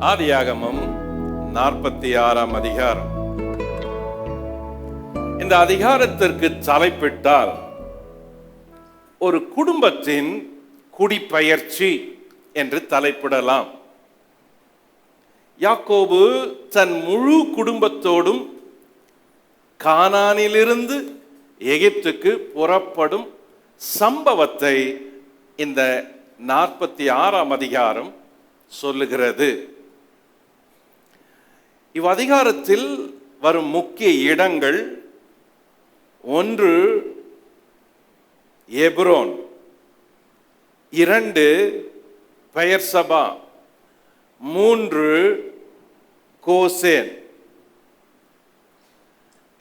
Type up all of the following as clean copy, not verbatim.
ஆதியாகமம் 46ஆம் அதிகாரம். இந்த அதிகாரத்திற்கு தலைப்பிட்டால் ஒரு குடும்பத்தின் குடிபெயர்ச்சி என்று தலைப்பிடலாம். யாக்கோபு தன் முழு குடும்பத்தோடும் கானானிலிருந்து எகிப்துக்கு புறப்படும் சம்பவத்தை இந்த 46ஆம் அதிகாரம் சொல்லுகிறது. இவ்வதிகாரத்தில் வரும் முக்கிய இடங்கள்: 1 எப்ரோன், 2 பெயர்சபா, 3 கோசேன்.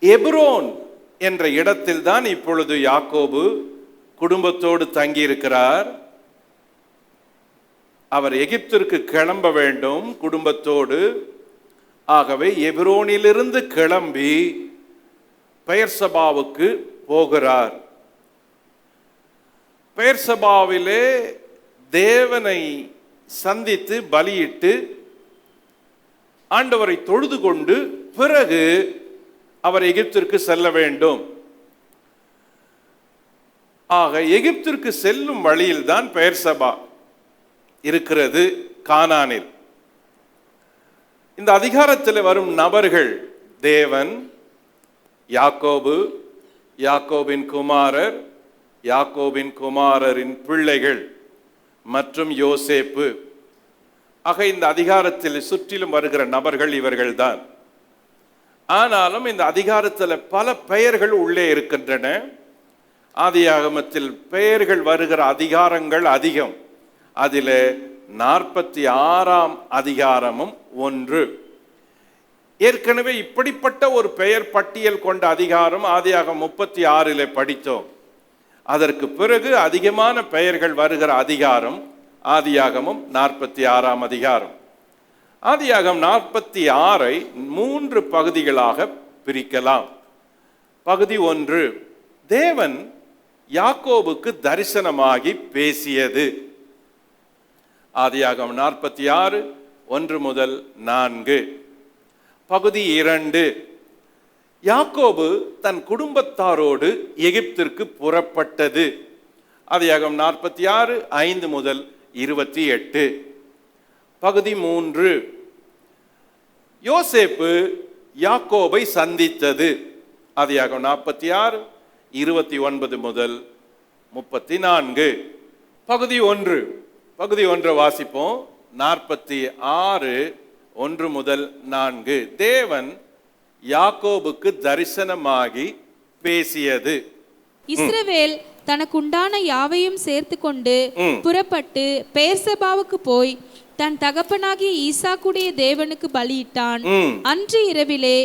எப்ரோன் என்ற இடத்தில் தான் இப்பொழுது யாக்கோபு குடும்பத்தோடு தங்கியிருக்கிறார். அவர் எகிப்திற்கு கிளம்ப வேண்டும் குடும்பத்தோடு. ஆகவே எப்ரோனிலிருந்து கிளம்பி பெயர்சபாவுக்கு போகிறார். பெயர்சபாவிலே தேவனை சந்தித்து பலியிட்டு ஆண்டவரை தொழுது கொண்டு பிறகு அவர் எகிப்திற்கு செல்ல வேண்டும். ஆக எகிப்திற்கு செல்லும் வழியில் தான் பெயர்சபா இருக்கிறது, கானானில். இந்த அதிகாரத்தில் வரும் நபர்கள் தேவன், யாக்கோபு, யாக்கோபின் குமாரர், யாக்கோபின் குமாரரின் பிள்ளைகள் மற்றும் யோசேப்பு. ஆக இந்த அதிகாரத்தில் சுற்றிலும் வருகிற நபர்கள் இவர்கள்தான். ஆனாலும் இந்த அதிகாரத்தில் பல பெயர்கள் உள்ளே இருக்கின்றன. ஆதியாகமத்தில் பெயர்கள் வருகிற அதிகாரங்கள் அதிகம். அதில் 46ஆம் அதிகாரமும் ஒன்று. ஏற்கனவே இப்படிப்பட்ட ஒரு பெயர் பட்டியல் கொண்ட அதிகாரம் ஆதியாகமம் 36 படித்தோம். அதற்கு பிறகு அதிகமான பெயர்கள் வருகிற அதிகாரம் ஆதியாகமம் 46ஆம் அதிகாரம். ஆதியாகமம் 46ஐ 3 பகுதிகளாக பிரிக்கலாம். பகுதி 1, தேவன் யாக்கோபுக்கு தரிசனமாகி பேசியது. ஆதியாகமம் 46 1 முதல் 4. பகுதி 2, யாக்கோபு தன் குடும்பத்தாரோடு எகிப்திற்கு புறப்பட்டது. ஆதியாகமம் 46 5 முதல் 28. பகுதி 3, யோசேப்பு யாக்கோபை சந்தித்தது. ஆதியாகமம் 46 29 முதல் 34. பகுதி 1 வாசிப்போம். 46 1 முதல் 4. தேவன் யாக்கோபுக்கு தரிசனமாகி பேசியது. இஸ்ரவேல் தனக்கு உண்டான யாவையும் சேர்த்து கொண்டு புறப்பட்டு பெயர்சபாவுக்கு போய் தன் தகப்பனாகிய ஈசாக்குடைய தேவனுக்கு பலியிட்டான். அன்று இரவிலே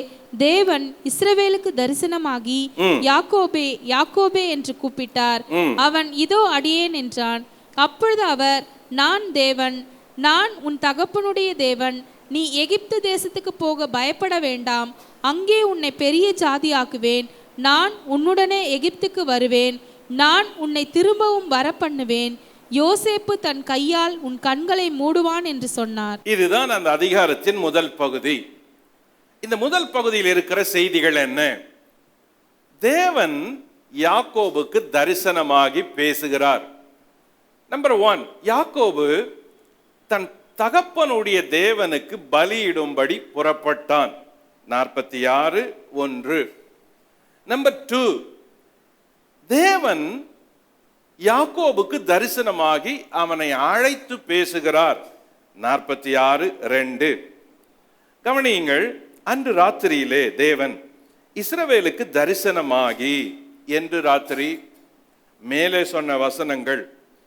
தேவன் இஸ்ரவேலுக்கு தரிசனமாகி யாக்கோபே யாக்கோபே என்று கூப்பிட்டார். அவன் இதோ அடியேன் என்றான். அப்பொழுது அவர், நான் தேவன், நான் உன் தகப்பனுடைய தேவன். நீ எகிப்து தேசத்துக்கு போக பயப்பட வேண்டாம். அங்கே உன்னை பெரிய ஜாதியாக்குவேன். நான் உன்னுடனே எகிப்துக்கு வருவேன். நான் உன்னை திரும்பவும் வர பண்ணுவேன். யோசேப்பு தன் கையால் உன் கண்களை மூடுவான் என்று சொன்னார். இதுதான் அந்த அதிகாரத்தின் முதல் பகுதி. இந்த முதல் பகுதியில் இருக்கிற செய்திகள் என்ன? தேவன் யாக்கோபுக்கு தரிசனமாகி பேசுகிறார். நம்பர் 1, யாக்கோபு தன் தகப்பனுடைய தேவனுக்கு பலியிடும்படி புறப்பட்டான். 46 1. நம்பர் 2, தேவன் யாக்கோபுக்கு தரிசனமாகி அவனை அழைத்து பேசுகிறார். 46 2. கவனியுங்கள், அன்று ராத்திரியிலே தேவன் இஸ்ரவேலுக்கு தரிசனமாகி என்று ராத்திரி மேலே சொன்ன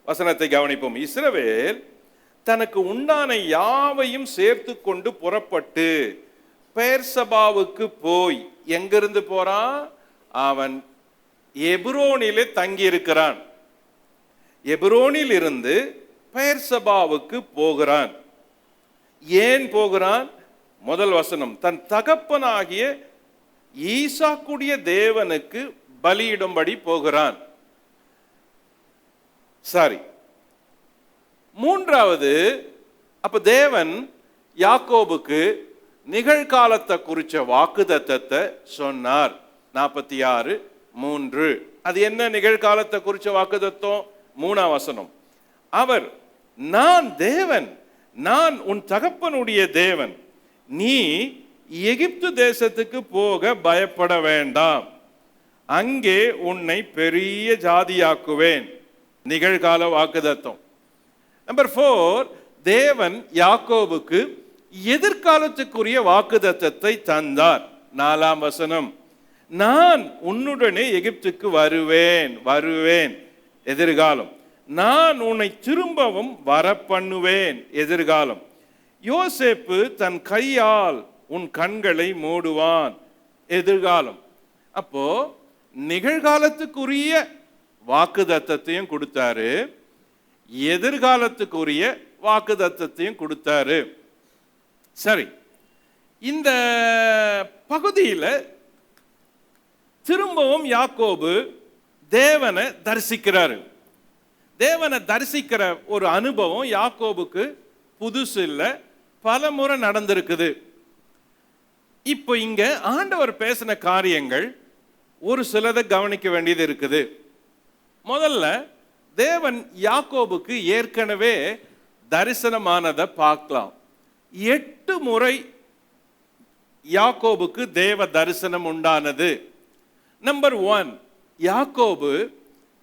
வசனத்தை கவனிப்போம். இஸ்ரவேல் தனக்கு உண்டான யாவையும் சேர்த்து கொண்டு புறப்பட்டு பெயர்சபாவுக்கு போய், எங்கிருந்து போறான்? அவன் எப்ரோனிலே தங்கியிருக்கிறான். எப்ரோனில் இருந்து பெயர்சபாவுக்கு போகிறான். ஏன் போகிறான்? முதல் வசனம், தன் தகப்பனாகிய ஈசாக்குடைய தேவனுக்கு பலியிடும்படி போகிறான். சரி, மூன்றாவது, அப்ப தேவன் யாக்கோபுக்கு நிகழ்காலத்தை குறிச்ச வாக்குத்தத்தத்தை சொன்னார். 46:3. அது என்ன நிகழ்காலத்தை குறிச்ச வாக்குத்தத்தம்? 3ஆம் வசனம். அவர், நான் தேவன், நான் உன் தகப்பனுடைய தேவன், நீ எகிப்து தேசத்துக்கு போக பயப்பட வேண்டாம், அங்கே உன்னை பெரிய ஜாதியாக்குவேன். நிகழ்கால வாக்குத்தத்தம். நம்பர் 4, தேவன் யாக்கோபுக்கு எதிர்காலத்துக்குரிய வாக்குத்தத்தத்தை தந்தார். 4ஆம் வசனம். நான் உன்னுடனே எகிப்துக்கு வருவேன், எதிர்காலம். நான் உன்னை திரும்பவும் வர பண்ணுவேன், எதிர்காலம். யோசேப்பு தன் கையால் உன் கண்களை மூடுவான், எதிர்காலம். அப்போ நிகழ்காலத்துக்குரிய வாக்குத்தத்தத்தையும் கொடுத்தாரு, எதிர்காலத்துக்குரிய வாக்குத்தத்தத்தையும் கொடுத்தாரு. சரி, இந்த பகுதியில் திரும்பவும் யாக்கோபு தேவனை தரிசிக்கிறாரு. தேவனை தரிசிக்கிற ஒரு அனுபவம் யாக்கோபுக்கு புதுசு இல்லை, பல முறை நடந்திருக்குது. இப்போ இங்க ஆண்டவர் பேசின காரியங்கள் ஒரு சிலதை கவனிக்க வேண்டியது இருக்குது. முதல்ல, தேவன் யாக்கோபுக்கு ஏற்கனவே தரிசனமானதை பார்க்கலாம். 8 முறை யாக்கோபுக்கு தேவ தரிசனம் உண்டானது. நம்பர் 1, யாக்கோபு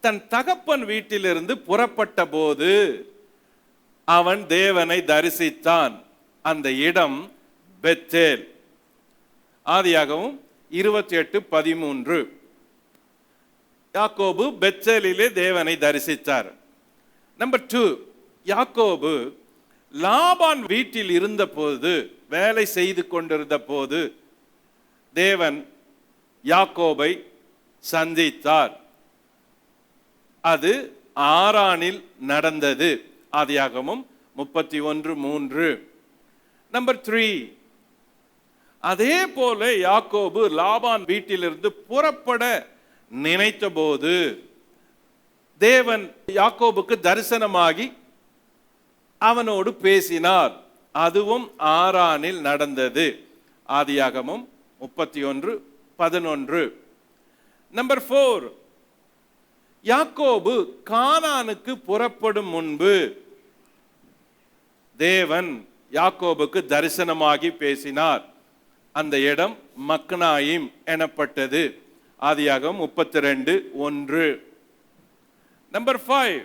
தன் தகப்பன் வீட்டிலிருந்து புறப்பட்ட போது அவன் தேவனை தரிசித்தான். அந்த இடம் பெத்தேல். ஆதியாகமம் 28:13. யாக்கோபு பெத்தேலிலே தேவனை தரிசித்தார். நம்பர் 2, யாக்கோபு லாபான் வீட்டில் இருந்த போது, வேலை செய்து கொண்டிருந்த போது தேவன் யாக்கோபை சந்தித்தார். அது ஆரானில் நடந்தது. ஆதியாகமம் 31:3. நம்பர் 3, அதே போல யாக்கோபு லாபான் வீட்டிலிருந்து புறப்பட நினைத்த போது தேவன் யாக்கோபுக்கு தரிசனமாகி அவனோடு பேசினார். அதுவும் ஆரானில் நடந்தது. ஆதியாகமம் 31:11. நம்பர் 4, யாக்கோபு கானானுக்கு புறப்படும் முன்பு தேவன் யாக்கோபுக்கு தரிசனமாகி பேசினார். அந்த இடம் மக்னாயிம் எனப்பட்டது. ஆதியாகமம் 32:1. நம்பர் 5,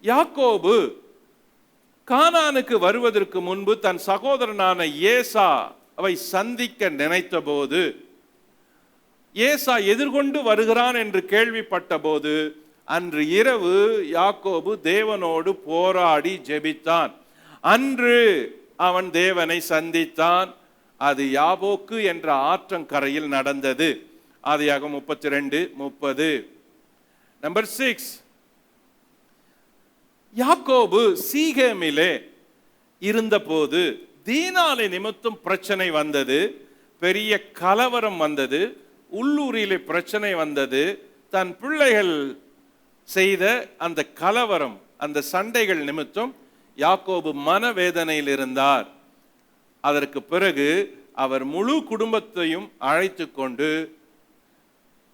யாக்கோபு கானானுக்கு வருவதற்கு முன்பு தன் சகோதரனான ஏசாவை சந்திக்க நினைத்த போது, ஏசா எதிர்கொண்டு வருகிறான் என்று கேள்விப்பட்ட போது அன்று இரவு யாக்கோபு தேவனோடு போராடி ஜெபித்தான். அன்று அவன் தேவனை சந்தித்தான். அது யாபோக்கு என்ற ஆற்றங்கரையில் நடந்தது. ஆதியாகமம் 32:30. நம்பர் 6, யாக்கோபு சீகேமிலே இருந்தபோது தீனாலை நிமித்தம் பிரச்சனை வந்தது, பெரிய கலவரம் வந்தது, உள்ளூரிலே பிரச்சனை வந்தது. தன் பிள்ளைகள் செய்த அந்த கலவரம், அந்த சண்டைகள் நிமித்தம் யாக்கோபு மனவேதனையில் இருந்தார். அதற்கு பிறகு அவர் முழு குடும்பத்தையும் அழைத்து கொண்டு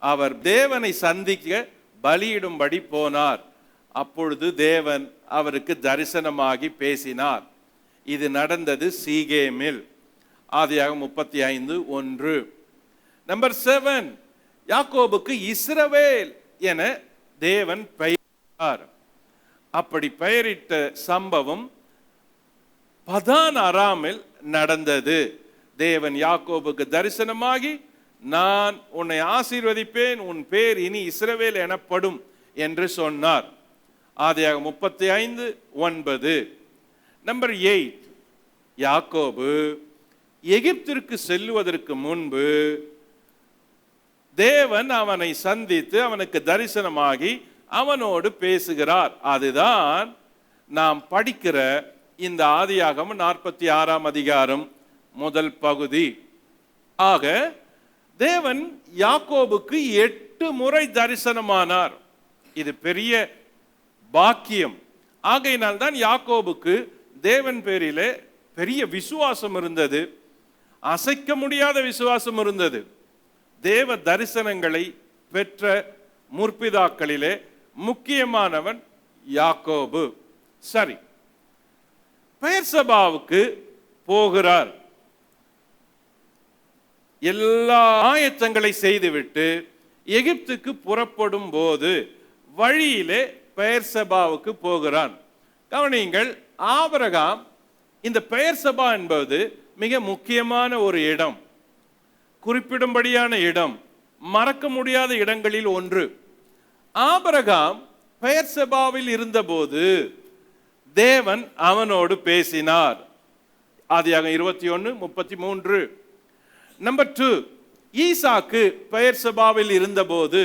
அவர் தேவனை சந்திக்க பலியிடும்படி போனார். அப்பொழுது தேவன் அவருக்கு தரிசனமாகி பேசினார். இது நடந்தது சீகேமில். ஆதியாகமம் 35:1. நம்பர் 7, யாக்கோபுக்கு இஸ்ரவேல் என தேவன் பெயரிட்டார். அப்படி பெயரிட்ட சம்பவம் பதான் அராமில் நடந்தது. தேவன் யாக்கோபுக்கு தரிசனமாகி, நான் உன்னை ஆசீர்வதிப்பேன், உன் பேர் இனி இஸ்ரவேல் எனப்படும் என்று சொன்னார். ஆதியாகமம் 35:9. நம்பர் 8, யாக்கோபு எகிப்திற்கு செல்லுவதற்கு முன்பு தேவன் அவனை சந்தித்து அவனுக்கு தரிசனமாகி அவனோடு பேசுகிறார். அதுதான் நாம் படிக்கிற இந்த ஆதியாகமம் 46ஆம் அதிகாரம் முதல் பகுதி. ஆக தேவன் யாக்கோபுக்கு 8 முறை தரிசனமானார். இது பெரிய பாக்கியம். ஆகையினால் தான் யாக்கோபுக்கு தேவன் பேரிலே பெரிய விசுவாசம் இருந்தது, அசைக்க முடியாத விசுவாசம் இருந்தது. தேவ தரிசனங்களை பெற்ற முற்பிதாக்களிலே முக்கியமானவன் யாக்கோபு. சரி, பெயர்சபாவுக்கு போகிறார். எல்லா ஆயத்தங்களை செய்துவிட்டு எகிப்துக்கு புறப்படும் போது வழியிலே பெயர்சபாவுக்கு போகிறான். கவனியுங்கள், ஆபிரகாம், இந்த பெயர்சபா என்பது மிக முக்கியமான ஒரு இடம், குறிப்பிடும்படியான இடம், மறக்க முடியாத இடங்களில் ஒன்று. ஆபிரகாம் பெயர்சபாவில் இருந்தபோது தேவன் அவனோடு பேசினார். ஆதியாகமம் 21:33. நம்பர் 2, ஈசாக்கு பெயர்சபாவில் இருந்தபோது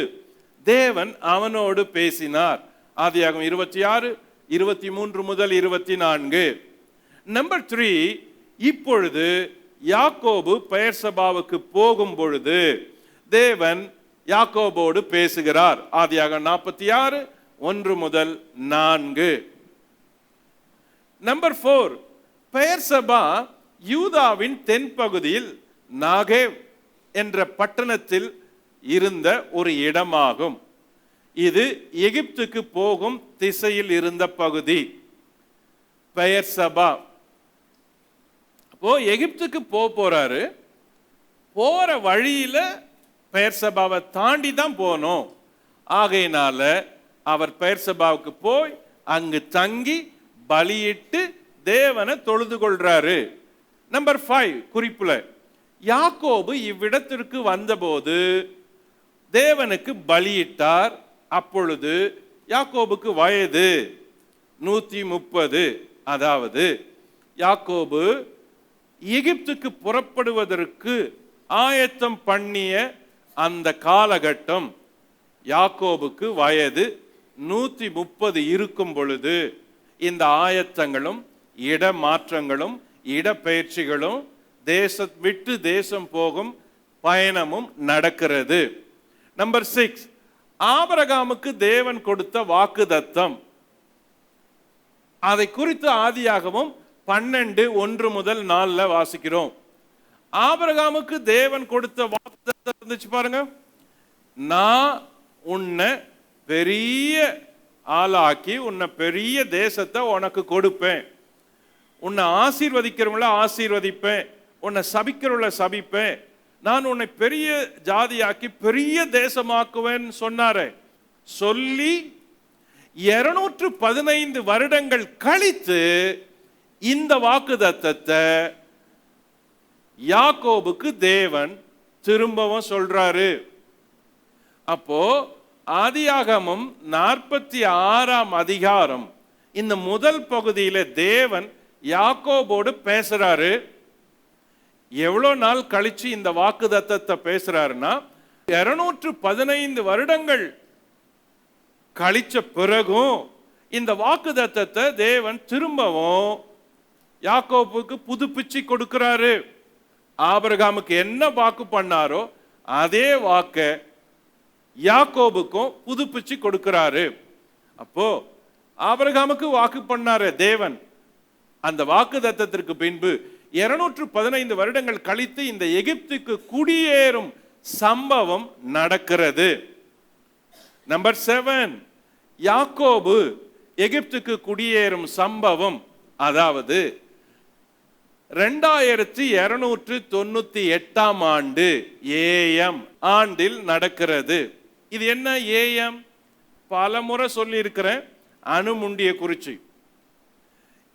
தேவன் அவனோடு பேசினார். ஆதியாகமம் 26:23-24. நம்பர் 3, இப்பொழுது யாக்கோபு பெயர்சபாவுக்கு போகும் பொழுது தேவன் யாக்கோபோடு பேசுகிறார். ஆதியாகமம் 46:1-4. நம்பர் 4, பெயர்சபா யூதாவின் தென்பகுதியில் நாகேவ் என்ற பட்டணத்தில் இருந்த ஒரு இடமாகும். இது எகிப்துக்கு போகும் திசையில் இருந்த பகுதி பெயர்சபா. அப்போ எகிப்துக்கு போறாரு, போற வழியில பெயர்சபாவை தாண்டி தான் போனோம். ஆகையினால அவர் பெயர்சபாவுக்கு போய் அங்கு தங்கி பலியிட்டு தேவனை தொழுது கொள்றாரு. நம்பர் 5 குறிப்புல, யாக்கோபு இவ்விடத்திற்கு வந்தபோது தேவனுக்கு பலியிட்டார். அப்பொழுது யாக்கோபுக்கு வயது 130. அதாவது யாக்கோபு எகிப்துக்கு புறப்படுவதற்கு ஆயத்தம் பண்ணிய அந்த காலகட்டம், யாக்கோபுக்கு வயது 130 இருக்கும் பொழுது இந்த ஆயத்தங்களும் இடமாற்றங்களும் இடப்பெயர்ச்சிகளும் தேசம் விட்டு தேசம் போகும் பயணமும் நடக்கிறது. நம்பர் 6, ஆபிரகாமுக்கு தேவன் கொடுத்த வாக்குத்தத்தம், அதை குறித்து ஆதியாகமம் 12:1-4 வாசிக்கிறோம். ஆபிரகாமுக்கு தேவன் கொடுத்த வாக்குத்தத்தம் இருந்துச்சு பாருங்க. நான் உன்னை பெரிய ஆளாக்கி உன்னை பெரிய தேசத்தை உனக்கு கொடுப்பேன், உன்னை ஆசீர்வதிக்கிறவங்கள ஆசீர்வதிப்பேன், உன்னை சபிக்கிறவங்கள சபிப்பேன், நான் உன்னை பெரிய ஜாதியாக்கி பெரிய தேசமாக்குவேன் சொன்னாரே. சொல்லி 215 வருடங்கள் கழித்து இந்த வாக்குத்தத்தத்தை யாக்கோபுக்கு தேவன் திரும்பவும் சொல்றாரு. அப்போ ஆதியாகமம் 46ஆம் அதிகாரம் இந்த முதல் பகுதியில தேவன் யாக்கோபோடு பேசுறாரு. எவ்வளவு நாள் கழிச்சு இந்த வாக்குத்தத்தத்தை பேசுறாருன்னா 215 வருடங்கள் கழிச்ச பிறகும் இந்த வாக்குத்தத்தத்தை தேவன் திரும்பவும் யாக்கோபுக்கு புதுப்பிச்சு கொடுக்கிறாரு. ஆபிரகாமுக்கு என்ன வாக்கு பண்ணாரோ அதே வாக்க யாக்கோபுக்கும் புதுப்பிச்சு கொடுக்கிறாரு. அப்போ ஆபிரகாமுக்கு வாக்கு பண்ணாரு தேவன், அந்த வாக்குத்தத்தத்திற்கு பின்பு 215 வருடங்கள் கழித்து இந்த எகிப்துக்கு குடியேறும் சம்பவம் நடக்கிறது. நம்பர் 7, யாக்கோபு எகிப்துக்கு குடியேறும் சம்பவம், அதாவது 2298ஆம் ஆண்டு ஏஎம் ஆண்டில் நடக்கிறது. இது என்ன ஏஎம்? பல முறை சொல்லி இருக்கிறேன், அணுமுண்டிய குறிச்சி.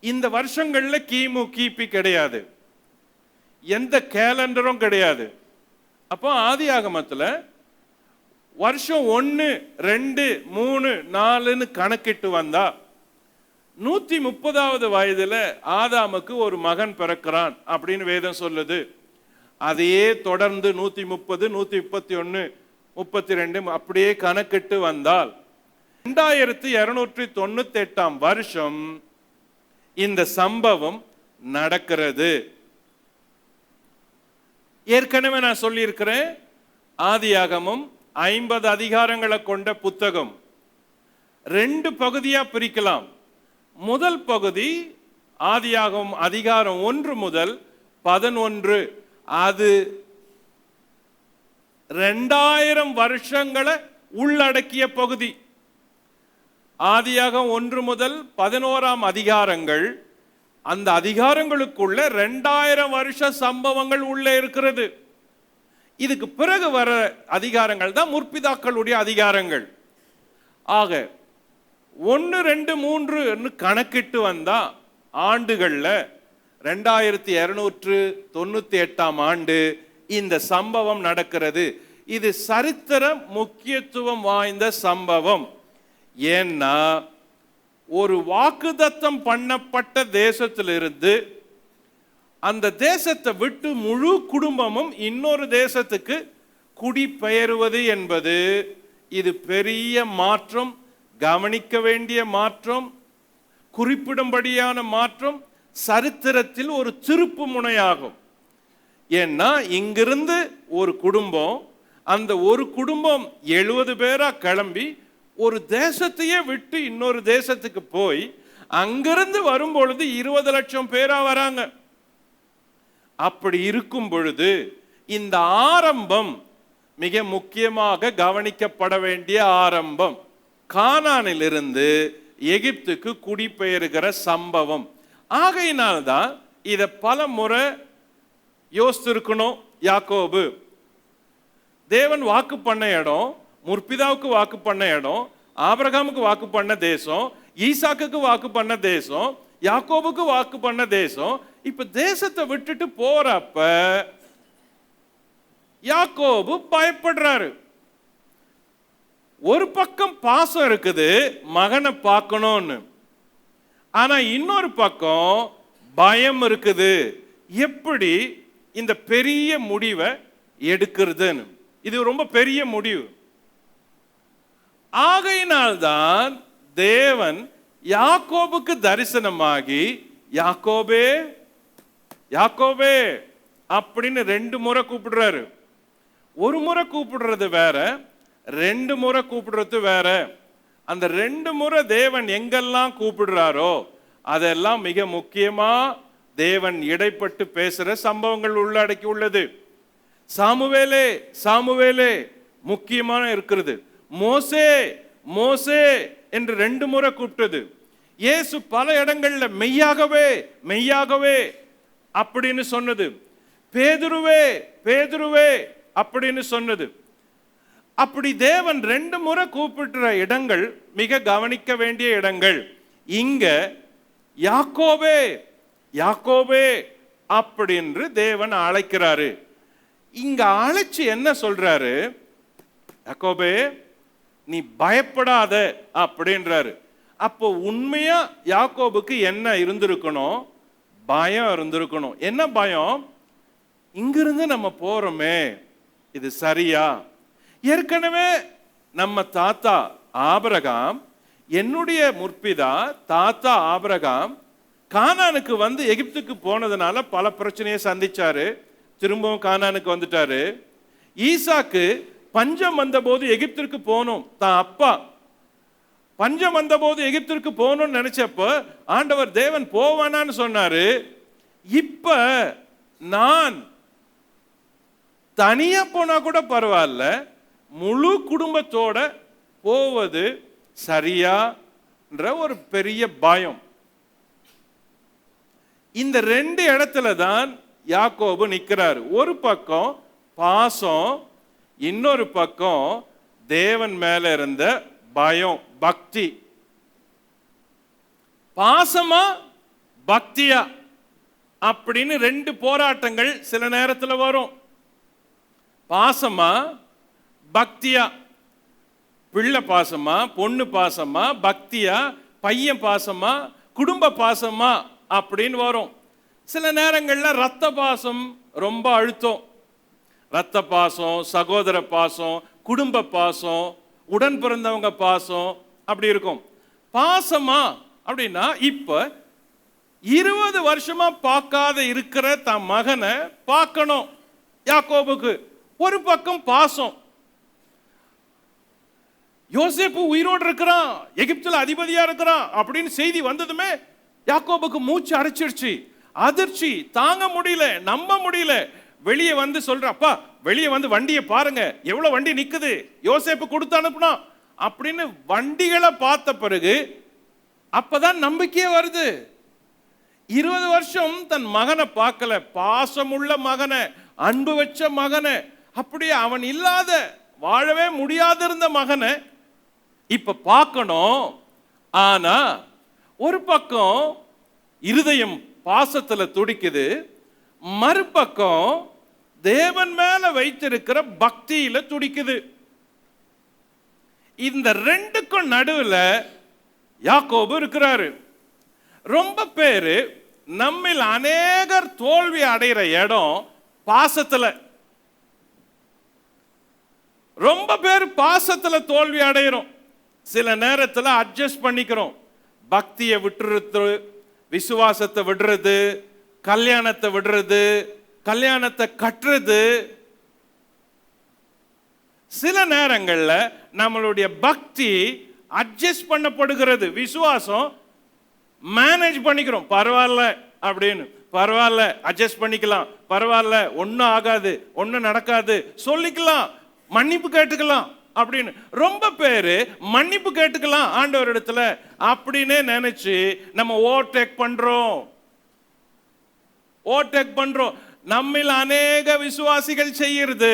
இந்த வருஷங்கள்ல கிமு கிபி கிடையாது, எந்த கேலண்டரும் கிடையாது. அப்போ ஆதியாகமத்துல வருஷம் 1, 2, 3, 4ன்னு கணக்கிட்டு வந்தா 130வது வயதுல ஆதாமுக்கு ஒரு மகன் பிறக்கிறான் அப்படின்னு வேதம் சொல்லுது. அதையே தொடர்ந்து 130, 131, 32 அப்படியே கணக்கிட்டு வந்தால் 2298ஆம் வருஷம் இந்த சம்பவம் நடக்கிறது. ஏற்கனவே நான் சொல்லியிருக்கிறேன், ஆதியாகமம் 50 அதிகாரங்களை கொண்ட புத்தகம். 2 பகுதியா பிரிக்கலாம். முதல் பகுதி ஆதியாகமம் அதிகாரம் 1 முதல் 11. அது 2000 வருஷங்களை உள்ளடக்கிய பகுதி. ஆதியாகமம் 1 முதல் 11 அதிகாரங்கள், அந்த அதிகாரங்களுக்குள்ள 2000 வருஷ சம்பவங்கள் உள்ளே இருக்கிறது. இதுக்கு பிறகு வர அதிகாரங்கள் தான் முற்பிதாக்களுடைய அதிகாரங்கள். ஆக 1, 2, 3 கணக்கிட்டு வந்தா ஆண்டுகள்ல 2298 ஆண்டு இந்த சம்பவம் நடக்கிறது. இது சரித்திர முக்கியத்துவம் வாய்ந்த சம்பவம். ஏன்னா ஒரு வாக்குத்தத்தம் பண்ணப்பட்ட தேசத்திலிருந்து அந்த தேசத்தை விட்டு முழு குடும்பமும் இன்னொரு தேசத்துக்கு குடிபெயர்வது என்பது இது பெரிய மாற்றம், கவனிக்க வேண்டிய மாற்றம், குறிப்பிடும்படியான மாற்றம், சரித்திரத்தில் ஒரு திருப்பு முனையாகும். ஏன்னா இங்கிருந்து ஒரு குடும்பம், அந்த ஒரு குடும்பம் 70 பேரா கிளம்பி ஒரு தேசத்தையே விட்டு இன்னொரு தேசத்துக்கு போய் அங்கிருந்து வரும்பொழுது 20 லட்சம் பேரா வராங்க. அப்படி இருக்கும் பொழுது இந்த ஆரம்பம் மிக முக்கியமாக கவனிக்கப்பட வேண்டிய ஆரம்பம். கானானிலிருந்து எகிப்துக்கு குடிபெயர்கிற சம்பவம். ஆகையினால்தான் இதை பல முறை யோசித்திருக்கணும். யாக்கோபு தேவன் வாக்கு பண்ண இடம், முற்பிதாவுக்கு வாக்கு பண்ண இடம், ஆபிரகாமுக்கு வாக்கு பண்ண தேசம், ஈசாக்குக்கு வாக்கு பண்ண தேசம், யாக்கோபுக்கு வாக்கு பண்ண தேசம். இப்ப தேசத்தை விட்டுட்டு போறப்ப யாக்கோபு பயப்படுறாரு. ஒரு பக்கம் பாசம் இருக்குது, மகனை பார்க்கணும்னு. ஆனா இன்னொரு பக்கம் பயம் இருக்குது, எப்படி இந்த பெரிய முடிவை எடுக்கிறதுன்னு. இது ரொம்ப பெரிய முடிவு. ஆகையினால்தான் தேவன் யாக்கோபுக்கு தரிசனமாகி யாக்கோபே யாக்கோபே அப்படின்னு 2 முறை கூப்பிடுறாரு. ஒரு முறை கூப்பிடுறது வேற, 2 முறை கூப்பிடுறது வேற. அந்த 2 முறை தேவன் எங்கெல்லாம் கூப்பிடுறாரோ அதெல்லாம் மிக முக்கியமா தேவன் இடைப்பட்டு பேசுற சம்பவங்கள் உள்ளடக்கி உள்ளது. சாமுவேலே சாமுவேலே முக்கியமான இருக்கிறது. மோசே மோசே என்று 2 முறை கூப்பிட்டது. இயேசு பல இடங்கள்ல மெய்யாகவே மெய்யாகவே அப்படின்னு சொன்னது. பேதுருவே பேதுருவே அப்படின்னு சொன்னது. அப்படி தேவன் 2 முறை கூப்பிடுற இடங்கள் மிக கவனிக்க வேண்டிய இடங்கள். இங்க யாக்கோபே யாக்கோபே அப்படின்னு தேவன் அழைக்கிறாரு. இங்க அழைச்சு என்ன சொல்றாரு? யாக்கோபே நீ பயப்படாத அப்படின்றாரு. அப்போ உண்மையா யாக்கோபுக்கு என்ன இருந்திருக்கணும்? பயம் இருந்திருக்கணும். என்ன பயம்? இங்கிருந்து நம்ம போறோமே, இது சரியா? ஏற்கனவே நம்ம தாத்தா ஆபிரகாம், என்னுடைய முற்பிதா தாத்தா ஆபிரகாம் கானானுக்கு வந்து எகிப்துக்கு போனதுனால பல பிரச்சனையை சந்திச்சாரு. திரும்பவும் கானானுக்கு வந்துட்டாரு. ஈசாக்கு பஞ்சம் வந்த போது எகிப்திற்கு போனோம். தான் அப்பா பஞ்சம் வந்த போது எகிப்திற்கு போகணும்னு நினைச்சப்ப ஆண்டவர் தேவன் போவானான்னு சொன்னாரு. இப்ப நான் தனியா போனா கூட பரவாயில்ல, முழு குடும்பத்தோட போவது சரியான்ற ஒரு பெரிய பயம். இந்த 2 இடத்துல தான் யாக்கோபு நிற்கிறார். ஒரு பக்கம் பாசம், இன்னொரு பக்கம் தேவன் மேல இருந்த பயம், பக்தி. பாசமா பக்தியா அப்படின்னு 2 போராட்டங்கள் சில நேரத்தில் வரும். பாசமா பக்தியா, பிள்ளை பாசமா, பொண்ணு பாசமா, பக்தியா, பையன் பாசமா, குடும்ப பாசமா அப்படின்னு வரும். சில நேரங்களில் ரத்த பாசம் ரொம்ப அழுத்தம். ரத்த பாசம், சகோதர பாசம், குடும்ப பாசம், உடன் பிறந்தவங்க பாசம் அப்படி இருக்கும். பாசமா அப்படின்னா இப்ப 20 வருஷமா பார்க்காத இருக்கிற தன் மகனை பார்க்கணும் யாக்கோபுக்கு. ஒரு பக்கம் பாசம். யோசேப்பு உயிரோடு இருக்கிறான், எகிப்துல அதிபதியா இருக்கிறான் அப்படின்னு செய்தி வந்ததுமே யாக்கோபுக்கு மூச்சு அடைச்சிருச்சு, அதிர்ச்சி தாங்க முடியல, நம்ப முடியல. வெளியே வந்து சொல்ற, அப்பா வெளியே வந்து வண்டியை பாருங்க, எவ்வளவு வண்டி நிக்குது, யோசேப்பு கொடுத்து அனுப்புனா அப்படின்னு வண்டிகளை பார்த்த பிறகு அப்பதான் நம்பிக்கையே வருது. 20 வருஷம் தன் மகனை பார்க்கல, பாசமுள்ள மகனை, அன்பு வச்ச மகனை, அப்படியே அவன் இல்லாத வாழவே முடியாத இருந்த மகனை இப்ப பார்க்கணும். ஆனா ஒரு பக்கம் இருதயம் பாசத்துல துடிக்குது, மறுபக்கம் தேவன் மேல வைத்திருக்கிற பக்தியில துடிக்குது. இந்த ரெண்டுக்கும் நடுவுல யாக்கோபு இருக்கிறாரு. ரொம்ப பேரு நம்மில் அநேகர் தோல்வி அடைகிற இடம் பாசத்துல. ரொம்ப பேர் பாசத்துல தோல்வி அடைகிறோம். சில நேரத்தில் அட்ஜஸ்ட் பண்ணிக்கிறோம், பக்தியை விட்டுறது, விசுவாசத்தை விடுறது, கல்யாணத்தை விடுறது, கல்யாணத்தை கட்டுறது. சில நேரங்கள்ல நம்மளுடைய பக்தி அட்ஜஸ்ட் பண்ணப்படுகிறது, விசுவாசம் மேனேஜ் பண்ணிக்கிறோம், பரவாயில்ல அப்படின்னு, பரவாயில்ல அட்ஜஸ்ட் பண்ணிக்கலாம், பரவாயில்ல ஒன்னும் ஆகாது, ஒன்னும் நடக்காது சொல்லிக்கலாம், மன்னிப்பு கேட்டுக்கலாம் அப்படின்னு. ரொம்ப பேரு மன்னிப்பு கேட்டுக்கலாம் ஆண்டவர் இடத்துல அப்படின்னு நினைச்சு நம்ம ஓவர்டேக் பண்றோம். நம்மில் அநேக விசுவாசிகள் செய்யறது,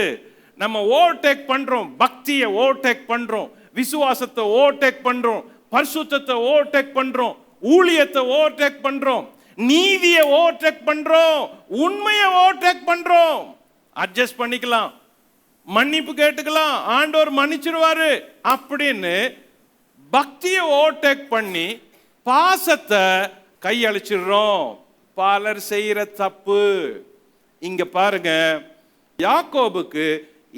நம்ம ஓவர்டேக் பண்றோம், பக்தியை ஓவர்டேக் பண்றோம், விசுவாசத்தை ஓவர்டேக் பண்றோம், பரிசுத்தத்தை ஓவர்டேக் பண்றோம், ஊழியத்தை ஓவர்டேக் பண்றோம், நீதியை ஓவர்டேக் பண்றோம், உண்மையை ஓவர்டேக் பண்றோம். அட்ஜஸ்ட் பண்ணிக்கலாம், மன்னிப்பு கேட்டுக்கலாம், ஆண்டவர் மன்னிச்சிருவாரு அப்படின்னு பக்தியை ஓவர்டேக் பண்ணி பாசத்தை கையளிச்சிடுறோம். பலர் செய்யற தப்பு. இங்க பாருங்க, யாக்கோபுக்கு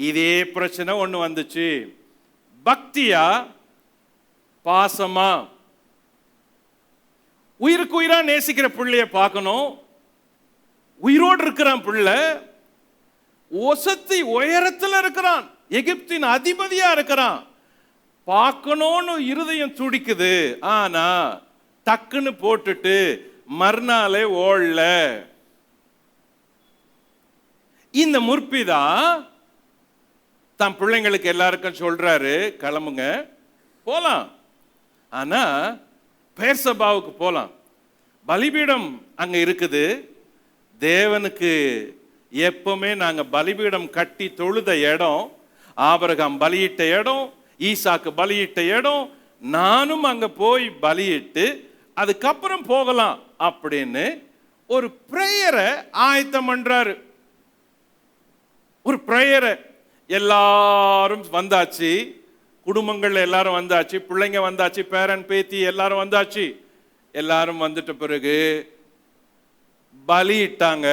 இதே பிரச்சனை ஒண்ணு வந்துச்சு. பக்தியா பாசமா? உயிருக்கு உயிரா நேசிக்கிற பிள்ளைய பார்க்கணும், உயிரோடு இருக்கிறான் பிள்ளை, ஒசத்தி உயரத்தில் இருக்கிறான், எகிப்தின் அதிபதியா இருக்கிறான், பார்க்கணும்னு இருதயம் துடிக்குது. ஆனா டக்குன்னு போட்டுட்டு மறுநாளே ஓடல. இந்த முற்பிதா தன் பிள்ளைங்களுக்கு எல்லாருக்கும் சொல்றாரு, கிளம்புங்க போலாம், ஆனா பெயர்சபாவுக்கு போலாம், பலிபீடம் அங்க இருக்குது, தேவனுக்கு எப்பவுமே நாங்க பலிபீடம் கட்டி தொழுத இடம், ஆபிரகாம் பலியிட்ட இடம், ஈசாக்கு பலியிட்ட இடம், நானும் அங்க போய் பலியிட்டு அதுக்கப்புறம் போகலாம் அப்படின்னு ஒரு பிரேயரை ஆயத்தம் பண்றாரு. ஒரு பிரேயரை எல்லாரும் வந்தாச்சு, குடும்பங்கள் எல்லாரும் வந்தாச்சு, பிள்ளைங்க வந்தாச்சு, பேரன் பேத்தி எல்லாரும் வந்தாச்சு. எல்லாரும் வந்துட்ட பிறகு பலியிட்டாங்க.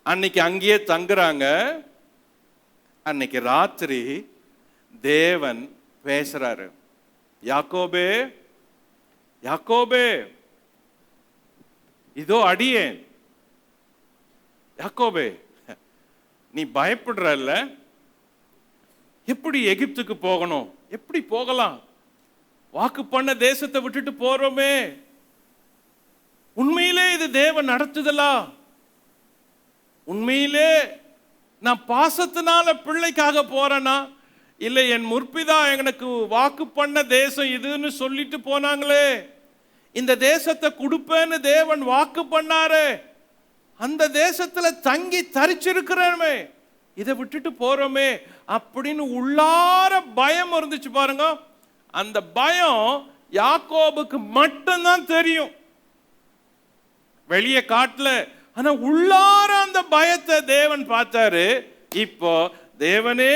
அன்னைக்கு அங்கேயே தங்குறாங்க. அன்னைக்கு ராத்திரி தேவன் பேசுறாரு, யாக்கோபே யாக்கோபே, இதோ அடியேன். யாக்கோபே, நீ பயப்படுறல்ல, எப்படி எகிப்துக்கு போகணும், எப்படி போகலாம், வாக்கு பண்ண தேசத்தை விட்டுட்டு போறோமே, உண்மையிலே இது தேவன் நடத்துதலா? உண்மையிலே நான் பாசத்தினால பிள்ளைக்காக போறேனா, இல்லை என் முற்பிதா எனக்கு வாக்கு பண்ண தேசம் இதுன்னு சொல்லிட்டு போனாங்களே, இந்த தேசத்தை கொடுப்பேன்னு தேவன் வாக்கு பண்ணாரு, அந்த தேசத்துல தங்கி தரிச்சிருக்கிறோமே, இதை விட்டுட்டு போறோமே அப்படின்னு உள்ளார பயம் இருந்துச்சு பாருங்க. அந்த பயம் யாக்கோபுக்கு மட்டும்தான் தெரியும், வெளியே காட்டல. ஆனா உள்ளார அந்த பயத்தை தேவன் பார்த்தாரு. இப்போ தேவனே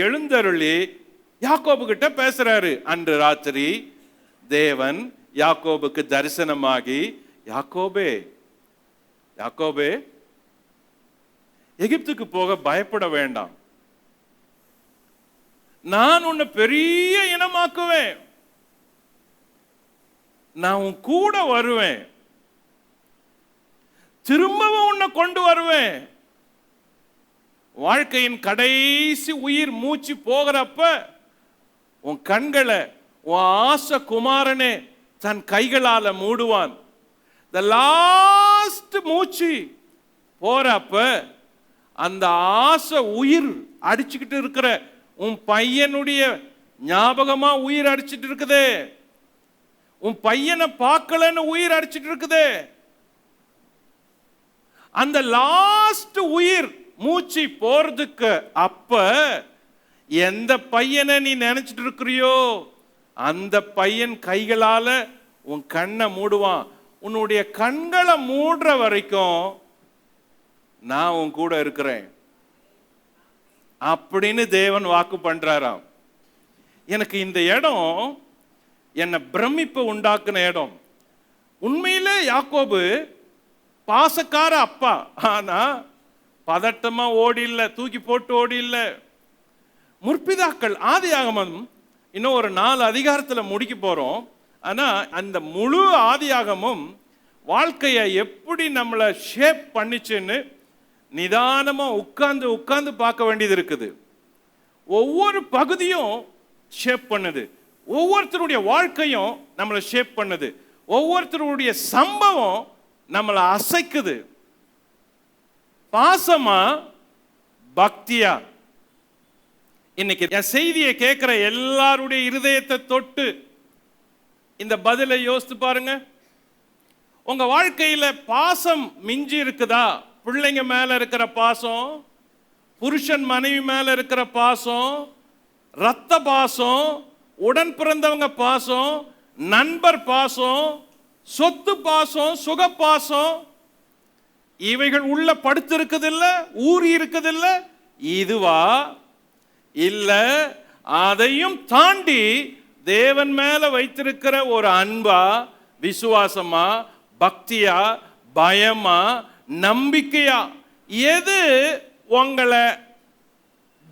எழுந்தருளி யாக்கோபு கிட்ட பேசுறாரு. அன்று ராத்திரி தேவன் யாக்கோபுக்கு தரிசனமாகி, யாக்கோபே யாக்கோபே, எகிப்துக்கு போக பயப்பட வேண்டாம், நான் உன்னை பெரிய இனமாக்குவேன், நான் உன் கூட வருவேன், திரும்பவும் உன்னை கொண்டு வருவேன். வாழ்க்கையின் கடைசி உயிர் மூச்சு போகிறப்ப உன் கண்களை, உன் ஆசை குமாரனே தன் கைகளால மூடுவான். the last மூச்சு போறப்ப அந்த ஆசை உயிர் அடிச்சுக்கிட்டு இருக்கிற உன் பையனுடைய ஞாபகமா உயிர் அடிச்சிட்டு இருக்குது. உன் பையனை பார்க்கலன்னு உயிர் அடிச்சிட்டு இருக்குது. அந்த லாஸ்ட் உயிர் மூச்சு போறதுக்கு அப்ப எந்த பையனை நீ நினைச்சிட்டு இருக்கிறியோ அந்த பையன் கைகளால உன் கண்ணை மூடுவான். உன்னுடைய கண்களை மூடுற வரைக்கும் நான் உன் கூட இருக்கிறேன் அப்படின்னு தேவன் வாக்கு பண்றாராம். எனக்கு இந்த இடம் என்னை பிரமிப்பு உண்டாக்குன இடம். உண்மையிலே யாக்கோபு பாசக்கார அப்பா, ஆனா பதட்டமா ஓடி இல்லை, தூக்கி போட்டு ஓடி இல்லை. முற்பிதாக்கள் ஆதியாகமம் இன்னும் ஒரு 4 அதிகாரத்தில் முடிக்க போறோம். ஆனா அந்த முழு ஆதியாகமும் வாழ்க்கையை எப்படி நம்மளை ஷேப் பண்ணிச்சுன்னு நிதானமா உட்கார்ந்து பார்க்க வேண்டியது இருக்குது. ஒவ்வொரு பகுதியும் ஷேப் பண்ணுது. ஒவ்வொருத்தருடைய வாழ்க்கையும் நம்மளை ஷேப் பண்ணுது. ஒவ்வொருத்தருடைய சம்பவம் நம்மளை அசைக்குது. பாசமா பக்தியா? இன்னைக்கு என் செய்தியை கேட்கிற எல்லாருடைய இருதயத்தை தொட்டு இந்த பதிலை யோசித்து பாருங்க. உங்க வாழ்க்கையில பாசம் மிஞ்சி இருக்குதா? பிள்ளைங்க மேல இருக்கிற பாசம், புருஷன் மனைவி மேல இருக்கிற பாசம், ரத்த பாசம், உடன் பிறந்தவங்க பாசம், நண்பர் பாசம், சொத்து பாசம், சுக பாசம், இவைகள் உள்ள படுத்து இருக்குது இல்ல, ஊறி இருக்குது இல்ல, இதுவா? இல்ல அதையும் தாண்டி தேவன் மேல வைத்திருக்கிற ஒரு அன்பா, விசுவாசமா, பக்தியா, பயமா, நம்பிக்கையா? எது உங்களை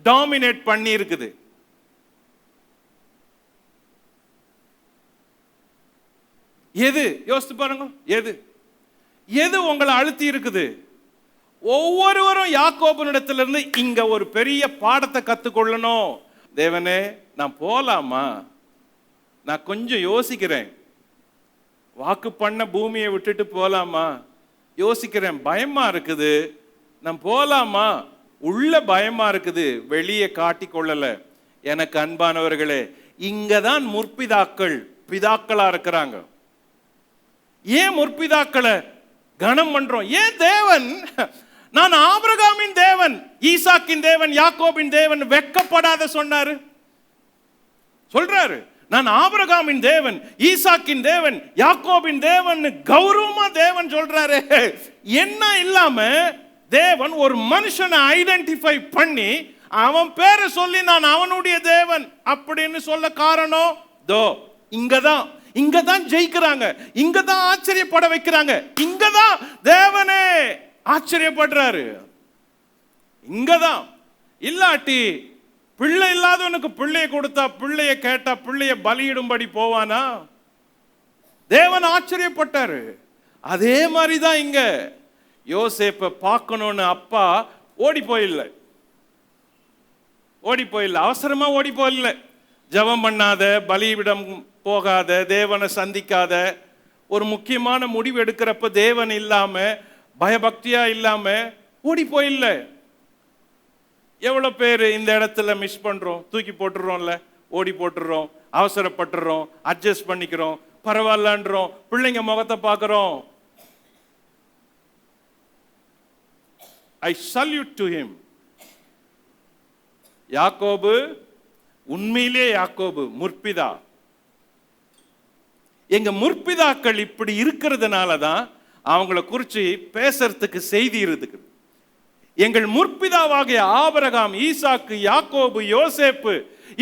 டாமினேட் பண்ணி இருக்குது? எது? யோசித்து பாருங்க. எது உங்களை அழுத்தி இருக்குது? ஒவ்வொருவரும் யாக்கோபனிடத்திலிருந்து இங்க ஒரு பெரிய பாடத்தை கத்துக்கொள்ளணும். தேவனே, நான் போலாமா? நான் கொஞ்சம் யோசிக்கிறேன். வாக்கு பண்ண பூமியை விட்டுட்டு போலாமா? யோசிக்கிறேன். பயமா இருக்குது. நான் போலாமா? உள்ள பயமா இருக்குது, வெளியே காட்டி கொள்ளல. எனக்கு அன்பானவர்களே, இங்கதான் முற்பிதாக்கள் பிதாக்களா இருக்கிறாங்க. ஏன் முற்பிதாக்களை கனம் பண்றோம்? ஏன் தேவன், நான் ஆபிரகாமின் தேவன், ஈசாக்கின் தேவன், யாக்கோபின் தேவன் வெட்கப்படாத சொன்னாரு? சொல்றாரு, நான் ஆபிரகாமின் தேவன், ஈசாக்கின் தேவன், யாக்கோபின் தேவன், கௌரவமா தேவன் சொல்றாரு. என்ன இல்லாம தேவன் ஒரு மனுஷனை ஐடென்டிஃபை பண்ணி அவன் பேரை சொல்லி நான் அவனுடைய தேவன் அப்படின்னு சொல்ல காரணம் தோ இங்கதான் ஜெயிக்கிறாங்க, இங்கதான் ஆச்சரியப்பட வைக்கிறாங்க, இங்கதான் தேவனே ஆச்சரியப்படுறாரு. இங்கதான். இல்லாட்டி பிள்ளை இல்லாதவனுக்கு பிள்ளையை கொடுத்தா, பிள்ளைய கேட்டா பிள்ளைய பலியிடும்படி போவானா? தேவன் ஆச்சரியப்பட்டாரு. அதே மாதிரிதான் இங்க யோசேப்பை பார்க்கணும்னு அப்பா ஓடி போயில்ல, அவசரமா ஓடி போயில்ல. ஜெபம் பண்ணாத, பலியிடம் போகாத, தேவனை சந்திக்காத, ஒரு முக்கியமான முடிவு எடுக்கிறப்ப தேவன் இல்லாம, பயபக்தியா இல்லாம ஓடி போயில்ல. எவ்வளவு பேர் இந்த இடத்துல மிஸ் பண்றோம், தூக்கி போட்டுறோம்ல, ஓடி போட்டுறோம், அவசரப்பட்டுறோம், அட்ஜஸ்ட் பண்ணிக்கிறோம், பரவாயில்லன்றோம், பிள்ளைங்க முகத்தை பார்க்கிறோம். I salute to him. யாக்கோபு உண்மையிலே யாக்கோபு முற்பிதா. எங்க முற்பிதாக்கள் இப்படி இருக்கிறதுனால தான் அவங்கள குறித்து பேசுறதுக்கு செய்தி இருக்குது. எங்கள் முற்பிதாவாகிய ஆபிரகாம், ஈசாக்கு, யாக்கோபு, யோசேப்பு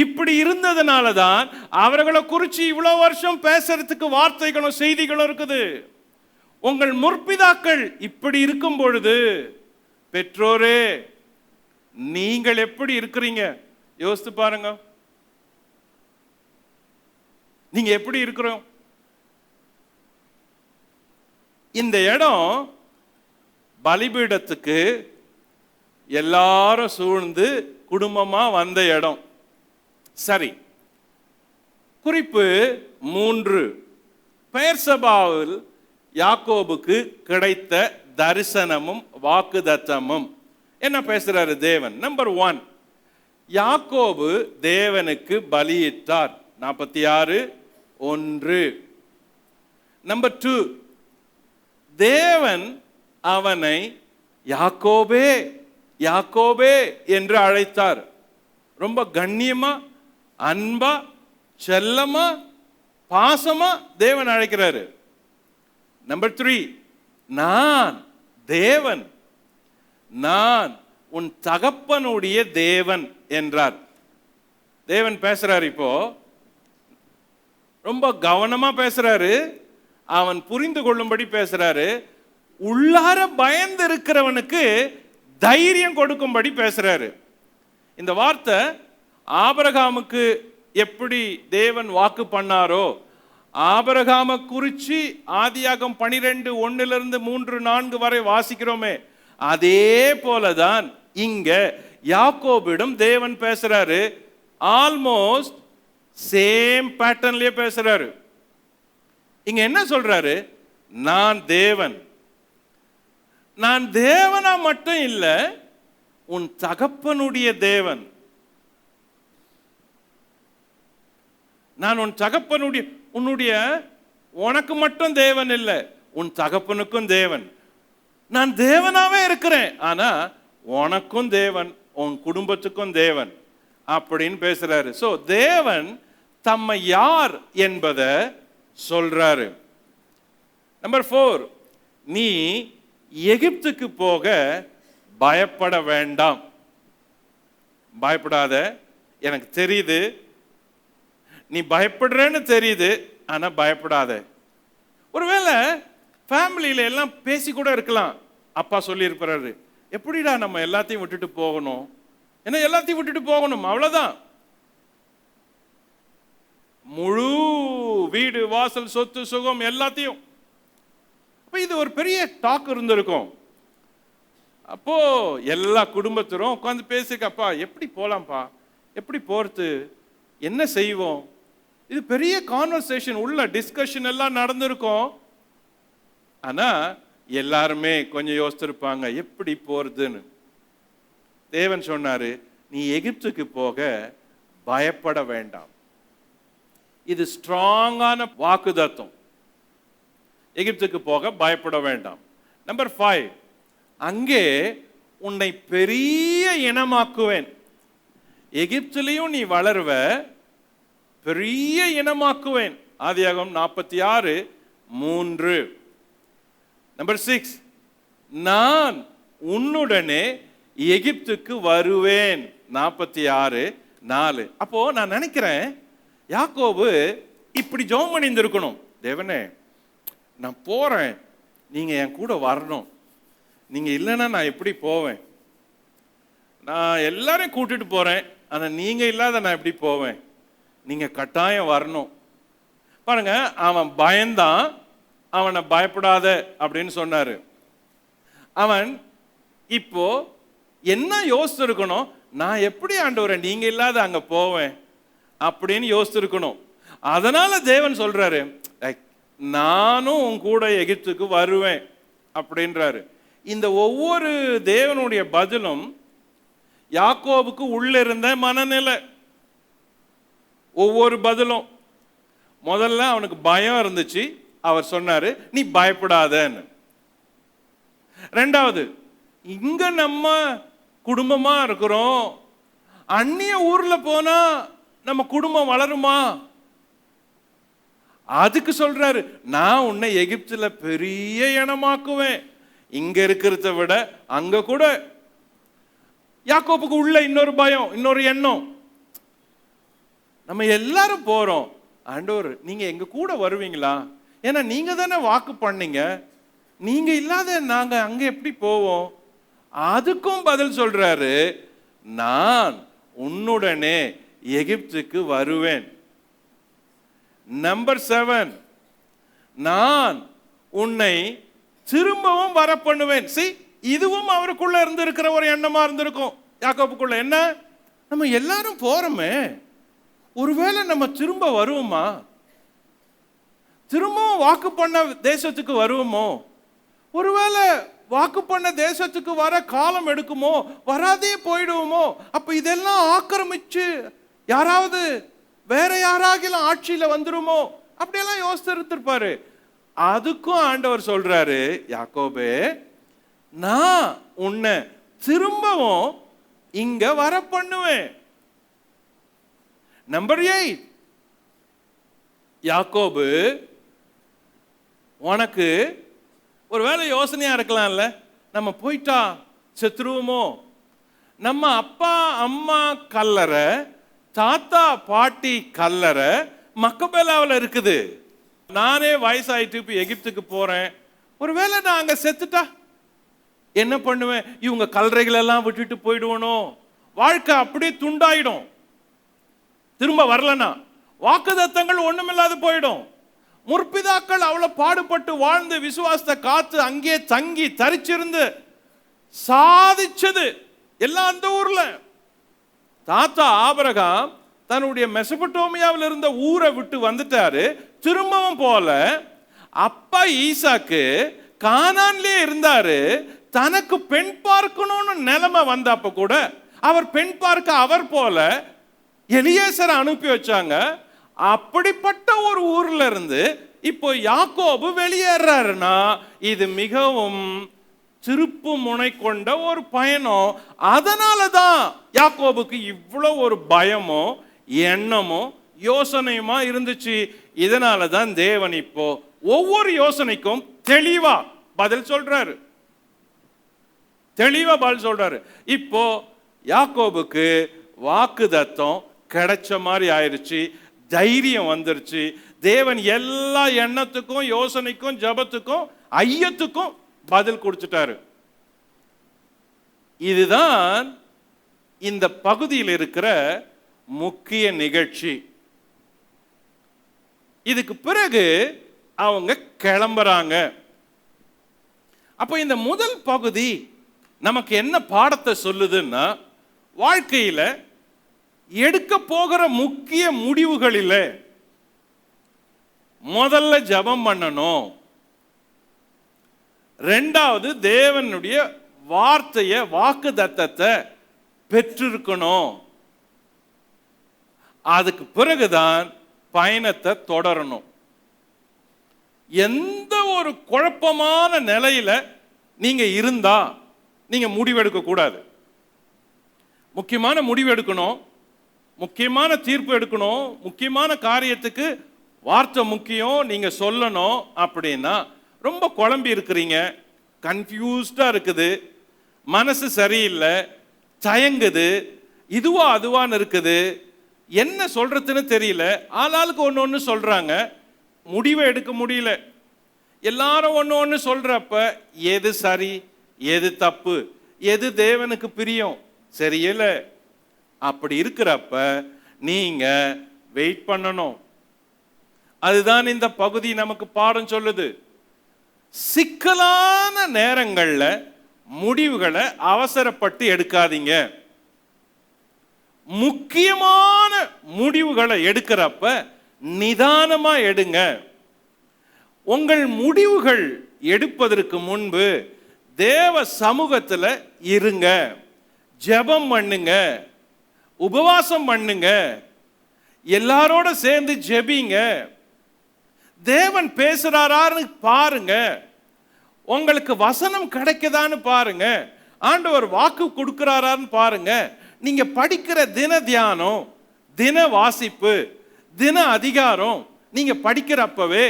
இப்படி இருந்ததுனால தான் அவர்களை குறித்து இவ்வளவு வருஷம் பேசுறதுக்கு வார்த்தைகளும் செய்திகளும் இருக்குது. உங்கள் முற்பிதாக்கள் இப்படி இருக்கும் பொழுது பெற்றோரே நீங்கள் எப்படி இருக்கிறீங்க யோசித்து பாருங்க. நீங்க எப்படி இருக்கிறோம்? இந்த இடம் பலிபீடத்துக்கு எல்லாரும் சூழ்ந்து குடும்பமா வந்த இடம். சரி, குறிப்பு 3. பெயர்சபாவில் யாக்கோபுக்கு கிடைத்த தரிசனமும் வாக்குதத்தமும் என்ன பேசுறாரு தேவன்? நம்பர் 1, யாக்கோபு தேவனுக்கு பலியிட்டார். 46:1. நம்பர் 2, தேவன் அவனை யாக்கோபே யாக்கோபே என்று அழைத்தார். ரொம்ப கண்ணியமா, அன்பா, செல்லமா, பாசமா தேவன் அழைக்கிறாரு. நம்பர் 3, நான் தேவன், நான் உன் தகப்பனுடைய தேவன் என்றார். தேவன் பேசுறாரு. இப்போ ரொம்ப கவனமா பேசுறாரு. அவன் புரிந்து கொள்ளும்படி பேசுறாரு. உள்ளார பயந்து இருக்கிறவனுக்கு தைரியம் கொடுக்கும்படி பேசுறாரு. இந்த வார்த்தை ஆபிரகாமுக்கு எப்படி தேவன் வாக்கு பண்ணாரோ, ஆபிரகாம குறிச்சு ஆதியாகமம் 12:1-3-4 வரை வாசிக்கிறோமே, அதே போலதான் இங்க யாக்கோபிடம் தேவன் பேசுறாரு. ஆல்மோஸ்ட் சேம் பேட்டர்ன்லயே பேசுறாரு. இங்க என்ன சொல்றாரு? நான் தேவன், நான் தேவனா மட்டும் இல்ல, உன் தகப்பனுடைய தேவன். நான் உன் தகப்பனுடைய, உனக்கு மட்டும் தேவன் இல்லை, உன் தகப்பனுக்கும் தேவன். நான் தேவனாவே இருக்கிறேன், ஆனா உனக்கும் தேவன், உன் குடும்பத்துக்கும் தேவன் அப்படின்னு பேசுறாரு. சோ தேவன் தம்மை யார் என்பதை சொல்றாரு. நம்பர் 4, நீ எகிப்துக்கு போக பயப்பட வேண்டாம். பயப்படாத, எனக்கு தெரியுது நீ பயப்படுறேன்னு தெரியுது, ஆனா பயப்படாத. ஒருவேளை ஃபேமிலியில எல்லாம் பேசி கூட இருக்கலாம். அப்பா சொல்லி இருப்பாரு, எப்படிடா நம்ம எல்லாத்தையும் விட்டுட்டு போகணும்? ஏன்னா எல்லாத்தையும் விட்டுட்டு போகணும், அவ்வளவுதான். முழு வீடு, வாசல், சொத்து, சுகம் எல்லாத்தையும். அப்ப இது ஒரு பெரிய டாக் இருந்திருக்கும். அப்போ எல்லா குடும்பத்திலும் உட்காந்து பேசிக்கப்பா, எப்படி போலாம்ப்பா, எப்படி போறது, என்ன செய்வோம்? இது பெரிய கான்வர்சேஷன், உள்ள டிஸ்கஷன் எல்லாம் நடந்திருக்கும். ஆனா எல்லாருமே கொஞ்சம் யோசிச்சிருப்பாங்க எப்படி போறதுன்னு. தேவன் சொன்னாரு, நீ எகிப்துக்கு போக பயப்பட வேண்டாம். இது ஸ்ட்ராங்கான வாக்குதத்தம். எகிப்துக்கு போக பயப்பட வேண்டாம். நம்பர் 5, அங்கே உன்னை பெரிய இனமாக்குவேன். எகிப்திலையும் நீ வளருவ, பெரிய இனமாக்குவேன். ஆதியாகமம் 46:3. நம்பர் 6, நான் உன்னுடனே எகிப்துக்கு வருவேன். 46:4. அப்போ நான் நினைக்கிறேன் யாக்கோபு இப்படி ஜெபம் பண்ணியிருந்திருக்கணும். தேவனே, நான் போறேன், நீங்க என் கூட வரணும். நீங்க இல்லைன்னா நான் எப்படி போவேன்? நான் எல்லாரையும் கூட்டிட்டு போறேன், ஆனா நீங்க இல்லாத நான் எப்படி போவேன்? நீங்க கட்டாயம் வரணும். பாருங்க, அவன் பயந்தான், அவனை பயப்படாத அப்படின்னு சொன்னாரு. அவன் இப்போ என்ன யோசிச்சிருக்கணும்? நான் எப்படி ஆண்டவரே நீங்க இல்லாத அங்க போவேன் அப்படின்னு யோசிச்சிருக்கணும். அதனால தேவன் சொல்றாரு, நானும் உன் கூட எகிப்துக்கு வருவேன் அப்படின்றாரு. இந்த ஒவ்வொரு தேவனுடைய பதிலும் யாக்கோபுக்கு உள்ள இருந்த மனநிலை. ஒவ்வொரு பதிலும் முதல்ல அவனுக்கு பயம் இருந்துச்சு, அவர் சொன்னாரு நீ பயப்படாதன்னு. ரெண்டாவது, இங்க நம்ம குடும்பமா இருக்கிறோம், அந்நிய ஊர்ல போனா நம்ம குடும்பம் வளருமா? அதுக்கு சொல்றாரு, நான் உன்னை எகிப்துல பெரிய இனமாக்குவேன். இங்க இருக்கிறத விட அங்க கூட. யாக்கோபுக்கு உள்ள இன்னொரு பயம், இன்னொரு எண்ணம், நம்ம எல்லாரும் போறோம், ஆண்டவர் நீங்க எங்க கூட வருவீங்களா? ஏன்னா நீங்க தானே வாக்கு பண்ணீங்க, நீங்க இல்லாத நாங்க அங்க எப்படி போவோம்? அதுக்கும் பதில் சொல்றாரு, நான் உன்னுடனே எகிப்துக்கு வருவேன். நம்பர் 7, நான் உன்னை திரும்பவும் வர பண்ணுவேன். இதுவும் அவருக்குள்ள இருந்திருக்கிற ஒரு எண்ணமா இருந்திருக்கும் யாக்கோபுக்குள்ள. என்ன, நம்ம எல்லாரும் போறோமே, ஒருவேளை நம்ம திரும்ப வருவோமா? திரும்பவும் வாக்கு பண்ண தேசத்துக்கு வருவோமோ? ஒருவேளை வாக்கு பண்ண தேசத்துக்கு வர காலம் எடுக்குமோ? வராதே போயிடுவோமோ? அப்ப இதெல்லாம் ஆக்கிரமிச்சு யாராவது வேற யாராகிலும் ஆட்சியில வந்துருமோ? அப்படியெல்லாம் யோசித்திருப்பாரு. அதுக்கும் ஆண்டவர் சொல்றாரு, யாக்கோபே, நான் உன்னை திரும்பவும் இங்க வர பண்ணுவேன். நம்பர் 8, யாக்கோபு, உனக்கு ஒருவேளை யோசனையா இருக்கலாம்ல, நம்ம போயிட்டா செத்துருவோமோ? நம்ம அப்பா அம்மா கல்லறை, தாத்தா பாட்டி கல்லறை மக்கபேலாவில் இருக்குது. நானே வயசாயிட்டு இப்போ எகிப்துக்கு போறேன், ஒருவேளை நான் அங்க செத்துட்டா என்ன பண்ணுவேன்? இவங்க கல்லறைகள் எல்லாம் விட்டுட்டு போயிடுவனோ? வாழ்க்கை அப்படியே துண்டாயிடும். திரும்ப வரலனா வாக்குத்தத்தங்கள் ஒண்ணுமில்லாது போயிடும். முற்பிதாக்கள் அவ்வளவு பாடுபட்டு வாழ்ந்து விசுவாசத்தை காத்து அங்கே தங்கி தரிச்சிருந்து சாதிச்சது எல்லாம் அந்த ஊர்ல. தாத்தா ஆபிரகாம் தன்னுடைய மெசபடோமியாவில் இருந்த ஊரை விட்டு வந்துட்டாரு, திரும்பவும் போல. அப்பா ஈசாக்கு கானான்லயே இருந்தாரு. தனக்கு பெண் பார்க்கணும்னு நிலைமை வந்தப்ப கூட அவர் பெண் பார்க்க அவர் போல எலியேசரை அனுப்பி வச்சாங்க. அப்படிப்பட்ட ஒரு ஊர்ல இருந்து இப்போ யாக்கோபு வெளியேறாருன்னா இது மிகவும் திருப்பு முனை கொண்ட ஒரு பயணம். அதனாலதான் யாக்கோபுக்கு இவ்வளவு ஒரு பயமோ எண்ணமோ யோசனையுமா இருந்துச்சு. இதனாலதான் தேவன் இப்போ ஒவ்வொரு யோசனைக்கும் தெளிவா பதில் சொல்றாரு, தெளிவா பதில் சொல்றாரு. இப்போ யாக்கோபுக்கு வாக்குத்தத்தம் கிடைச்ச மாதிரி ஆயிருச்சு, தைரியம் வந்துருச்சு. தேவன் எல்லா எண்ணத்துக்கும் யோசனைக்கும் ஜபத்துக்கும் ஐயத்துக்கும் பதில் கொடுத்துட்டாரு. இதுதான் இந்த பகுதியில் இருக்கிற முக்கிய நிகழ்ச்சி. இதுக்கு பிறகு அவங்க கிளம்புறாங்க. அப்ப இந்த முதல் பகுதி நமக்கு என்ன பாடத்தை சொல்லுதுன்னா, வாழ்க்கையில எடுக்க போகிற முக்கிய முடிவுகளில் முதல்ல ஜெபம் பண்ணணும். ரெண்டாவது தேவனுடைய வார்த்தையை வாக்குத்தத்தத்தை பெற்றிருக்கணும். அதுக்கு பிறகுதான் பயணத்தை தொடரணும். எந்த ஒரு குழப்பமான நிலையில நீங்க இருந்தா நீங்க முடிவெடுக்க கூடாது. முக்கியமான முடிவு எடுக்கணும், முக்கியமான தீர்ப்பு எடுக்கணும், முக்கியமான காரியத்துக்கு வார்த்தை முக்கியம், நீங்க சொல்லணும். அப்படின்னா ரொம்ப குழம்பி இருக்கிறீங்க, கன்ஃபியூஸ்டா இருக்குது, மனசு சரியில்லை, தயங்குது, இதுவா அதுவான்னு இருக்குது, என்ன சொல்றதுன்னு தெரியல, ஆளாளுக்கு ஒன்று ஒன்று சொல்றாங்க, முடிவை எடுக்க முடியல. எல்லாரும் ஒன்று ஒன்று சொல்றப்ப எது சரி எது தப்பு எது தேவனுக்கு பிரியம் சரியில்லை. அப்படி இருக்கிறப்ப நீங்க வெயிட் பண்ணணும். அதுதான் இந்த பகுதி நமக்கு பாடம் சொல்லுது. சிக்கலான நேரங்கள்ல முடிவுகளை அவசரப்பட்டு எடுக்காதீங்க. முக்கியமான முடிவுகளை எடுக்கிறப்ப நிதானமா எடுங்க. உங்கள் முடிவுகள் எடுப்பதற்கு முன்பு தேவ சமூகத்தில் இருங்க, ஜெபம் பண்ணுங்க, உபவாசம் பண்ணுங்க, எல்லாரோட சேர்ந்து ஜெபிங்க, தேவன் பேசுறாரான்னு பாருங்க, உங்களுக்கு வசனம் கிடைக்குதான்னு பாருங்க, ஆண்டவர் வாக்கு கொடுக்கிறாரான்னு பாருங்க. நீங்க படிக்கிற தின தியானம், தின வாசிப்பு, தின அதிகாரம் நீங்க படிக்கிறப்பவே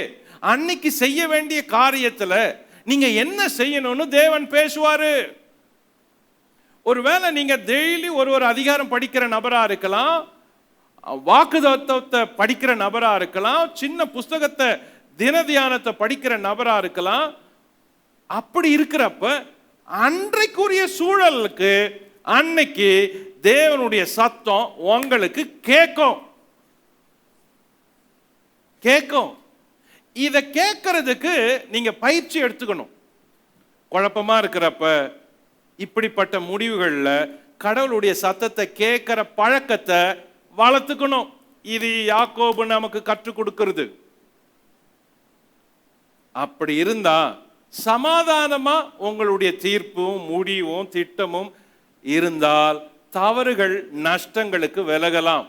அன்னைக்கு செய்ய வேண்டிய காரியத்துல நீங்க என்ன செய்யணும்னு தேவன் பேசுவாரு. ஒருவேளை நீங்க டெய்லி ஒரு அதிகாரம் படிக்கிற நபரா இருக்கலாம், வாக்குத்தத்தத்தை படிக்கிற நபரா இருக்கலாம், சின்ன புஸ்தகத்தை தின தியானத்தை படிக்கிற நபரா இருக்கலாம். அப்படி இருக்கிறப்ப அன்றைக்குரிய சூழலுக்கு அன்னைக்கு தேவனுடைய சத்தம் உங்களுக்கு கேட்கும். இதை கேட்கறதுக்கு நீங்க பயிற்சி எடுத்துக்கணும். குழப்பமா இருக்கிறப்ப இப்படிப்பட்ட முடிவுகள்ல கடவுளுடைய சத்தத்தை கேட்கிற பழக்கத்தை வளர்த்துக்கணும். இது யாக்கோபு நமக்கு கற்றுக் கொடுக்கிறது. அப்படி இருந்தா சமாதானமா உங்களுடைய தீர்ப்பும் முடிவும் திட்டமும் இருந்தால் தவறுகள் நஷ்டங்களுக்கு விலகலாம்,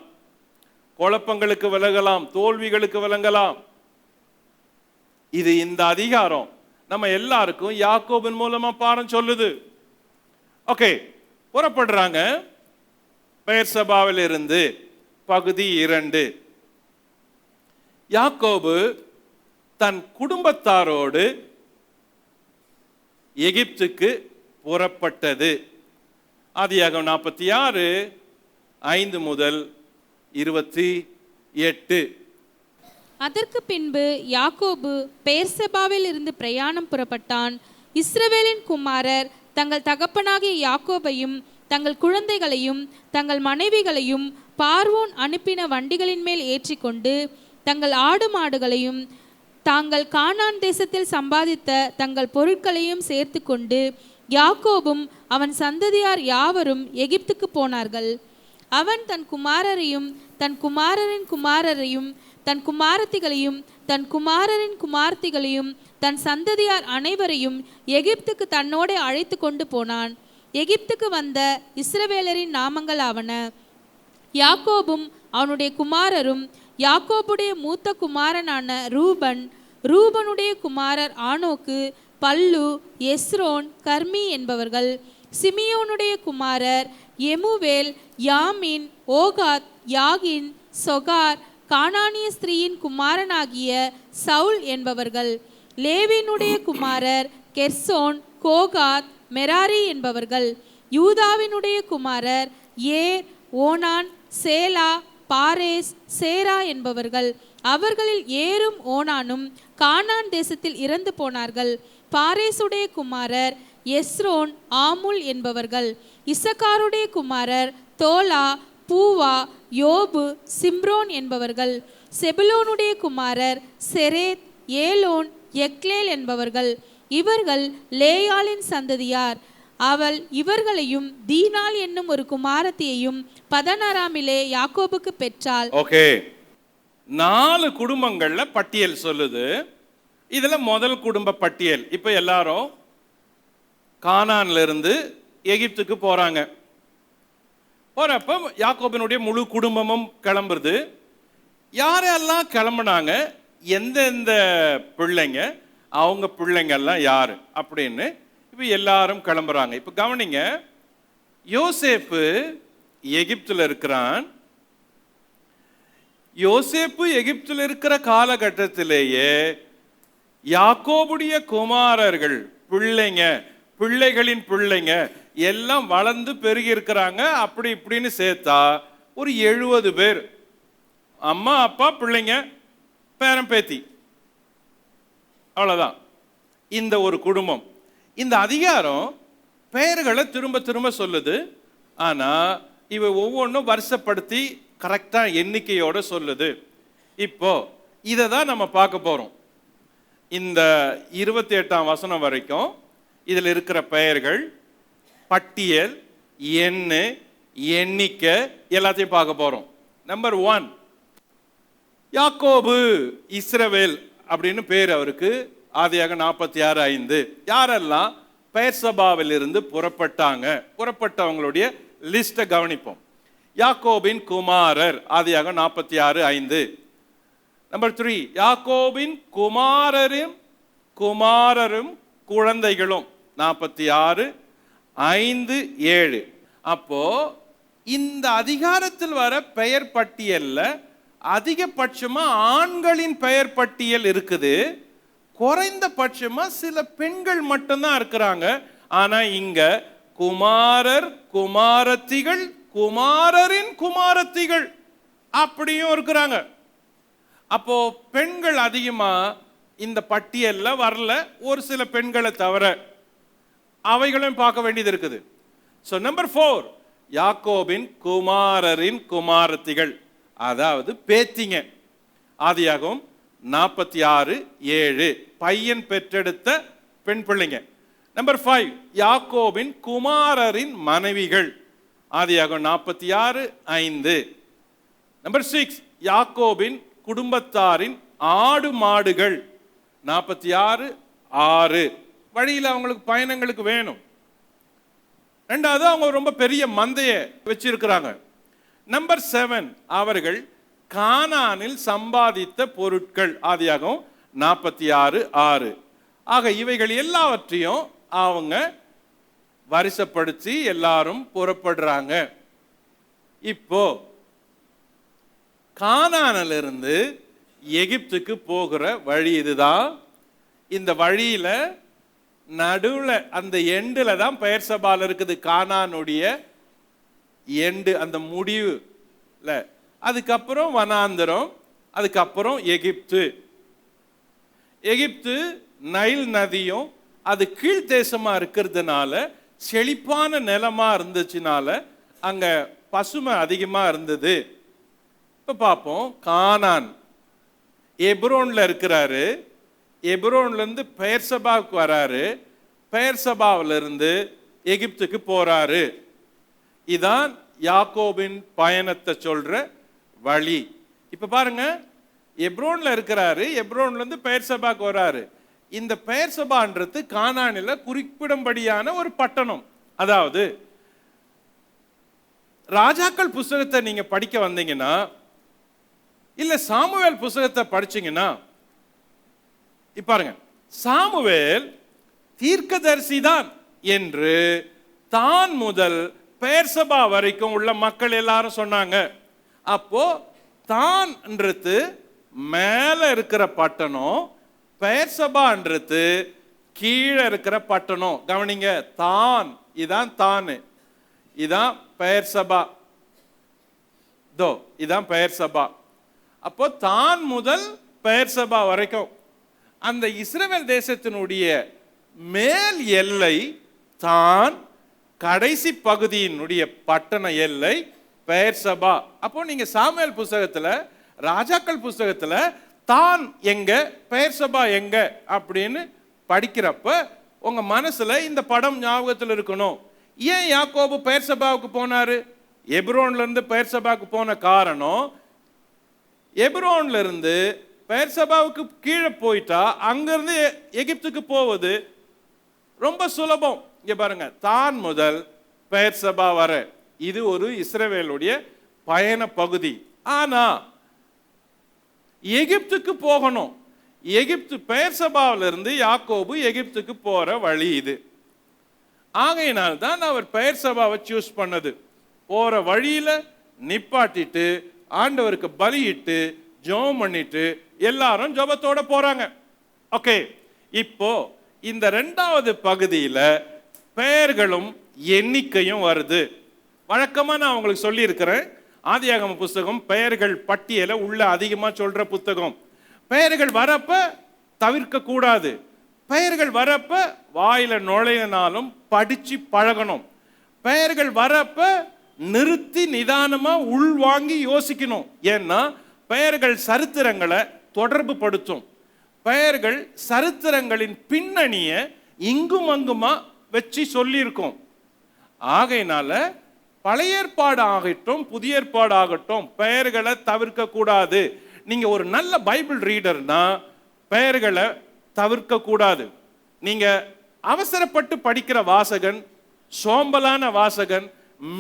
குழப்பங்களுக்கு விலகலாம், தோல்விகளுக்கு விலகலாம். இது இந்த அதிகாரம் நம்ம எல்லாருக்கும் யாக்கோபின் மூலமா பாடம் சொல்லுது. ஓகே, புறப்படுறாங்க பெயர்சபாவில் இருந்து. பகுதி 2. யாக்கோபு தன் குடும்பத்தாரோடு எகிப்துக்கு புறப்பட்டது. ஆதியாகமம் 46 5 முதல் 28. அதற்கு பின்பு யாக்கோபு பெயர்செபாவில் இருந்து பிரயாணம் புறப்பட்டான். இஸ்ரவேலின் குமாரர் தங்கள் தகப்பனாகிய யாக்கோபையும் தங்கள் குழந்தைகளையும் தங்கள் மனைவிகளையும் பார்வோன் அனுப்பின வண்டிகளின் மேல் ஏற்றிக்கொண்டு தங்கள் ஆடு மாடுகளையும் தாங்கள் கானான் தேசத்தில் சம்பாதித்த தங்கள் பொருட்களையும் சேர்த்து கொண்டு யாக்கோபும் அவன் சந்ததியார் யாவரும் எகிப்துக்கு போனார்கள். அவன் தன் குமாரரையும் தன் குமாரரின் குமாரரையும் தன் குமாரத்திகளையும் தன் குமாரரின் குமாரத்திகளையும் தன் சந்ததியார் அனைவரையும் எகிப்துக்கு தன்னோடு அழைத்து கொண்டு போனான். எகிப்துக்கு வந்த இஸ்ரவேலரின் நாமங்கள் ஆவன: யாக்கோபும் அவனுடைய குமாரரும், யாக்கோபுடைய மூத்த குமாரனான ரூபன், ரூபனுடைய குமாரர் ஆனோக்கு, பல்லு, எஸ்ரோன், கர்மி என்பவர்கள். சிமியோனுடைய குமாரர் எமுவேல், யாமின், ஓகாத், யாகின், சொகார், கானானிய ஸ்திரீயின் குமாரனாகிய சவுல் என்பவர்கள். லேவினுடைய குமாரர் கெர்சோன், கோகாத், மெராரி என்பவர்கள். யூதாவினுடைய குமாரர் ஏர், ஓனான், சேலா, பாரேஸ், சேரா என்பவர்கள். அவர்களில் ஏரும் ஓனானும் கானான் தேசத்தில் இறந்து போனார்கள். பாரேசுடைய குமாரர் எஸ்ரோன், ஆமுல் என்பவர்கள். இசக்காருடைய குமாரர் தோலா, பூவா, யோபு, சிம்ரோன் என்பவர்கள். செபுலோனுடைய குமாரர் செரேத், ஏலோன், எக்லேல் என்பவர்கள். இவர்கள் லேயாளின் சந்ததியார். அவள் இவர்களையும் தீனாள் என்னும் ஒரு குமாரத்தியையும் பதனராமிலே யாக்கோபுக்கு பெற்றாள். ஓகே, 4 குடும்பங்கள்ல பட்டியல் சொல்லுது. இதுல முதல் குடும்ப பட்டியல். இப்ப எல்லாரும் கானான்ல இருந்து எகிப்துக்கு போறாங்க. போறப்ப யாக்கோபினுடைய முழு குடும்பமும் கிளம்புறது. யாரெல்லாம் கிளம்புனாங்க, எந்தெந்த பிள்ளைங்க, அவங்க பிள்ளைங்கள்லாம் யாரு அப்படின்னு இப்ப எல்லாரும் கிளம்புறாங்க. இப்ப கவனிங்க, யோசேப்பு எகிப்துல இருக்கிறான். யோசேப்பு எகிப்துல இருக்கிற காலகட்டத்திலேயே யாக்கோபுடைய குமாரர்கள், பிள்ளைங்க, பிள்ளைகளின் பிள்ளைங்க எல்லாம் வளர்ந்து பெருகி இருக்கிறாங்க. அப்படி இப்படின்னு சேர்த்தா ஒரு 70 பேர். அம்மா, அப்பா, பிள்ளைங்க, பேரன், பேத்தி, அவ்வளவுதான் இந்த ஒரு குடும்பம். இந்த அதிகாரம் பெயர்களை திரும்ப திரும்ப சொல்லுது. ஆனா இவை ஒவ்வொன்றும் வருஷப்படுத்தி கரெக்டா எண்ணிக்கையோட சொல்லுது. இப்போ இதை தான் நம்ம பார்க்க போறோம். இந்த 28ஆம் வசனம் வரைக்கும் இதில் இருக்கிற பெயர்கள், பட்டியல், எண்ணு, எண்ணிக்கை எல்லாத்தையும் பார்க்க போறோம். நம்பர் 1, யாக்கோபு, இஸ்ரவேல் அப்படின்னு பேர் அவருக்கு. ஆதியாகமம் 46 5. யாரெல்லாம் பெயர்சபாவில் இருந்து புறப்பட்டாங்க, புறப்பட்டவங்களுடைய லிஸ்ட்டை கவனிப்போம். யாக்கோபின் குமாரர், ஆதியாகமம் 46 5. நம்பர் 3, யாக்கோபின் குமாரரும் குழந்தைகளும், 46 5 7. அப்போ இந்த அதிகாரத்தில் வர பெயர் பட்டியல்ல அதிகபட்சமா ஆண்களின் பெயர் பட்டியல் இருக்குது. குறைந்தபட்சமா சில பெண்கள் மட்டும்தான் இருக்கிறாங்க. ஆனா இங்க குமாரர், குமாரத்திகள், குமாரரின் குமாரத்திகள் அப்படியும் இருக்கிறாங்க. அப்போ பெண்கள் அதிகமா இந்த பட்டியல்ல வரல, ஒரு சில பெண்களை தவிர. அவைகளையும் பார்க்க வேண்டியது இருக்குது. ஸோ நம்பர் 4, யாக்கோபின் குமாரரின் குமாரத்திகள், அதாவது பேத்திங்க. ஆதியாகமம் 46 7, பையன் பெற்றெடுத்த பெண் பிள்ளைங்க. நம்பர் 5, யாக்கோபின் குமாரரின் மனைவிகள். ஆதியாகமம் 46 5. நம்பர் 6, யாக்கோபின் குடும்பத்தாரின் ஆடு மாடுகள். 46:6 வழியில் அவங்களுக்கு பயணங்களுக்கு வேணும். ரெண்டாவது, அவங்க ரொம்ப பெரிய மந்தைய வச்சிருக்கிறாங்க. நம்பர் 7, அவர்கள் கானானில் சம்பாதித்த பொருட்கள். ஆதியாகமம் 46:6. ஆக இவைகள் எல்லாவற்றையும் அவங்க வரிசைப்படுத்தி எல்லாரும் புறப்படுறாங்க. இப்போ கானானிலிருந்து எகிப்துக்கு போகிற வழி இதுதான். இந்த வழியில நடுவுல அந்த எண்டுல தான் பெயர்சபால இருக்குது. கானானுடைய எண்டு, அந்த முடிவுல. அதுக்கப்புறம் வனாந்தரம், அதுக்கப்புறம் எகிப்து. எகிப்து நைல் நதியும் அது கீழ்தேசமா இருக்கிறதுனால, செழிப்பான நிலமா இருந்துச்சுனால அங்க பசுமை அதிகமா இருந்தது. இப்ப பார்ப்போம், கானான் எப்ரோன்ல இருக்கிறாரு. எப்ரோன்ல இருந்து பெயர்சபாவுக்கு வராரு. பெயர்சபாவில இருந்து எகிப்துக்கு போறாரு. இதான் யாக்கோபின் பயணத்தை சொல்ற வழி. இப்ப பாருங்க, எப்ரோன்ல இருக்கிறாரு, எப்ரோன்ல இருந்து பெயர்சபாவுக்கு வராரு. இந்த பெயர்சபான்றது கானானில குறிப்பிடும்படியான ஒரு பட்டணம். அதாவது ராஜாக்கள் புஸ்தகத்தை நீங்க படிக்க வந்தீங்கன்னா, இல்ல சாமுவேல் புஸ்தகத்தை படிச்சீங்கன்னா, பாருங்க, சாமுவேல் தீர்க்கதரிசி தான் என்று தான் முதல் பெயர்சபா வரைக்கும் உள்ள மக்கள் எல்லாரும் சொன்னாங்க. அப்போ தான்ன்றது மேல இருக்கிற பட்டணம், பெயர்சபான்றது கீழே இருக்கிற பட்டணம். கவனிங்க, தான் இதான் தான், இதான் பெயர்சபா, தோ இதான் பெயர்சபா. அப்போ தான் முதல் பெயர்சபா வரைக்கும் அந்த இஸ்ரவேல் தேசத்தினுடைய மேல் எல்லை தான், கடைசி பகுதியினுடைய பட்டண எல்லை பெயர்சபா. அப்போ நீங்க சாமுவேல் புஸ்தகத்துல, ராஜாக்கள் புஸ்தகத்துல தான் எங்க, பெயர்சபா எங்க அப்படின்னு படிக்கிறப்ப உங்க மனசுல இந்த படம் ஞாபகத்தில் இருக்கணும். ஏன் யாக்கோபு பெயர்சபாவுக்கு போனாரு? எப்ரோன்ல இருந்து பெயர்சபாவுக்கு போன காரணம், எப்ரோன்ல இருந்து பெயர்சபாவுக்கு கீழே போயிட்டா அங்கிருந்து எகிப்துக்கு போவது ரொம்ப சுலபம். இங்க பாருங்க, தான் முதல் பெயர்சபா வர இது ஒரு இஸ்ரவேலுடைய பயண பகுதி. ஆனா எகிப்துக்கு போகணும். எகிப்து பெயர்சபாவிலிருந்து யாக்கோபு எகிப்துக்கு போற வழி இது. ஆகையினால் தான் அவர் பெயர்சபாவை சூஸ் பண்ணது. போற வழியில நிப்பாட்டிட்டு ஆண்டவருக்கு பலியிட்டு ஜெபம் பண்ணிட்டு எல்லாரும் ஜெபத்தோட போறாங்க. ஓகே, இப்போ இந்த 2வது பகுதியில பெயர்களும் எண்ணிக்கையும் வருது. வழக்கமா நான் உங்களுக்கு சொல்லி இருக்கிறேன், ஆதியாகம புஸ்தகம் பெயர்கள் பட்டியலை உள்ள அதிகமா சொல்ற புத்தகம். பெயர்கள் வரப்ப தவிர்க்க கூடாது. பெயர்கள் வரப்ப வாயில நுழையினாலும் படிச்சு பழகணும். பெயர்கள் வரப்ப நிறுத்தி நிதானமா உள்வாங்கி யோசிக்கணும். ஏன்னா பெயர்கள் சரித்திரங்களை தொடர்பு படுத்தும். பெயர்கள் சரித்திரங்களின் பின்னணிய இங்கும் அங்குமா வச்சு சொல்லியிருக்கோம். ஆகையினால பழைய ஏற்பாடு ஆகட்டும் புதிய ஏற்பாடு ஆகட்டும் பெயர்களை தவிர்க்க கூடாது. நீங்க ஒரு நல்ல பைபிள் ரீடர்னா பெயர்களை தவிர்க்க கூடாது. நீங்க அவசரப்பட்டு படிக்கிற வாசகன், சோம்பலான வாசகன்,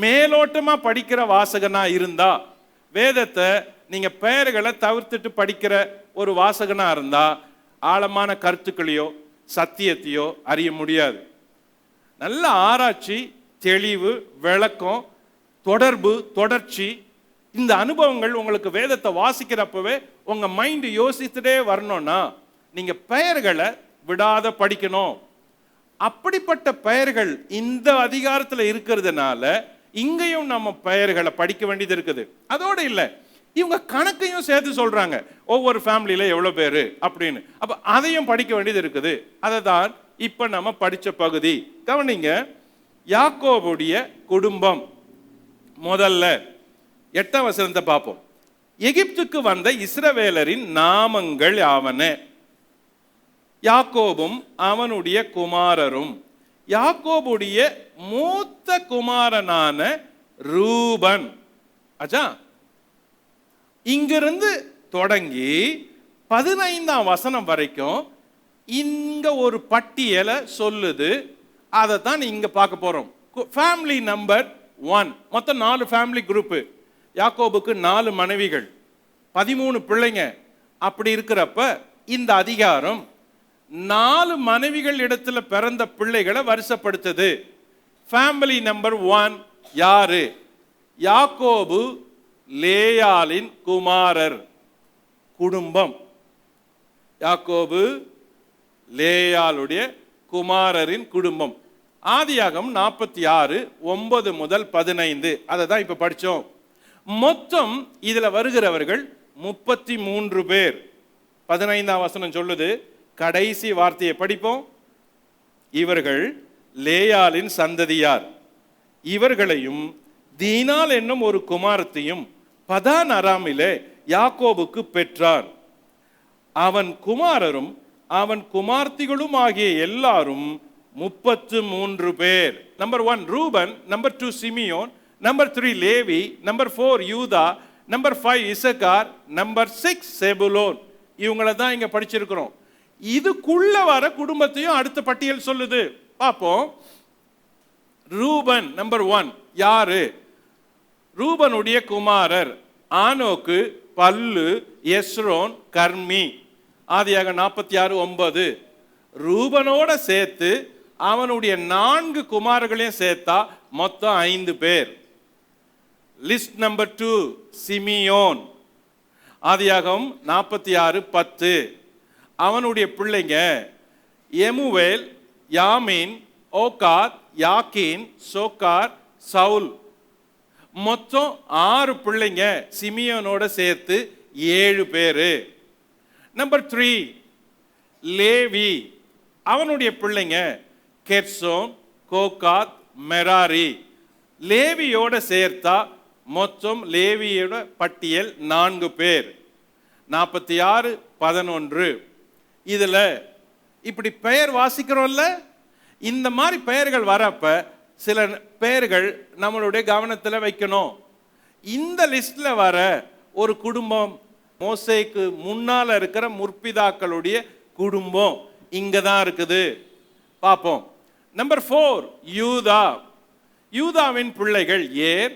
மேலோட்டமா படிக்கிற வாசகனா இருந்தா, வேதத்தை நீங்க பெயர்களை தவிர்த்துட்டு படிக்கிற ஒரு வாசகனா இருந்தா ஆழமான கருத்துக்களையோ சத்தியத்தையோ அறிய முடியாது. நல்ல ஆராய்ச்சி, தெளிவு, விளக்கம், தொடர்பு, தொடர்ச்சி, இந்த அனுபவங்கள் உங்களுக்கு வேதத்தை வாசிக்கிறப்பவே உங்க மைண்ட் யோசித்துட்டே வரணும்னா நீங்க பெயர்களை விடாத படிக்கணும். அப்படிப்பட்ட பெயர்கள் இந்த அதிகாரத்தில் இருக்கிறதுனால இங்கேயும் நம்ம பெயர்களை படிக்க வேண்டியது இருக்குது. அதோடு இல்லை, இவங்க கணக்கையும் சேர்த்து சொல்றாங்க, ஒவ்வொரு ஃபேமிலியில எவ்வளவு பேரு அப்படின்னு. அப்ப அதையும் படிக்க வேண்டியது இருக்குது. அதை தான் இப்ப நம்ம படிச்ச பகுதி. கவனிங்க, யாக்கோபுடைய குடும்பம். முதல்ல 8ஆம் வசனத்தை பார்ப்போம். எகிப்துக்கு வந்த இஸ்ரவேலரின் நாமங்கள் ஆவன. யாக்கோபும் அவனுடைய குமாரரும். யாக்கோபுடைய மூத்த குமாரனான ரூபன். ஆச்சா, இங்கிருந்து தொடங்கி 15ஆம் வசனம் வரைக்கும் இங்க ஒரு பட்டியலை சொல்லுது, அதை தான் இங்க பார்க்க போறோம். ஃபேமிலி நம்பர் 1, மொத்தம் 4 ஃபேமிலி குரூப். யாக்கோபுக்கு 4 மனைவிகள், 13 பிள்ளைங்க. அப்படி இருக்கிறப்ப இந்த அதிகாரம் 4 மனைவிகள் இடத்துல பிறந்த பிள்ளைகளை வரிசைப்படுத்துது. ஃபேமிலி நம்பர் 1 யாரு? யாக்கோபு லேயாளின் குமாரர் குடும்பம். யாக்கோபு லேயாளுடைய குமாரரின் குடும்பம். ஆதியாகமம் 46 9 முதல் 15, அதை தான் இப்ப படிச்சோம். மொத்தம் இதுல வருகிறவர்கள் 33 பேர். 15ஆம் வசனம் சொல்லுது, கடைசி வார்த்தையை படிப்போம். இவர்கள் லேயாளின் சந்ததியார். இவர்களையும் தீனாள் என்னும் ஒரு குமாரத்தையும் பதான் அராமிலே யாக்கோபுக்கு பெற்றார். அவன் குமாரரும் அவன் குமார்த்திகளும் ஆகிய எல்லாரும் 33 பேர். Number 1 Reuben, number 2 Simeon, number 3 Levi, number 4 யூதா, நம்பர் 5 இசக்கார், நம்பர் 6 செபுலோன். இவங்கள தான் இங்க படிச்சிருக்கிறோம். இதுக்குள்ள வர குடும்பத்தையும் அடுத்த பட்டியல் சொல்லுது, பார்ப்போம். ரூபன் நம்பர் 1 யாரு? ரூபனுடைய குமாரர் ஆனோக்கு, பல்லு, எஸ்ரோன், கர்மி. ஆதியாகமம் 46 9. ரூபனோட சேர்த்து அவனுடைய 4 குமாரர்களையும் சேர்த்தா மொத்தம் 5 பேர். List number 2 Simeon. ஆதியாகமம் 46 10. அவனுடைய பிள்ளைங்க எமுவேல், யாமின், ஓகாத், யாக்கீன், சோக்கார், சவுல். மொத்தம் 6 பிள்ளைங்க சிமியோனோட சேர்த்து 7 பேரு. நம்பர் 3 லேவி. அவனுடைய பிள்ளைங்க கெர்சோன், கோகாத், மெராரி. லேவியோட சேர்த்தா மொத்தம் லேவியோட பட்டியல் 4 பேர். 46 11. இதுல இப்படி பெயர் வாசிக்கிறோம்ல, இந்த மாதிரி பெயர்கள் வரப்ப சில பெயர்கள் நம்மளுடைய கவனத்தில் வைக்கணும். இந்த லிஸ்ட்ல வர ஒரு குடும்பம் மோசேக்கு முன்னால இருக்கிற முற்பிதாக்களுடைய குடும்பம் இங்க தான் இருக்குது. பார்ப்போம். நம்பர் 4 யூதா. யூதாவின் பிள்ளைகள் ஏர்,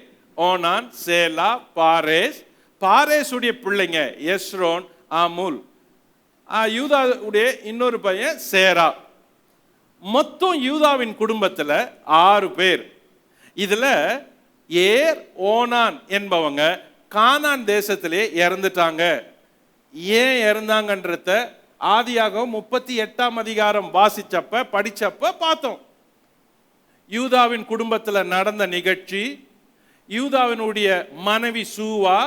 ஓனான், சேலா, பாரேஸ். பாரேசுடைய பிள்ளைங்க எஸ்ரோன், ஆமுல். யூதாவுடைய இன்னொரு பையன் சேரா. மொத்தம் யூதாவின் குடும்பத்தில் 6 பேர். இதுல ஏர், ஓனான் என்பவங்க கானான் தேசத்திலே இறந்துட்டாங்க. ஏன் இறந்தாங்கன்றத ஆதியாகமம் 38ஆம் அதிகாரம் வாசிச்சப்ப படிச்சப்ப பார்த்தோம். யூதாவின் குடும்பத்தில் நடந்த நிகழ்ச்சி, யூதாவினுடைய மனைவி சூவா,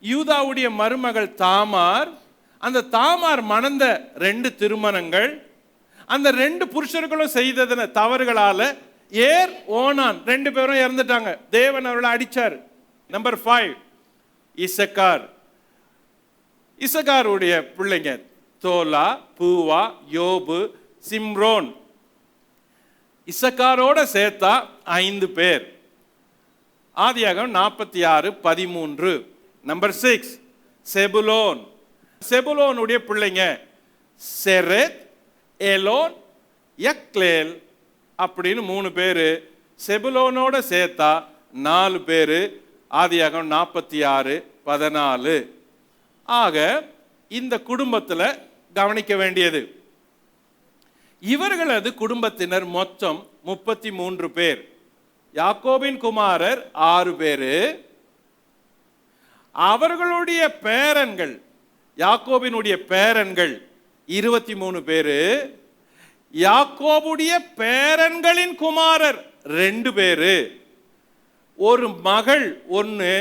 யூதாவுடைய மருமகள் தாமார், அந்த தாமார் மணந்த 2 திருமணங்கள், அந்த 2 புருஷர்களும் செய்ததன தவறுகளால ஏர், ஓனான் 2 பேரும் இறந்துட்டாங்க. தேவன் அவர்களை அடிச்சார். நம்பர் 5 இசக்கார். இசக்காருடைய பிள்ளைங்க தோலா, பூவா, யோபு, சிம்ரோன். இசக்காரோட சேர்த்தா 5 பேர். ஆதியாகமம் 46 13. நம்பர் 6 செபுலோன். செபுலோனுடைய பிள்ளைங்க செரெத், எலோன், யக்லேல் அப்படின்னு 3 பேரு. செபுலோனோட சேர்த்தா 4 பேரு. ஆதியாகமம் 46 14. ஆக இந்த குடும்பத்தில் கவனிக்க வேண்டியது, இவர்களது குடும்பத்தினர் மொத்தம் 33 பேர். யாக்கோபின் குமாரர் 6 பேரு. அவர்களுடைய பேரன்கள், யாக்கோபினுடைய பேரன்கள் 23 பேரு. யாக்கோபுடைய பேரன்களின் குமாரர் 2 பேரு. ஒரு மகள் 1.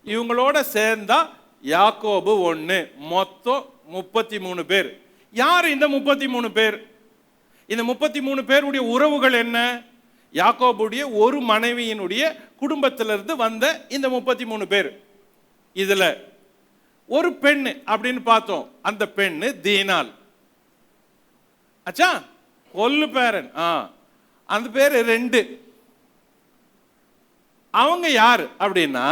இவங்களோட சேர்ந்தா யாக்கோபு 1. மொத்தம் 33 பேர். யார் இந்த 33 பேர்? இந்த 33 பேருடைய உறவுகள் என்ன? யாக்கோபுடைய ஒரு மனைவியினுடைய குடும்பத்திலிருந்து வந்த இந்த 33 பேர். இதுல ஒரு பெண் அப்படின்னு பார்த்தோம். அந்த பெண்ணு தீனாள். அச்சா கொல்லு பேரன், அந்த பேரு 2. அவங்க யார் அப்படின்னா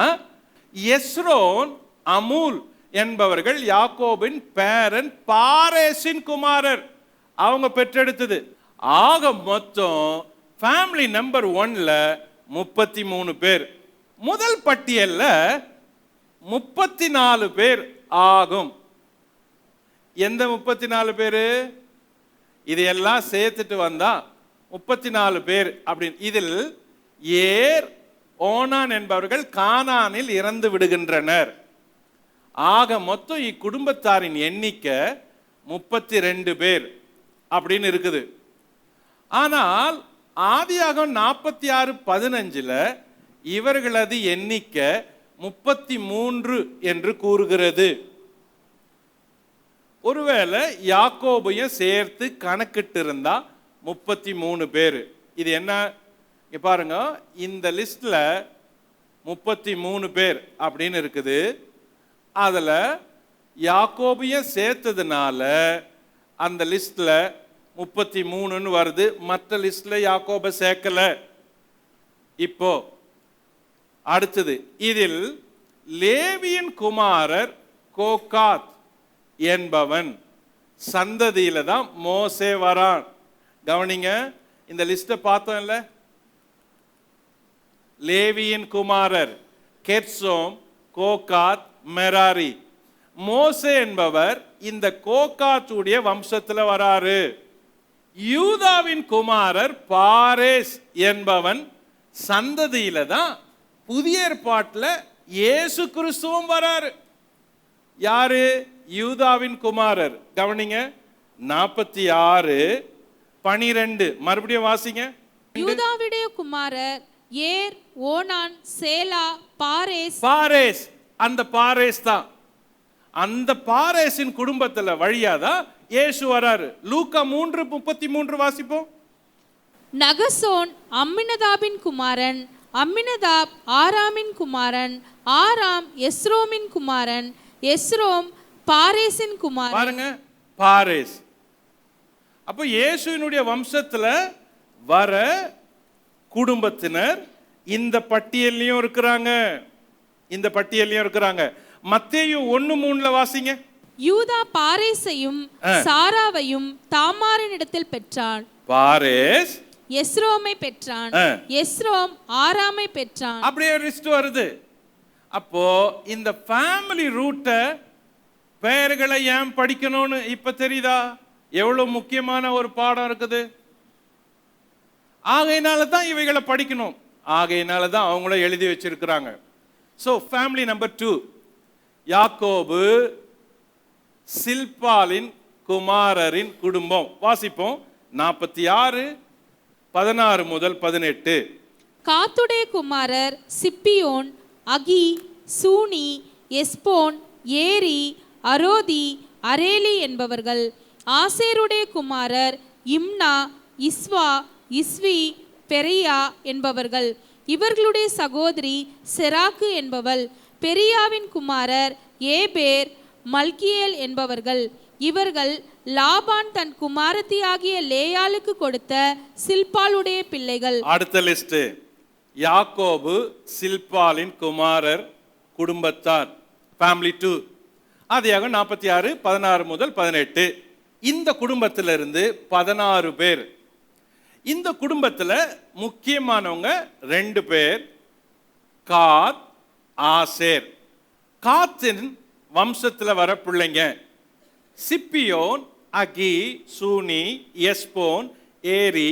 எஸ்ரோன், அமூல் என்பவர்கள் யாக்கோபின் பேரன் பாரேசின் குமாரர். அவங்க பெற்றெடுத்தது. ஆக மொத்தம் ஃபேமிலி நம்பர் 1ல 33 பேர். முதல் பட்டியல்ல 34 பேர் ஆகும். எந்த 34 பேரு? இதையெல்லாம் சேர்த்துட்டு வந்தா 34 பேர் அப்படின்னு. இதில் ஏர், ஓனான் என்பவர்கள் கானானில் இறந்து விடுகின்றனர். ஆக மொத்தம் இக்குடும்பத்தாரின் எண்ணிக்கை 32 பேர் அப்படின்னு இருக்குது. ஆனால் ஆதியாகமம் 46:15 இவர்களது எண்ணிக்கை 33 என்று கூறுகிறது. ஒருவேளை யாக்கோபையும் சேர்த்து கணக்கிட்டு இருந்தா 33 பேர். இது என்ன பாருங்க, இந்த லிஸ்ட்ல 33 பேர் அப்படின்னு இருக்குது. அதுல யாக்கோபையும் சேர்த்ததுனால அந்த லிஸ்ட்ல 33ன்னு வருது. மற்ற லிஸ்ட்ல யாக்கோபை சேர்க்கல. இப்போ அடுத்தது, இதில் லேவியின் குமாரர் கோகாத் என்பவன் சந்ததியில தான் மோசே வரான். கவனிங்க, இந்த லிஸ்ட பார்த்தோம் இல்ல, லேவியின் குமாரர் கெர்சோம், கோகாத், மெராரி. மோசே என்பவர் இந்த கோகாத்துடைய வம்சத்துல வராரு. யூதாவின் குமாரர் பாரேஸ் என்பவன் சந்ததியில தான் புதிய ஏற்பாட்டுல இயேசு கிறிஸ்துவும் வராரு. யாரு? யூதாவின் குமாரர். கவனிங்க, 46:12 மறுபடியும் வாசிங்க. யூதாவுடைய குமாரர் ஏர், ஓனான், சேலா, பாரேஸ். பாரேஸ், அந்த பாரேஸ் தான். அந்த பாரேஸின் குடும்பத்துல வழியாதான் இயேசு வராரு. லூக்கா 3:33 வாசிப்போம். நகசோன் அம்மினதாபின் குமாரன், அம்மினதாப் ஆராமின் குமாரன், ஆராம் எஸ்ரோமின் குமாரன், எஸ்ரோம் பாரேசின் குமாரன். பாருங்க, பாரேஸ். அப்ப இயேசுவினுடைய வம்சத்துல வர குடும்பத்தினர் இந்த பட்டியல்லையும் இருக்கிறாங்க. இந்த பட்டியல்லையும் இருக்கிறாங்க. மத்தேயு 1:3 வாசிங்க. யூதா பாரேசையும் சாராவையும் தாமாரின் இடத்தில் பெற்றான். பாரேஸ் எஸ்ரோமை பெற்றான். எஸ்ரோம் ஆராமை பெற்றான். அப்படியே லிஸ்ட் வருது. அப்போ இந்த ஃபேமிலி ரூட்ட பெயர்களை ஏன் படிக்கணும்னு இப்ப தெரியுதா? எவ்வளவு முக்கியமான ஒரு பாடம் இருக்குது. ஆகையினால தான் இவைகளை படிக்கணும். ஆகையினால தான் அவங்கள எழுதி வச்சிருக்கிறாங்க. ஸோ ஃபேமிலி நம்பர் 2, யாக்கோபு சில்பாலின் குமாரரின் குடும்பம். வாசிப்போம். 46:16-18. காத்துடைய குமாரர் சிப்பியோன், அகி, சூனி, எஸ்போன், ஏரி, அரோதி, அரேலி என்பவர்கள். ஆசேருடைய குமாரர் இம்னா, இஸ்வா, இஸ்வி, பெரியா என்பவர்கள். இவர்களுடைய சகோதரி செராக்கு என்பவள். பெரியாவின் குமாரர் ஏபேர், மல்கியேல் என்பவர்கள். இவர்கள் லாபான் தன் குமாரத்தியாகிய லேயாளுக்கு கொடுத்த சில்பாளுடைய பிள்ளைகள். அடுத்த லிஸ்ட், யாக்கோபு சில்பாலின் குமாரர் குடும்பத்தார், ஃபேமிலி 2. ஆதியாகமம் 46:16-18. இந்த குடும்பத்திலிருந்து 16 பேர். இந்த குடும்பத்துல முக்கியமானவங்க 2 பேர், காத், ஆசேர். காத்தின் வம்சத்துல வர பிள்ளைங்க சிப்பியோன், அகி, சூனி, எஸ்போன், ஏரி,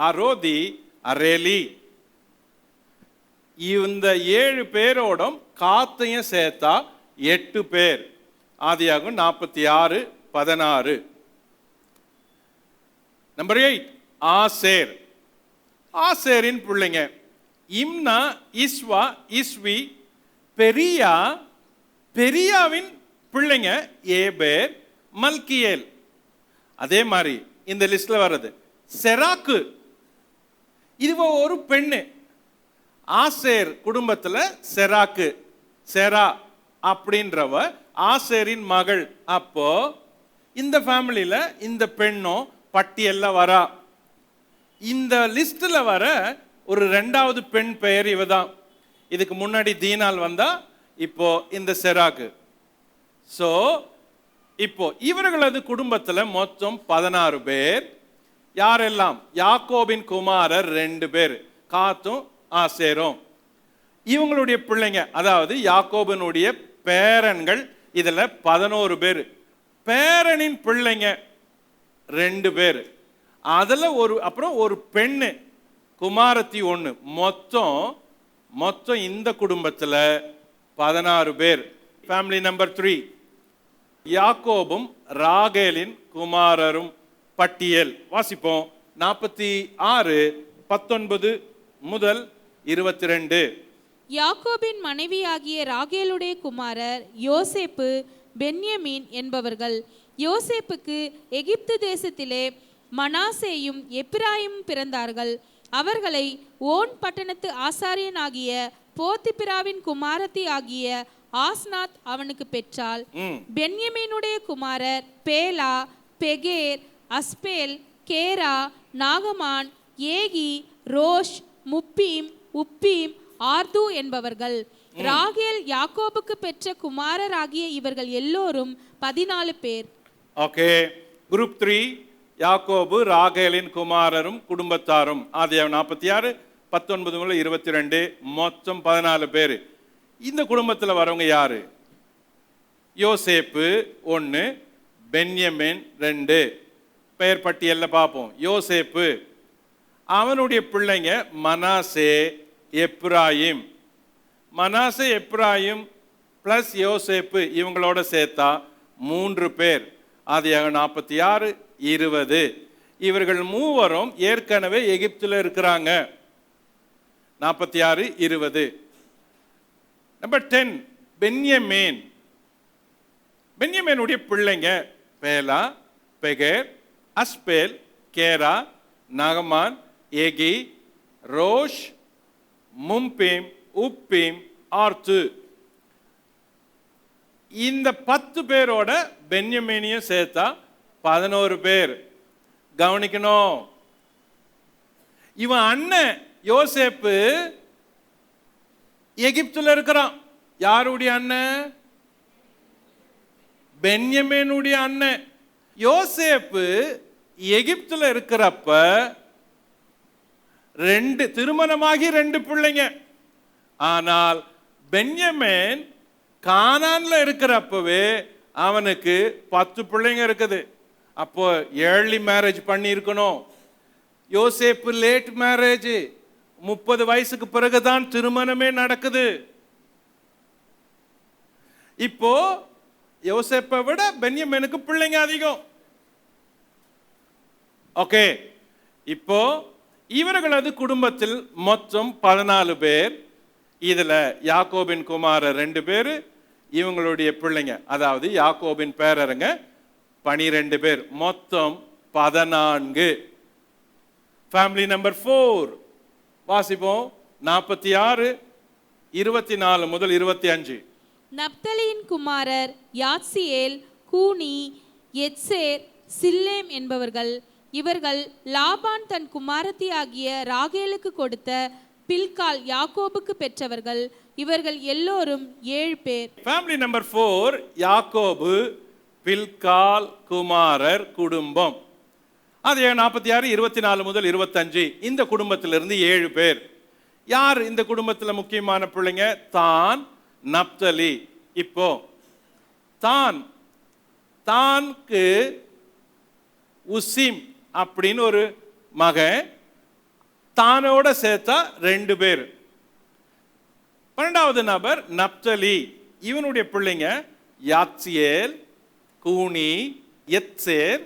அரோதி, அரேலி. இந்த 7 பேரோடும் காத்தையும் சேர்த்தா 8 பேர். ஆதியாகமம் 46:16. நம்பர் 8, ஆசேர். ஆசேரின் பிள்ளைங்க இம்னா, இஸ்வா, இஸ்வி, பெரியா. பெரியாவின் பிள்ளைங்க ஏபேர், மல்கியேல். அதே மாதிரி இந்த லிஸ்ட்ல வர்றது செராக்கு. இது ஒரு பெண்ணு. ஆசேர் குடும்பத்துல செராக்கு, செரா அப்படின்றவ ஆசேரின் மகள். அப்போ இந்த ஃபேமிலியில இந்த பெண்ணும் பட்டியல்ல வரா. இந்த லிஸ்ட்ல வர ஒரு 2வது பெண் பெயர் இவதான். இதுக்கு முன்னாடி தீனால் வந்தா, இப்போ இந்த செராக்கு. ஸோ இப்போ இவர்களது குடும்பத்துல மொத்தம் 16 பேர். யாரெல்லாம்? யாக்கோபின் குமாரர் 2 பேர், காத்தும் ஆசேரும். இவங்களுடைய பிள்ளைங்க, அதாவது யாக்கோபினுடைய பேரன்கள் இதுல 11 பேர். பேரனின் பிள்ளைங்க 2 பேர். அதுல அப்புறம் ஒரு பெண்ணு குமாரத்தி 1. மொத்தம் இந்த குடும்பத்துல 16 பேர். ஃபேமிலி நம்பர் 3, யாக்கோபும் ராகேலின் குமாரரும் பட்டியல் வாசிப்போம். 46:19 முதல் 22. யாக்கோபின் மனைவியாகிய ராகேலுடைய குமாரர் யோசேப்பு, பென்யமீன் என்பவர்கள். யோசேப்புக்கு எகிப்து தேசத்திலே மனாசேயும் எப்பிராயிமும் பிறந்தார்கள். அவர்களை ஓன் பட்டணத்து ஆசாரியனாகிய போத்திபிராவின் குமாரத்தி ஆகிய ஆஸ்நாத் அவனுக்கு பெற்றாள். பென்யமீனுடைய குமாரர் பேலா, பெகேர், அஸ்பேல், கேரா, நாகமான், ஏகி, ரோஷ், முப்பீம், உப்பீம், ஆர்து என்பவர்கள். ராகேல் யாக்கோபுக்கு பெற்ற குமாரர் ஆகிய இவர்கள் எல்லோரும் 14 பேர். ஓகே, குரூப் 3, யாக்கோபு, ராகேலின் குமாரரும் குடும்பத்தாரும். ஆதியாகமம் 46:19 முதல் 22. மொத்தம் 14 பேர். இந்த குடும்பத்தில் வரவங்க யாரு? யோசேப்பு 1, பென்யமின் 2. பெயர் பட்டியல்ல பார்ப்போம். யோசேப்பு, அவனுடைய பிள்ளைங்க மனாசே, எப்ராயிம். மனாசே, எப்ராயிம் பிளஸ் யோசேப்பு இவங்களோட சேர்த்தா 3 பேர். ஆதியாகமம் 46:20. இவர்கள் மூவரும் ஏற்கனவே எகிப்தில் இருக்கிறாங்க. 46:20. நம்பர் 10, பென்யமீன். பென்யமீனுடைய பிள்ளைங்க பேலா, பெகேர், அஸ்பேல், கேரா, நாகமான், ஏகி, ரோஷ், மும்பீம், உப்பீம், ஆர்து. இந்த 10 பேரோட பென்யமீனையும் சேர்த்தா 11 பேர். கவனிக்கணும், இவன் அண்ணன் யோசேப்பு எகிப்துல இருக்கிறான். யாருடைய அண்ணன்? பென்யமீனுடைய அண்ணன். யோசேப்பு எகிப்துல இருக்கிறப்ப 2 திருமணமாகி 2 பிள்ளைங்க. ஆனால் பென்யமீன் கானான்ல இருக்கிறப்பவே அவனுக்கு 10 பிள்ளைங்க இருக்குது. அப்போ ஏர்லி மேரேஜ் பண்ணி இருக்கணும். யோசேப்பு லேட் மேரேஜ், 30 வயசுக்கு பிறகுதான் திருமணமே நடக்குது. இப்போ யோசேப்பை விட பென்யமீனுக்கு பிள்ளைங்க அதிகம். ஓகே, இப்போ இவர்களது குடும்பத்தில் மொத்தம் 14 பேர். இதுல யாக்கோபின் குமாரர் 2 பேர், இவங்களுடைய பிள்ளைங்க அதாவது யாக்கோபின் பேரருங்க 12 பேர். மொத்தம் 14. ஃபேமிலி நம்பர் 4 வாசிப்போம். 46:24 முதல் 25. நப்தலியின் குமாரர் யாத்சியேல், கூனி, எத்சேர், சில்லேம் என்பவர்கள். இவர்கள் லாபான் தன் குமாரத்தி ஆகிய ராகேலுக்கு கொடுத்த பில்கால் யாக்கோபுக்கு பெற்றவர்கள். இவர்கள் எல்லோரும் 7 பேர். ஃபேமிலி நம்பர் 4, யாக்கோபு, பில்கால் குமாரர் குடும்பம். அது 46:24 முதல் 25. இந்த குடும்பத்திலிருந்து 7 பேர். யார் இந்த குடும்பத்தில் முக்கியமான பிள்ளைங்க? தான், நப்தலி. இப்போ தான்க்கு உசிம் அப்படின்னு ஒரு மகன், தானோட சேர்த்தா 2 பேர். 12வது நபர் நப்தலி. இவனுடைய பிள்ளைங்க யாத்சியேல், கூனி, எத்சேர்,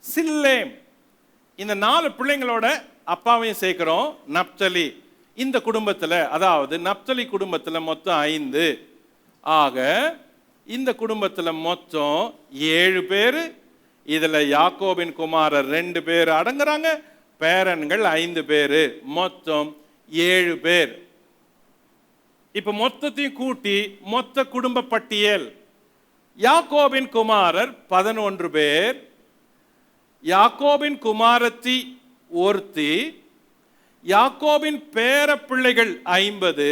சில்லேம். இந்த 4 பிள்ளைங்களோட அப்பாவையும் சேர்க்கிறோம், நப்தலி. இந்த குடும்பத்தில், அதாவது நப்தலி குடும்பத்தில் மொத்தம் 5. ஆக இந்த குடும்பத்தில் மொத்தம் 7 பேர். இதுல யாக்கோபின் குமாரர் 2 பேர் அடங்குறாங்க. பேரன்கள் 5 பேர். மொத்தம் 7 பேர். இப்ப மொத்தத்தையும் கூட்டி மொத்த குடும்ப பட்டியல். யாக்கோபின் குமாரர் 11 பேர். யாக்கோபின் குமாரத்தி ஒருத்தி. யாக்கோபின் பேர பிள்ளைகள் 50.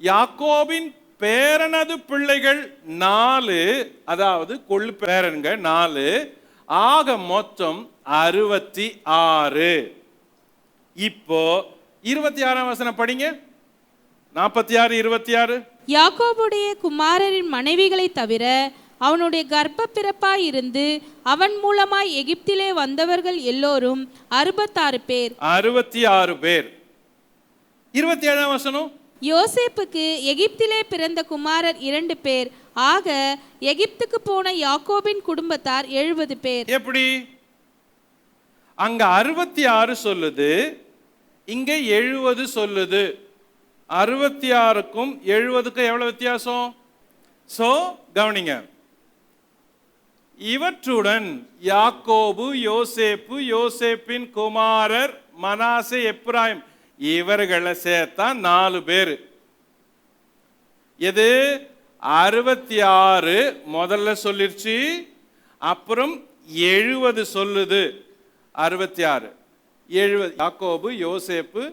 யாக்கோபின் பேரனது பிள்ளைகள் 4, அதாவது கொள்ளு பேரன்க 4, ஆக மொத்தம் 66. இப்போ 26ஆம் வசனம் படிங்க. 46, 26. யாக்கோபுடைய குமாரரின் மனைவிகளை தவிர அவனுடைய கர்ப்ப பிறப்பாய் இருந்து அவன் மூலமாய் எகிப்திலே வந்தவர்கள் எல்லோரும் 66 பேர். 66 பேர். 27ஆம் வசனம். யோசேப்புக்கு எகிப்திலே பிறந்த குமாரர் 2 பேர். ஆக எகிப்துக்கு போன யாக்கோபின் குடும்பத்தார் 70 பேர். எப்படி? அங்க 66 சொல்லுது, இங்க 70 சொல்லுது. 66க்கும் 70க்கும் எவ்வளவு வித்தியாசம்? சோ கவனிங்க, இவற்றுடன் யாக்கோபு, யோசேப்பு, யோசேப்பின் குமாரர் மனாசே, எப்ராயிம் இவர்களை சேர்த்தா 4 பேர். எது? 66 முதல்ல சொல்லிருச்சு, அப்புறம் 70 சொல்லுது. 66, 70. யாக்கோபு, யோசேப்பு,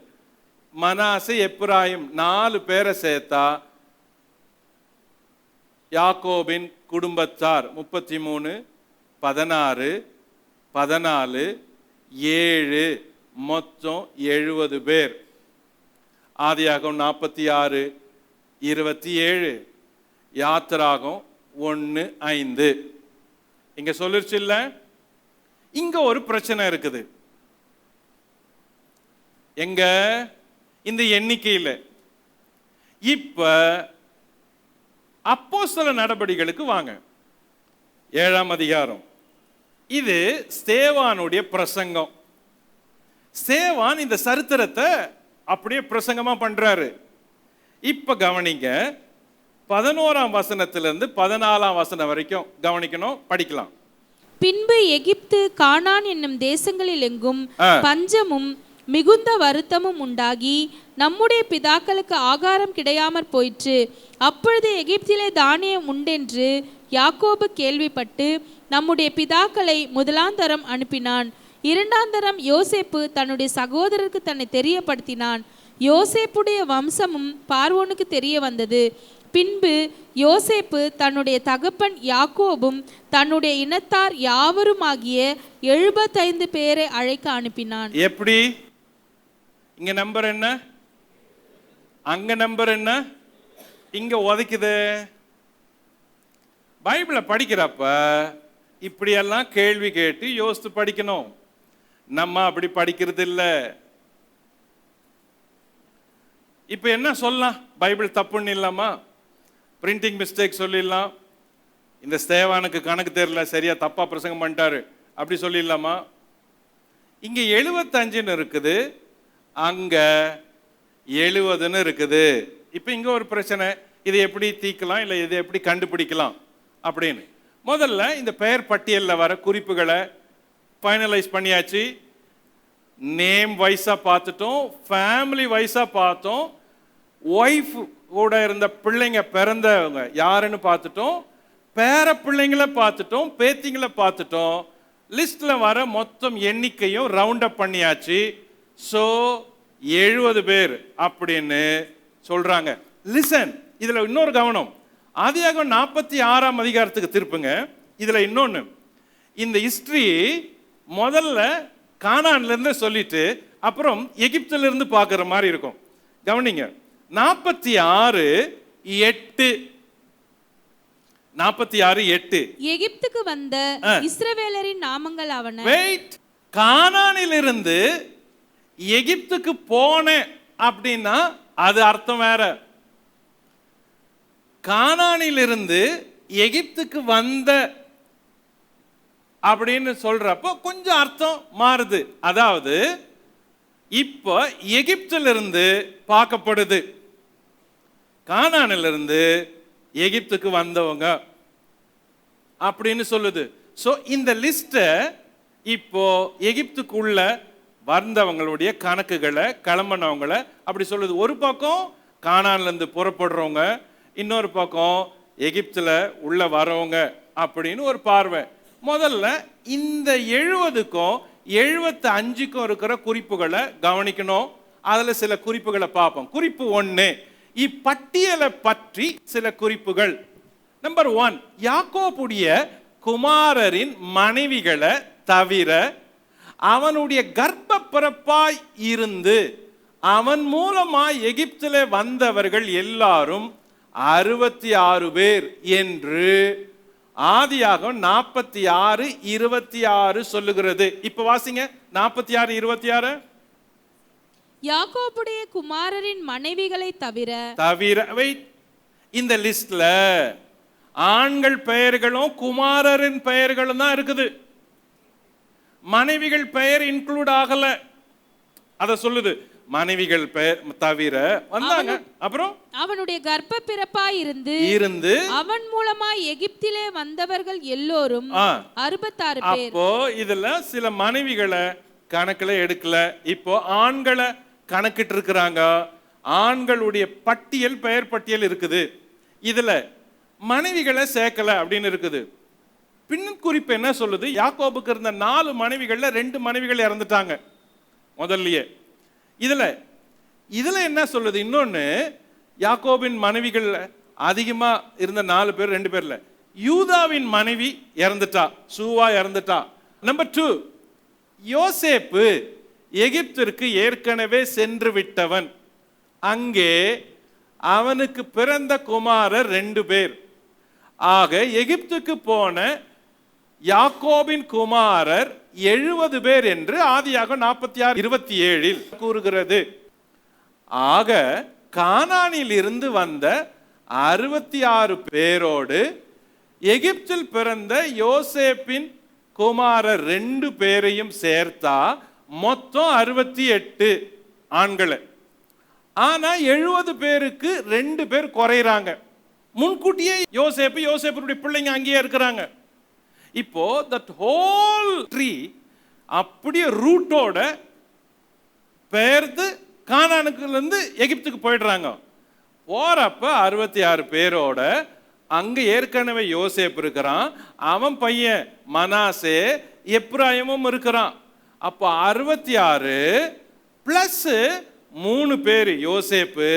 மனாசே, எப்ராயிம் 4 பேரை சேர்த்தா யாக்கோபின் குடும்பத்தார் 33, 16, 14, 7 மொத்தம் 70 பேர். ஆதியாகமம் 46, 27, யாத்திராகம் 1:5. இங்க சொல்லிருச்சு இல்ல? இங்க ஒரு பிரச்சனை இருக்குது. எங்க? இந்த எண்ணிக்கையில. இப்ப அப்போஸ்தல நடபடிகளுக்கு வாங்க. 7ஆம் அதிகாரம். இது ஸ்தேவானுடைய பிரசங்கம். ஸ்தேவான் இந்த சரித்திரத்தை அப்படியே பிரசங்கமா பண்றாரு. இப்ப கவனிங்க, 11ஆம் வசனத்திலிருந்து 14ஆம் வசனம் வரைக்கும் கவனிக்கணும், படிக்கலாம். பின்பு எகிப்து, கானான் என்னும் தேசங்களில் எங்கும் பஞ்சமும் மிகுந்த வருத்தமும் உண்டாகி நம்முடைய பிதாக்களுக்கு ஆகாரம் கிடையாமற் போயிற்று. அப்பொழுது எகிப்திலே தானியம் உண்டென்று யாக்கோபு கேள்விப்பட்டு நம்முடைய பிதாக்களை முதலாந்தரம் அனுப்பினான். 2ஆந்தரம் யோசேப்பு தன்னுடைய சகோதரருக்கு தன்னை தெரியப்படுத்தினான். யோசேப்புடைய வம்சமும் பார்வோனுக்கு தெரிய வந்தது. பின்பு யோசேப்பு தன்னுடைய தகப்பன் யாக்கோபும் தன்னுடைய இனத்தார் யாவருமாகிய 75 பேரை அழைக்க அனுப்பினான். எப்படி? இங்க நம்பர் என்ன? அங்க நம்பர் என்ன? இங்க உதைக்குது. பைபிளை படிக்கிறப்ப இப்படியெல்லாம் கேள்வி கேட்டு யோசித்து படிக்கணும். நம்ம அப்படி படிக்கிறது இல்லை. இப்ப என்ன சொல்லலாம்? பைபிள் தப்புன்னு இல்லாமா? பிரிண்டிங் மிஸ்டேக் சொல்லிடலாம். இந்த ஸ்தேவானுக்கு கணக்கு தெரியல, சரியா தப்பா பிரசங்கம் பண்ணிட்டாரு அப்படி சொல்லிடலாமா? இங்க 75ன்னு இருக்குது, அங்க 70ன்னு இருக்குது. இப்ப இங்க ஒரு பிரச்சனை. இதை எப்படி தீர்க்கலாம், இல்லை இதை எப்படி கண்டுபிடிக்கலாம் அப்படின்னு முதல்ல இந்த பெயர் பட்டியலில் வர குறிப்புகளை ஃபைனலைஸ் பண்ணியாச்சு. நேம் வைஸா பார்த்துட்டோம், ஃபேமிலி வைஸா பார்த்தோம், ஒய்ஃப் கூட இருந்த பிள்ளைங்க பிறந்தவங்க யாருன்னு பார்த்துட்டோம், பேர பிள்ளைங்களை பார்த்துட்டோம், பேத்திங்களை பார்த்துட்டோம். லிஸ்ட்ல வர மொத்தம் எண்ணிக்கையும் ரவுண்ட் அப் பண்ணியாச்சு. ஸோ 70 பேர் அப்படின்னு சொல்றாங்க. லிசன், இதுல இன்னொரு கவனம். ஆதியாகமம் 46ஆம் அதிகாரத்துக்கு திருப்புங்க. இதுல இன்னொன்னு, இந்த ஹிஸ்டரி முதல்ல கானான்ல இருந்து சொல்லிட்டு அப்புறம் எகிப்துல இருந்து பார்க்குற மாதிரி இருக்கும். கவனிங்க, 46:8 எகிப்துக்கு வந்த இஸ்ரவேலரின் நாமங்கள் ஆவன. வெயிட், கானானிலிருந்து எகிப்துக்கு போன அப்படின்னா அது அர்த்தம் வேற. கானானிலிருந்து எகிப்துக்கு வந்த அப்படின்னு சொல்றப்போ கொஞ்சம் அர்த்தம் மாறுது. அதாவது இப்போ எகிப்திலிருந்து பார்க்கப்படுது, கானானிலிருந்து எகிப்துக்கு வந்தவங்க அப்படின்னு சொல்லுது. ஸோ இந்த லிஸ்ட்டை இப்போ எகிப்துக்குள்ள வந்தவங்களுடைய கணக்குகளை, கிளம்பினவங்களை அப்படி சொல்லுது. ஒரு பக்கம் கானான்லேருந்து புறப்படுறவங்க, இன்னொரு பக்கம் எகிப்துல உள்ள வரவங்க அப்படின்னு ஒரு பார்வை. முதல்ல இந்த 70க்கும் 75க்கும் இருக்கிற குறிப்புகளை கவனிக்கணும். அதில் சில குறிப்புகளை பார்ப்போம். குறிப்பு 1, இப்பட்டியலை பற்றி சில குறிப்புகள். நம்பர் 1, யாக்கோபுடைய குமாரரின் மனைவிகளை தவிர அவனுடைய கர்ப்ப பிறப்பாய் இருந்து அவன் மூலமாய் எகிப்திலே வந்தவர்கள் எல்லாரும் 66 பேர் என்று ஆதியாகமம் 46:26 சொல்லுகிறது. இப்ப வாசிங்க 46:26. யாக்கோபுடைய குமாரரின் மனைவிகளை தவிர இந்த லிஸ்ட்ல ஆண்கள் பெயர்களும் குமாரரின் பெயர்களும் தான் இருக்குது. மனைவிகள் பெயர் இன்க்ளூட் ஆகல. அத சொல்லுது, மனைவிகள் பெயர் தவிர வந்தாங்க. அப்புறம் அவனுடைய கர்ப்ப பிறப்பாய் இருந்து அவன் மூலமாய் எகிப்திலே வந்தவர்கள் எல்லோரும் 66 பேர். அப்போ இதுல சில மனைவிகளை கணக்குல எடுக்கல. இப்போ ஆண்களை கணக்கிட்டு இருக்கிறாங்க. ஆண்களுடைய பட்டியல், பெயர் பட்டியல் இருக்குது. இதுல மனைவிகளை சேர்க்கல அப்படின்னு இருக்குது. பின் குறிப்பு என்ன சொல்லுது? யாக்கோபுக்கு இருந்த 4 மனைவிகள்ல 2 மனைவிகள் இறந்துட்டாங்க முதல்லயே. இதுல என்ன சொல்லுது? இன்னொன்னு, யாக்கோபின் மனைவிகள் அதிகமா இருந்த 4 பேர் 2 பேர்ல யூதாவின் மனைவி இறந்துட்டா, சூவா இறந்துட்டா. நம்பர் 2, யோசேப்பு எகிப்திற்கு ஏற்கனவே சென்று விட்டவன். அங்கே அவனுக்கு பிறந்த குமாரர் 2 பேர். ஆக எகிப்துக்கு போன யாக்கோபின் குமாரர் 70 பேர் என்று ஆதியாகமம் 46:27 கூறுகிறது. ஆக கானானில் இருந்து வந்த 66 பேரோடு எகிப்தில் பிறந்த யோசேப்பின் குமாரர் 2 பேரையும் சேர்த்தா மொத்தம் 68 ஆண்களை. ஆனா 70 பேருக்கு 2 பேர் குறையிறாங்க. முன்கூட்டியே யோசேப்புடைய பிள்ளைங்க அங்கேயே இருக்கிறாங்க. இப்போ தட் ஹோல் ட்ரீ அப்படியே ரூட்டோட பெயர்ந்து கானானுக்குல இருந்து எகிப்துக்கு போயிடுறாங்க. போறப்ப 66 பேரோட அங்க ஏற்கனவே யோசேப்பு இருக்கிறான், அவன் பையன் மனாசே, எப்ராயிமும் இருக்கிறான். அப்போ 66 பிளஸ் 3 பேர் யோசேப்பு,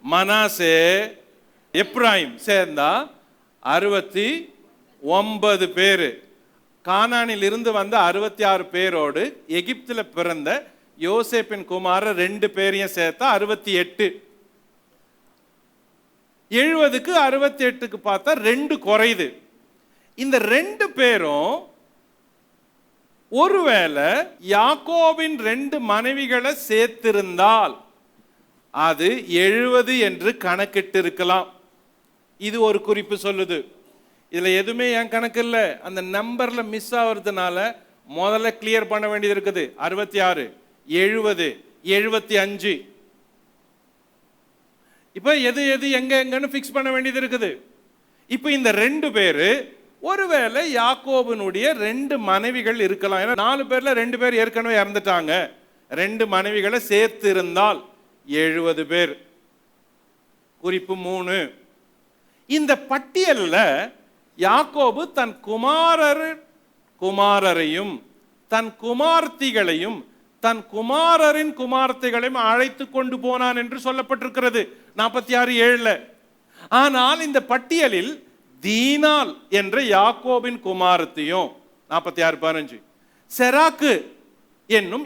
மனாசே, எப்ராயிம் சேர்ந்தா 69 பேர். கானானில் இருந்து வந்த 66 பேரோடு எகிப்தில் பிறந்த யோசேப்பின் குமாரர் 2 பேரையும் சேர்த்தா 68. 70க்கு 68க்கு பார்த்தா 2 குறையுது. இந்த 2 பேரும் ஒருவேளை யாக்கோபின் 2 மனைவிகளை சேர்த்திருந்தால் அது 70 என்று கணக்கிட்டு இருக்கலாம். இது ஒரு குறிப்பு சொல்லுது. இதுல எதுவுமே என் கணக்கு இல்லை, அந்த நம்பர்ல மிஸ் ஆகுறதுனால முதல்ல கிளியர் பண்ண வேண்டியது இருக்குது. 66, 70, 75. இப்ப எது எங்கன்னு பிக்ஸ் பண்ண வேண்டியது இருக்குது. இப்ப இந்த 2 பேரு ஒருவேளை யாக்கோபினுடைய 2 மனைவிகள் இருக்கலாம். ஏன்னா 4 பேர்ல 2 பேர் ஏற்கனவே இறந்துட்டாங்க. 2 மனைவிகளை சேர்த்து இருந்தால் 70 பேர். குறிப்பு 3. இந்த பட்டியல்ல யாக்கோபு தன் குமாரரையும் தன் குமார்த்திகளையும் தன் குமாரரின் குமார்த்திகளையும் அழைத்து கொண்டு போனான் என்று சொல்லப்பட்டிருக்கிறது 46:7. ஆனால் இந்த பட்டியலில் தீனால் என்ற யாக்கோபின் குமாரத்தையும் 46:15 செராக்கு என்னும்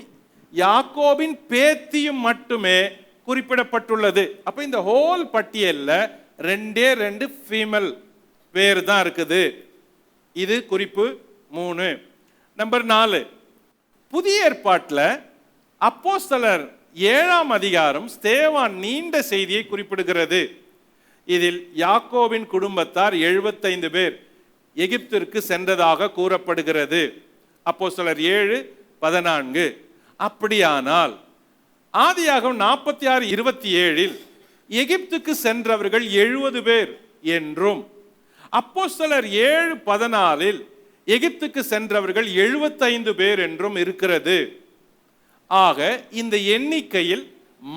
யாக்கோபின் பேத்தியும் மட்டுமே குறிப்பிடப்பட்டுள்ளது. அப்ப இந்த ஹோல் பட்டியல்ல 2 ஃபீமேல் பேர் தான் இருக்குது. இது குறிப்பு 3. நம்பர் 4, புதிய ஏற்பாட்டில் அப்போஸ்தலர் 7ஆம் அதிகாரம் ஸ்தேவான் நீண்ட செய்தியை குறிப்பிடுகிறது. இதில் யாக்கோபின் குடும்பத்தார் 75 பேர் எகிப்திற்கு சென்றதாக கூறப்படுகிறது. அப்போஸ்தலர் 7:14. அப்படியானால் ஆதியாகமம் 46:27 எகிப்துக்கு சென்றவர்கள் 70 பேர் என்றும் அப்போஸ்தலர் 7:14 எகிப்துக்கு சென்றவர்கள் 75 பேர் என்றும் இருக்கிறது. ஆக இந்த எண்ணிக்கையில்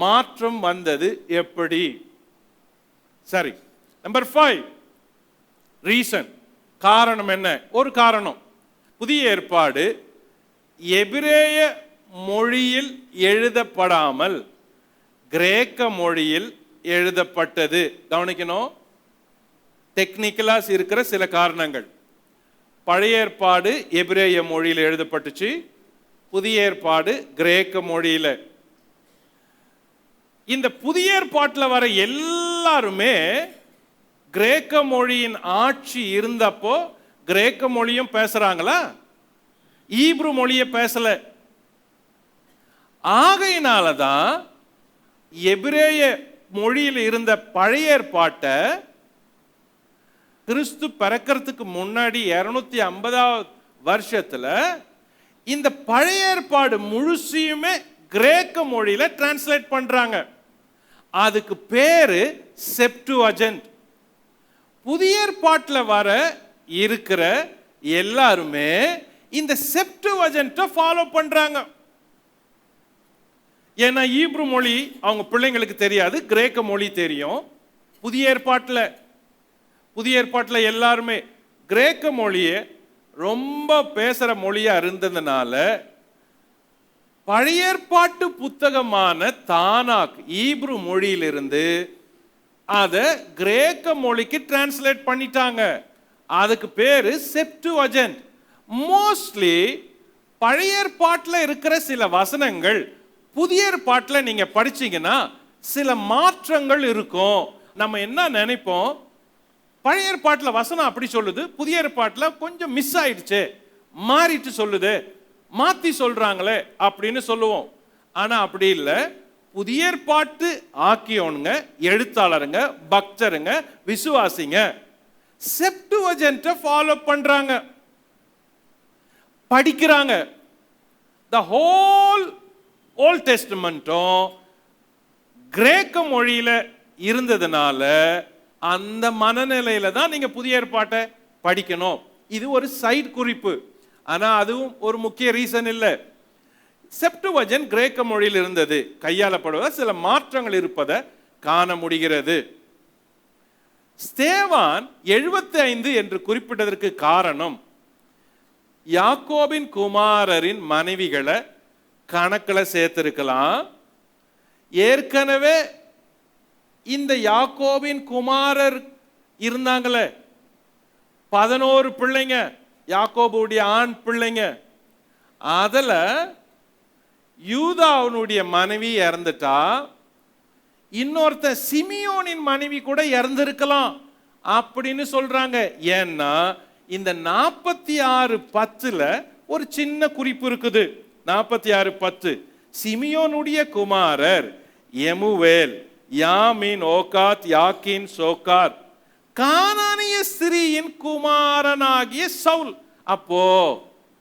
மாற்றம் வந்தது எப்படி? சரி, நம்பர் 5, ரீசன், காரணம் என்ன? ஒரு காரணம், புதிய ஏற்பாடு எபிரேய மொழியில் எழுதப்படாமல் கிரேக்க மொழியில் எழுதப்பட்டது. கவனிக்கணும், டெக்னிக்கலா இருக்கிற சில காரணங்கள். பழைய ஏற்பாடு எபிரேய மொழியில் எழுதப்பட்டுச்சு, புதிய ஏற்பாடு கிரேக்க மொழியில. இந்த புதிய ஏற்பாட்டில் வர எல்லாருமே கிரேக்க மொழியின் ஆட்சி இருந்தப்போ கிரேக்க மொழியும் பேசுறாங்களா, ஈப்ரு மொழியை பேசல. ஆகையினாலதான் எபிரேய மொழியில் இருந்த பழைய ஏற்பாட்டை கிறிஸ்து பிறக்கிறதுக்கு முன்னாடி 250 வருஷத்துல இந்த பழைய ஏற்பாடு முழுசையுமே கிரேக்க மொழியில டிரான்ஸ்லேட் பண்றாங்க. அதுக்கு பேரு செப்டுவஜென்ட். புதிய ஏற்பாட்டில் வர இருக்கிற எல்லாருமே இந்த செப்டுவஜென்ட்டை ஃபாலோ பண்றாங்க. ஏன்னா ஈப்ரு மொழி அவங்க பிள்ளைங்களுக்கு தெரியாது, கிரேக்க மொழி தெரியும். புதிய ஏற்பாட்டில் எல்லாருமே கிரேக்க மொழியை ரொம்ப பேசுற மொழியா இருந்ததுனால பழைய ஏற்பாட்டு புத்தகமான தானாக் ஈப்ரு மொழியிலிருந்து அதை கிரேக்க மொழிக்கு டிரான்ஸ்லேட் பண்ணிட்டாங்க. அதுக்கு பேரு செப்டுவஜென்ட். மோஸ்ட்லி பழைய ஏற்பாட்டில் இருக்கிற சில வசனங்கள் புதிய ஏற்பாட்டில் நீங்க படிச்சீங்கன்னா சில மாற்றங்கள் இருக்கும். நம்ம என்ன நினைப்போம், பழைய ஏற்பாட்டில் வசனம் அப்படி சொல்லுது, புதிய ஏற்பாட்டில் கொஞ்சம் மிஸ் ஆயிடுச்சு, மாறிட்டு சொல்லுது, மாத்தி சொல்றாங்களே அப்படின்னு சொல்லுவோம். ஆனா அப்படி இல்லை. புதிய ஏற்பாட்டு ஆக்கியோனுங்க, எழுத்தாளருங்க, பக்தருங்க, விசுவாசிங்க செப்டுவஜென்ட்டை ஃபாலோ பண்றாங்க, படிக்கிறாங்க. த ஹோல் ஓல்ட் டெஸ்டமெண்ட்டும் கிரேக்க மொழியில இருந்ததுனால அந்த மனநிலையில தான் நீங்க புதிய ஏற்பாட்டை படிக்கணும். இது ஒரு சைடு குறிப்பு, ஆனா அதுவும் ஒரு முக்கிய ரீசன் இல்லை. செப்டுவஜென்ட் கிரேக்க மொழியில் இருந்தது, கையாளப்படுவத சில மாற்றங்கள் இருப்பதை காண முடிகிறது. ஸ்தேவான் 75 என்று குறிப்பிட்டதற்கு காரணம் யாக்கோபின் குமாரரின் மனைவிகளை கணக்கில் சேர்த்திருக்கலாம். ஏற்கனவே இந்த யாக்கோபின் குமாரர் இருந்தாங்களே 11 பிள்ளைங்க, யாக்கோபுடைய ஆண் பிள்ளைங்க, அதுல யூதாவுடைய மனைவி இறந்துட்டா, இன்னொருத்த சிமியோனின் மனைவி கூட இறந்திருக்கலாம் அப்படின்னு சொல்றாங்க. ஏன்னா இந்த 46:10 ஒரு சின்ன குறிப்பு இருக்குது. 46:10 சிமியோனுடைய குமாரர் எமுவேல், யாமின், ஓகாத், யாக்கின், சோகார், கானானிய ஸ்திரீயின் குமாரனாகிய சவுல். அப்போ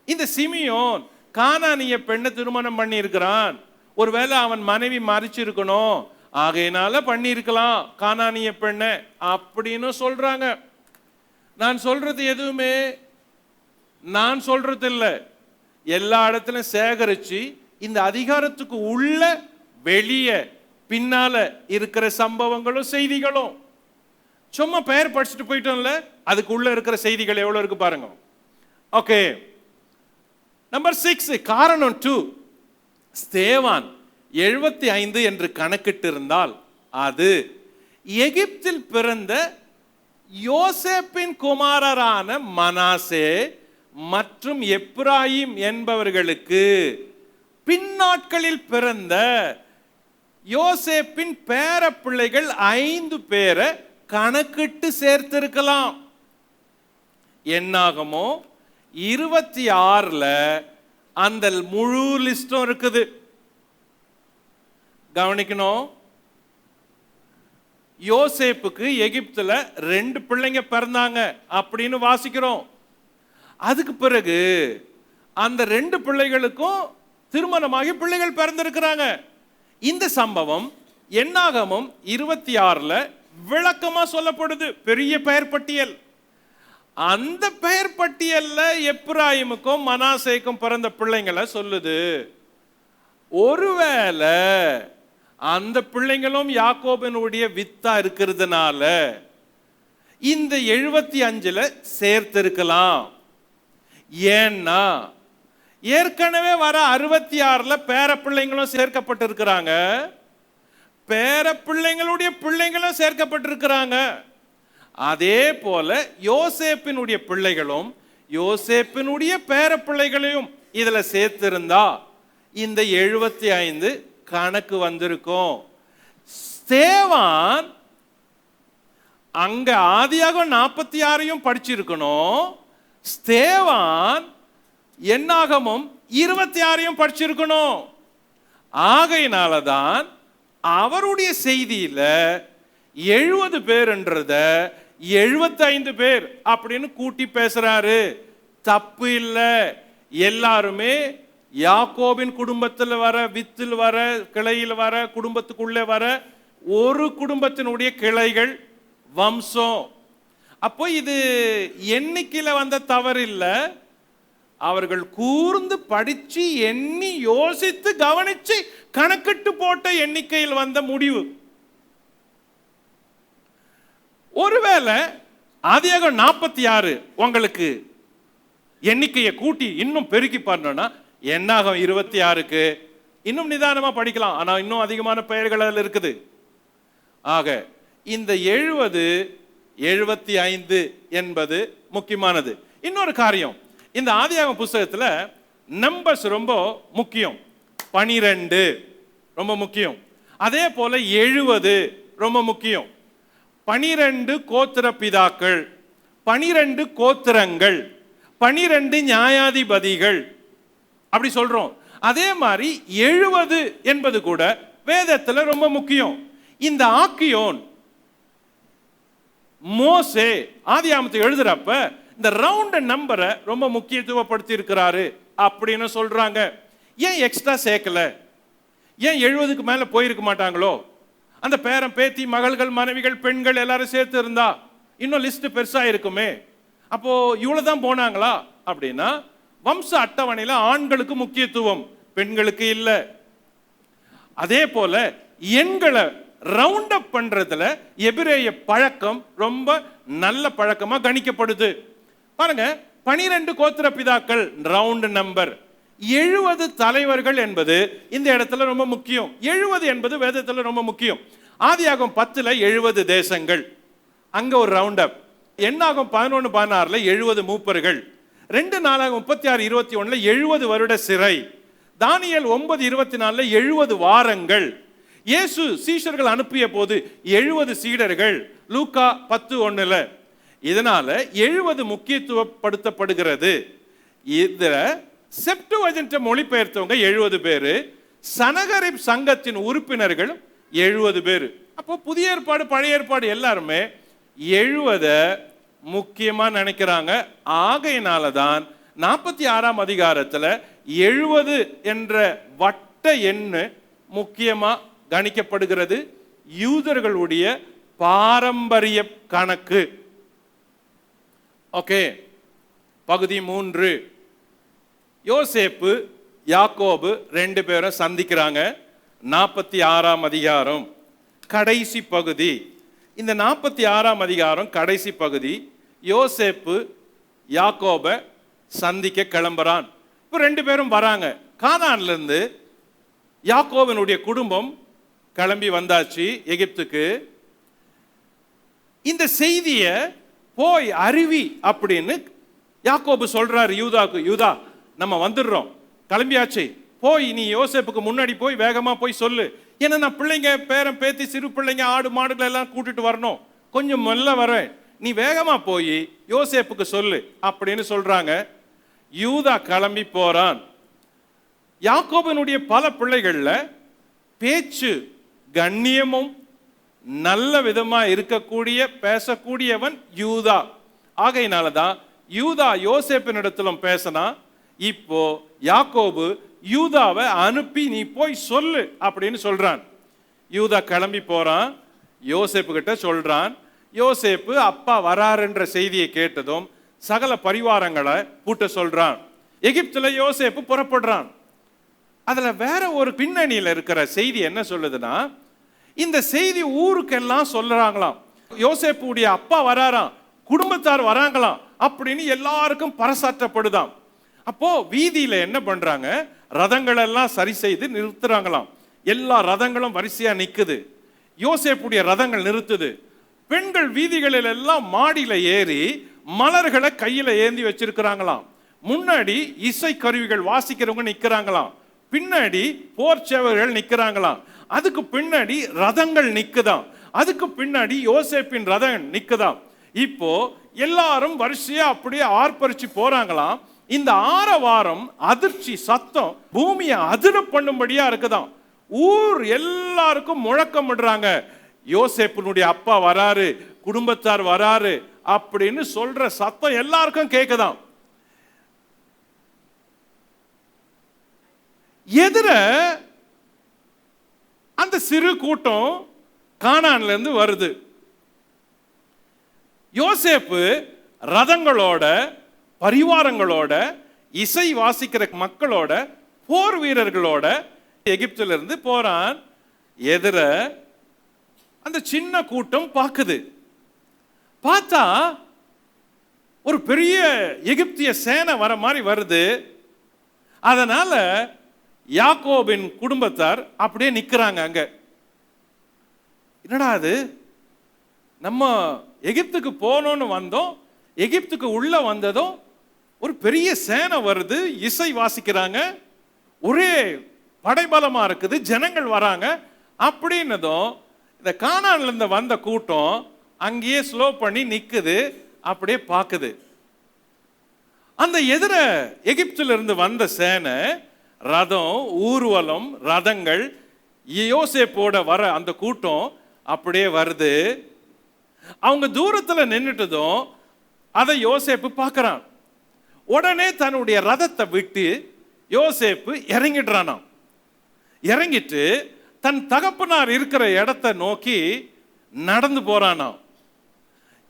இந்த சிமியோன் கானானிய பெண்ணை திருமணம் பண்ணி இருக்கிறான். ஒருவேளை அவன் மனைவி மறிச்சிருக்கணும், ஆகையினால பண்ணி இருக்கலாம் கானானிய பெண்ணை அப்படின்னு சொல்றாங்க. நான் சொல்றது எதுவுமே நான் சொல்றது இல்லை, எல்லா இடத்துலையும் சேகரிச்சு இந்த அதிகாரத்துக்கு உள்ள வெளியே பின்னால இருக்கிற சம்பவங்களும் செய்திகளும். சும்மா பெயர் படிச்சுட்டு போயிட்டோம்ல, அதுக்கு உள்ள இருக்கிற செய்திகள் எவ்வளவு இருக்கு பாருங்க. ஓகே, நம்பர் 6, காரணம் 2. ஸ்தேவான் 75 என்று கணக்கிட்டு இருந்தால் அது எகிப்தில் பிறந்த யோசேப்பின் குமாரரான மனாசே மற்றும் எப்ராயிம் என்பவர்களுக்கு பின்னாட்களில் பிறந்த யோசேப்பின் பேர பிள்ளைகள் 5 பேரை கணக்கிட்டு சேர்த்திருக்கலாம். என்னாகுமோ 26 அந்த முழு லிஸ்டும் இருக்குது. கவனிக்கணும், யோசேப்புக்கு எகிப்துல 2 பிள்ளைங்க பிறந்தாங்க அப்படின்னு வாசிக்கிறோம். அதுக்கு பிறகு அந்த 2 பிள்ளைகளுக்கும் திருமணமாகி பிள்ளைகள் பிறந்திருக்கிறாங்க. இந்த சம்பவம் என்னாகமும் 26 விளக்கமா சொல்லப்படுது, பெரிய பெயர் பட்டியல். அந்த பெயர் பட்டியல்ல எப்ராயிமுக்கும் மனாசேக்கும் பிறந்த பிள்ளைங்களை சொல்லுது. ஒருவேளை அந்த பிள்ளைங்களும் யாக்கோபினுடைய வித்தா இருக்கிறதுனால இந்த 75 சேர்த்திருக்கலாம். ஏன்னா ஏற்கனவே வர 66 பேர பிள்ளைங்களும் சேர்க்கப்பட்டிருக்கிறாங்க. பேர பிள்ளைங்களுடைய பிள்ளைங்களும் சேர்க்கப்பட்டிருக்கிறாங்க. அதே போல யோசேப்பினுடைய பிள்ளைகளும் யோசேப்பினுடைய பேர பிள்ளைகளையும் இதுல சேர்த்திருந்தா இந்த 75 கணக்கு வந்திருக்கும். ஸ்தேவான் அங்க ஆதியாகமம் 46 படிச்சிருக்கணும். ஸ்தேவான் என்னாகமம் 26 படிச்சிருக்கணும். ஆகையினாலதான் அவருடைய செய்தியில 70 பேர்ன்றத 75 பேர் அப்படின்னு கூட்டி பேசுறாரு. தப்பு இல்லை. எல்லாருமே யாக்கோபின் குடும்பத்தில் வர, வித்தில் வர, கிளையில் வர, குடும்பத்துக்குள்ளே வர ஒரு குடும்பத்தினுடைய கிளைகள், வம்சம். அப்போ இது எண்ணிக்கையில வந்த தவறு இல்லை. அவர்கள் கூர்ந்து படிச்சு எண்ணி யோசித்து கவனிச்சு கணக்கிட்டு போட்ட எண்ணிக்கையில் வந்த முடிவு. ஒருவேளை ஆதியாகமம் 46 உங்களுக்கு எண்ணிக்கையை கூட்டி இன்னும் பெருக்கி பண்ணணும்னா என்னாகும் 26க்கு இன்னும் நிதானமா படிக்கலாம். ஆனா இன்னும் அதிகமான பெயர்கள் அதில் இருக்குது. ஆக இந்த 70 75 என்பது முக்கியமானது. இன்னொரு காரியம், இந்த ஆதியாகமம் புத்தகத்துல நம்பர்ஸ் ரொம்ப முக்கியம். 12 ரொம்ப முக்கியம். அதே போல 70 ரொம்ப முக்கியம். 12 கோத்திர பிதாக்கள், 12 கோத்திரங்கள், 12 நியாயாதிபதிகள் அப்படி சொல்றோம். அதே மாதிரி 70 என்பது கூட வேதத்துல ரொம்ப முக்கியம். இந்த ஆக்கியோன் மோசே ஆதியாகமத்தை எழுதுறப்ப இந்த ரவுண்ட் நம்பரை ரொம்ப முக்கியத்துவப்படுத்தி இருக்கிறாரு அப்படின்னு சொல்றாங்க. ஏன் எக்ஸ்ட்ரா சேர்க்கல? ஏன் 70க்கு மேல போயிருக்க மாட்டாங்களோ? அந்த பேரன் பேத்தி மகள்கள் மனைவிகள் பெண்கள் எல்லாரும் சேர்த்து இருந்தா இன்னும் லிஸ்ட் பெருசா இருக்குமே. அப்போ இவ்வளவுதான் போனாங்களா அப்படின்னா, வம்ச அட்டவணையில ஆண்களுக்கு முக்கியத்துவம், பெண்களுக்கு இல்லை. அதே போல எண்களை ரவுண்ட் அப் பண்றதுல எபிரேய பழக்கம் ரொம்ப நல்ல பழக்கமா கணிக்கப்படுது. பாருங்க, 12 கோத்திர பிதாக்கள் ரவுண்ட் நம்பர், 70 தலைவர்கள் என்பது இந்த இடத்துல ரொம்ப முக்கியம். 70 என்பது வேதத்துல ரொம்ப முக்கியம். ஆதியாகமம் 10ல 70 தேசங்கள், அங்க ஒரு ரவுண்ட் அப். என்னாகும் 11-16ல 70 மூப்பர்கள், 2 நாளாகும் 36-21ல 70 வருட சிறை, தானியேல் 9-24ல 70 வாரங்கள், இயேசு சீஷர்கள் அனுப்பிய போது 70 சீடர்கள், லூக்கா 10:1ல. இதனால 70 முக்கியத்துவப்படுத்தப்படுகிறது. இதுல செப்டுவஜன்ட் மொழிபெயர்த்தவங்க 70 பேரு, சனகரிப் சங்கத்தின் உறுப்பினர்கள் 70 பேரு. அப்போ புதிய ஏற்பாடு பழைய ஏற்பாடு எல்லாருமே 70 முக்கியமா நினைக்கிறாங்க. ஆகையினாலதான் 46ஆம் அதிகாரத்துல 70 என்ற வட்ட எண்ணு முக்கியமா கணிக்கப்படுகிறது. யூதர்களுடைய பாரம்பரிய கணக்கு. ஓகே, பகுதி 3. யோசேப்பு யாக்கோபு 2 பேரும் சந்திக்கிறாங்க. 46ஆம் அதிகாரம் கடைசி பகுதி. இந்த 46ஆம் அதிகாரம் கடைசி பகுதி. யோசேப்பு யாக்கோபை சந்திக்க கிளம்புறான். இப்போ 2 பேரும் வராங்க. கானான்ல இருந்து யாக்கோபினுடைய குடும்பம் கிளம்பி வந்தாச்சு எகிப்துக்கு. இந்த செய்தியை போய் அறிவி அப்படின்னு யாக்கோபு சொல்றாரு யூதாக்கு. யூதா, நம்ம வந்துடுறோம், கிளம்பியாச்சு, போய் நீ யோசேப்புக்கு முன்னாடி போய் வேகமா போய் சொல்லு. ஏன்னா நான் பிள்ளைங்க பேரன் பேத்தி சிறு பிள்ளைங்க ஆடு மாடுகள் எல்லாம் கூட்டிட்டு வரணும், கொஞ்சம் மெல்ல வரேன், நீ வேகமா போய் யோசேப்புக்கு சொல்லு அப்படின்னு சொல்றாங்க. யூதா கிளம்பி போறான். யாக்கோபினுடைய பல பிள்ளைகள்ல பேச்சு கண்ணியமும் நல்ல விதமா இருக்கக்கூடிய பேசக்கூடியவன் யூதா. ஆகையினாலதான் யூதா யோசேப்பினிடத்திலும் பேசினா. இப்போ யாக்கோபு யூதாவை அனுப்பி நீ போய் சொல்லு அப்படின்னு சொல்றான். யூதா கிளம்பி போறான், யோசேப்பு கிட்ட சொல்றான். யோசேப்பு அப்பா வராருன்ற செய்தியை கேட்டதும் சகல பரிவாரங்களை கூட்ட சொல்றான். எகிப்துல யோசேப்பு புறப்படுறான். அதுல வேற ஒரு பின்னணியில இருக்கிற செய்தி என்ன சொல்லுதுன்னா, இந்த செய்தி ஊருக்கெல்லாம் சொல்றாங்களாம். யோசேப்புடைய அப்பா வராராம், குடும்பத்தார் வராங்களாம் அப்படின்னு எல்லாருக்கும் பறைசாற்றப்படுதாம். அப்போ வீதியில என்ன பண்றாங்க, ரதங்கள் எல்லாம் சரி செய்து நிறுத்துறாங்களாம். எல்லா ரதங்களும் வரிசையா நிக்குது. யோசேப்புடைய ரதங்கள் நிறுத்துது. பெண்கள் வீதிகளில் எல்லாம் மாடியில ஏறி மலர்களை கையில ஏந்தி வச்சிருக்கிறாங்களாம். முன்னாடி இசை கருவிகள் வாசிக்கிறவங்க நிக்கிறாங்களாம், பின்னாடி போர் சேவகர்கள் நிக்கிறாங்களாம், அதுக்கு பின்னாடி ரதங்கள் நிக்குதாம், அதுக்கு பின்னாடி யோசேப்பின் ரதம் நிக்குதாம். இப்போ எல்லாரும் வரிசையா அப்படியே ஆர்ப்பரிச்சு போறாங்களாம். இந்த ஆரவாரம் அதிர்ச்சி சத்தம் பூமியை அதிர பண்ணும்படியா இருக்குதாம். ஊர் எல்லாருக்கும் முழக்கம் விடுறாங்க, யோசேப்பினுடைய அப்பா வராரு, குடும்பத்தார் வராரு அப்படின்னு சொல்ற சத்தம் எல்லாருக்கும் கேக்குதாம். எதிர அந்த சிறு கூட்டம் கானான்ல இருந்து வருது. யோசேப்பு ரதங்களோட பரிவாரங்களோட இசை வாசிக்கிற மக்களோட போர் வீரர்களோட எகிப்தில இருந்து போறான். எதிர அந்த சின்ன கூட்டம் பார்க்குது. பார்த்தா ஒரு பெரிய எகிப்திய சேனை வர மாதிரி வருது. அதனால யாக்கோபின் குடும்பத்தார் அப்படியே நிக்கிறாங்க அங்க. என்னடா அது, நம்ம எகிப்துக்கு போனோம்னு வந்தோம், எகிப்துக்கு உள்ள வந்ததும் ஒரு பெரிய சேனை வருது, இசை வாசிக்கிறாங்க, ஒரே படைபலமா இருக்குது, ஜனங்கள் வராங்க அப்படின்னதும் இந்த கானான்ல இருந்து வந்த கூட்டம் அங்கேயே ஸ்லோ பண்ணி நிக்குது, அப்படியே பார்க்குது. அந்த எதிர எகிப்தில இருந்து வந்த சேனை ரதம் ஊர்வலம் ரதங்கள் யோசேப்போட வர அந்த கூட்டம் அப்படியே வருது. அவங்க தூரத்துல நின்னுட்டதும் அதை யோசேப்பு பார்க்கறான். உடனே தன்னுடைய ரதத்தை விட்டு யோசேப்பு இறங்கிடுறானாம். இறங்கிட்டு தன் தகப்பனார் இருக்கிற இடத்தை நோக்கி நடந்து போறானாம்.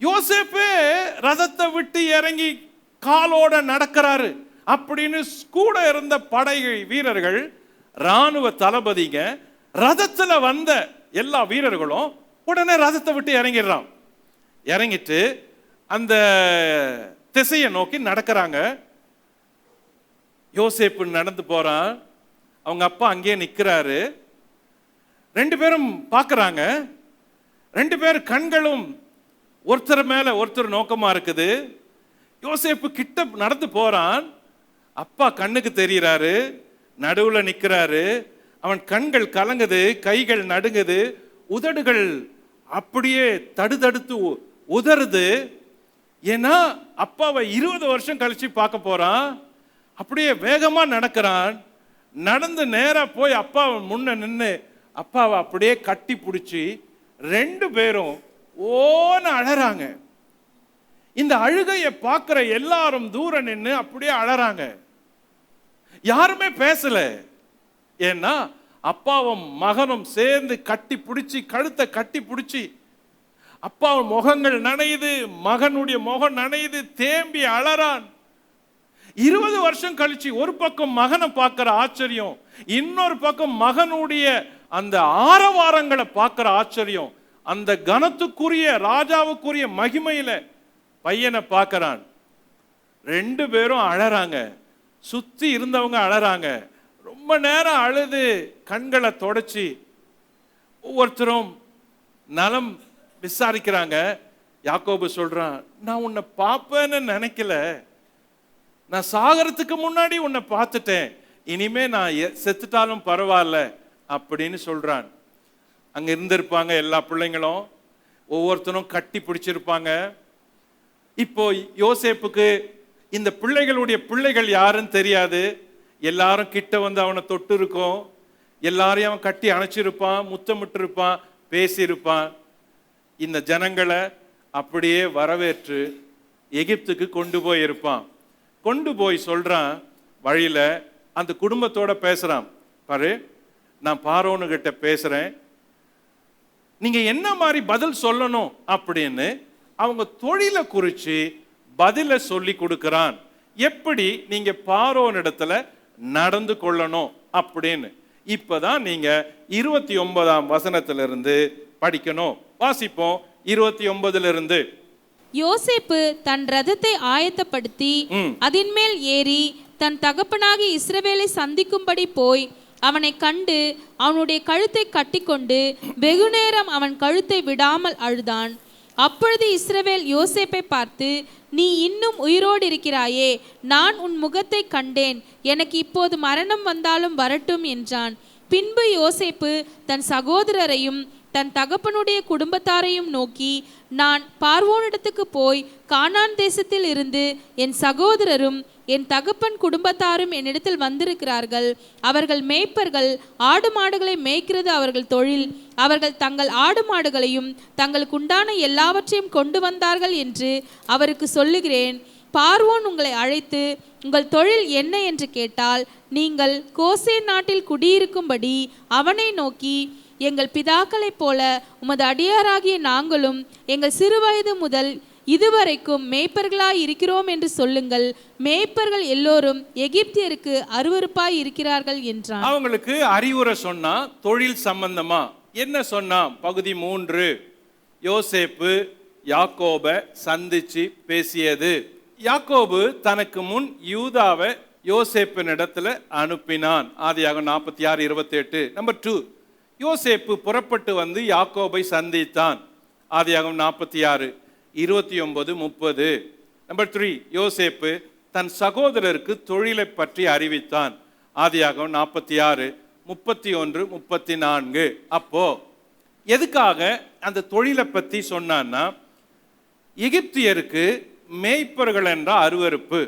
யோசேப்பு ரதத்தை விட்டு இறங்கி காலோட நடக்கிறாரு அப்படின்னு கூட இருந்த படை வீரர்கள், ராணுவ தளபதிங்க, ரதத்துல வந்த எல்லா வீரர்களும் உடனே ரதத்தை விட்டு இறங்கிடுறான். இறங்கிட்டு அந்த திசையை நோக்கி நடக்கிறாங்க. யோசேப்பு நடந்து போறான், அவங்க அப்பா அங்கேயே நிக்கிறாரு. ரெண்டு பேரும் பார்க்கறாங்க. ரெண்டு பேர் கண்களும் ஒருத்தர் மேல ஒருத்தர் நோக்கமா இருக்குது. யோசேப்பு கிட்ட நடந்து போறான், அப்பா கண்ணுக்கு தெரிகிறாரு, நடுவுல நிக்கிறாரு. அவன் கண்கள் கலங்குது, கைகள் நடுங்குது, உதடுகள் அப்படியே தடுதடுத்து உதறுது. ஏன்னா அப்பாவை 20 வருஷம் கழிச்சு பார்க்க போறான். அப்படியே வேகமா நடக்கிறான். நடந்து நேரா போய் அப்பா முன்ன நின்று அப்பாவை அப்படியே கட்டி பிடிச்சி ரெண்டு பேரும் ஓன்னு அழறாங்க. இந்த அழுகையை பார்க்கிற எல்லாரும் தூரம் நின்று அப்படியே அழறாங்க. யாருமே பேசல. ஏன்னா அப்பாவும் மகனும் சேர்ந்து கட்டி பிடிச்சி கழுத்தை கட்டி பிடிச்சி அப்பாவின் முகங்கள் நனையுது, மகனுடைய முகம் நனையுது, தேம்பி அழறான். 20 வருஷம் கழிச்சு ஒரு பக்கம் மகனை பார்க்கிற ஆச்சரியம், இன்னொரு பக்கம் மகனுடைய அந்த ஆரவாரங்களை பார்க்கிற ஆச்சரியம், அந்த கனத்துக்குரிய ராஜாவுக்குரிய மகிமையில பையனை பார்க்கறான். ரெண்டு பேரும் அழறாங்க. சுத்தி இருந்தவங்க அழறாங்க. ரொம்ப நேரம் அழுது கண்களை தொடச்சி ஒவ்வொருத்தரும் நலம் விசாரிக்கிறாங்க. யாக்கோபு சொல்றான், நான் உன்னை பார்ப்பேன்னு நினைக்கல, நான் சாகரத்துக்கு முன்னாடி உன்னை பார்த்துட்டேன், இனிமே நான் செத்துட்டாலும் பரவாயில்ல அப்படின்னு சொல்றான். அங்க இருந்திருப்பாங்க எல்லா பிள்ளைங்களும், ஒவ்வொருத்தரும் கட்டி பிடிச்சிருப்பாங்க. இப்போ யோசேப்புக்கு இந்த பிள்ளைகளுடைய பிள்ளைகள் யாருன்னு தெரியாது. எல்லாரும் கிட்ட வந்து அவனை தொட்டு இருக்கும், எல்லாரையும் அவன் கட்டி அணைச்சிருப்பான், முத்தமிட்டு இருப்பான், பேசியிருப்பான். இந்த ஜனங்களை அப்படியே வரவேற்று எகிப்துக்கு கொண்டு போய் இருப்பான். கொண்டு போய் சொல்றான், வழியில அந்த குடும்பத்தோட பேசுறான், பாரு நான் பார்வோனுகிட்ட பேசுறேன், நீங்க என்ன மாதிரி பதில் சொல்லணும் அப்படின்னு அவங்க தொழிலை குறிச்சு பதில சொல்லி கொடுக்கிறான். எப்படி நீங்க பார்வோனிடத்துல நடந்து கொள்ளணும் அப்படின்னு. இப்பதான் நீங்க 29ஆம் வசனத்திலிருந்து படிக்கணும். வாசிப்போம் 29 யோசேப்பு தன் ரதத்தை ஆயத்தப்படுத்தி அதின் மேல் ஏறி தன் தகப்பனாகி இஸ்ரவேலை சந்திக்கும்படி போய் அவனை கண்டு அவனுடைய கழுத்தை கட்டிக்கொண்டு வெகுநேரம் அவன் கழுத்தை விடாமல் அழுதான். அப்பொழுது இஸ்ரவேல் யோசேப்பை பார்த்து, நீ இன்னும் உயிரோடு இருக்கிறாயே, நான் உன் முகத்தை கண்டேன், எனக்கு இப்போது மரணம் வந்தாலும் வரட்டும் என்றான். பின்பு யோசேப்பு தன் சகோதரரையும் தன் தகப்பனுடைய குடும்பத்தாரையும் நோக்கி, நான் பார்வோனிடத்துக்கு போய் கானான் தேசத்தில் இருந்து என் சகோதரரும் என் தகப்பன் குடும்பத்தாரும் என்னிடத்தில் வந்திருக்கிறார்கள். அவர்கள் மேய்ப்பர்கள், ஆடு மாடுகளை மேய்க்கிறது அவர்கள் தொழில். அவர்கள் தங்கள் ஆடு மாடுகளையும் தங்களுக்கு உண்டான எல்லாவற்றையும் கொண்டு வந்தார்கள் என்று அவருக்கு சொல்லுகிறேன். பார்வோன் உங்களை அழைத்து உங்கள் தொழில் என்ன என்று கேட்டால், நீங்கள் கோசேன் நாட்டில் குடியிருக்கும்படி அவனை நோக்கி, எங்கள் பிதாக்களைப் போல உமது அடியாராகிய நாங்களும் எங்கள் சிறுவயது முதல் இதுவரைக்கும் மேய்ப்பர்களாய் இருக்கிறோம் என்று சொல்லுங்கள். மேய்ப்பர்கள் எல்லோரும் எகிப்தியருக்கு அருவருப்பாய் இருக்கிறார்கள் என்றான். அவங்களுக்கு அறிவுரை சொன்னா, தொழில் சம்பந்தமா என்ன சொன்னா? பகுதி 3, யோசேப்பு யாக்கோபை சந்திச்சு பேசியது. யாக்கோபு தனக்கு முன் யூதாவை யோசேப்பின் இடத்துல அனுப்பினான். ஆதியாகமம் 46:28. நம்பர் 2, யோசேப்பு புறப்பட்டு வந்து யாக்கோபை சந்தித்தான். ஆதியாகமம் 46:29-30. நம்பர் 3, யோசேப்பு தன் சகோதரருக்கு தொழிலை பற்றி அறிவித்தான். ஆதியாகமம் 46:31-34. அப்போ எதுக்காக அந்த தொழிலை பற்றி சொன்னான்னா, எகிப்தியருக்கு மேய்ப்பர்கள் என்ற அருவருப்பு.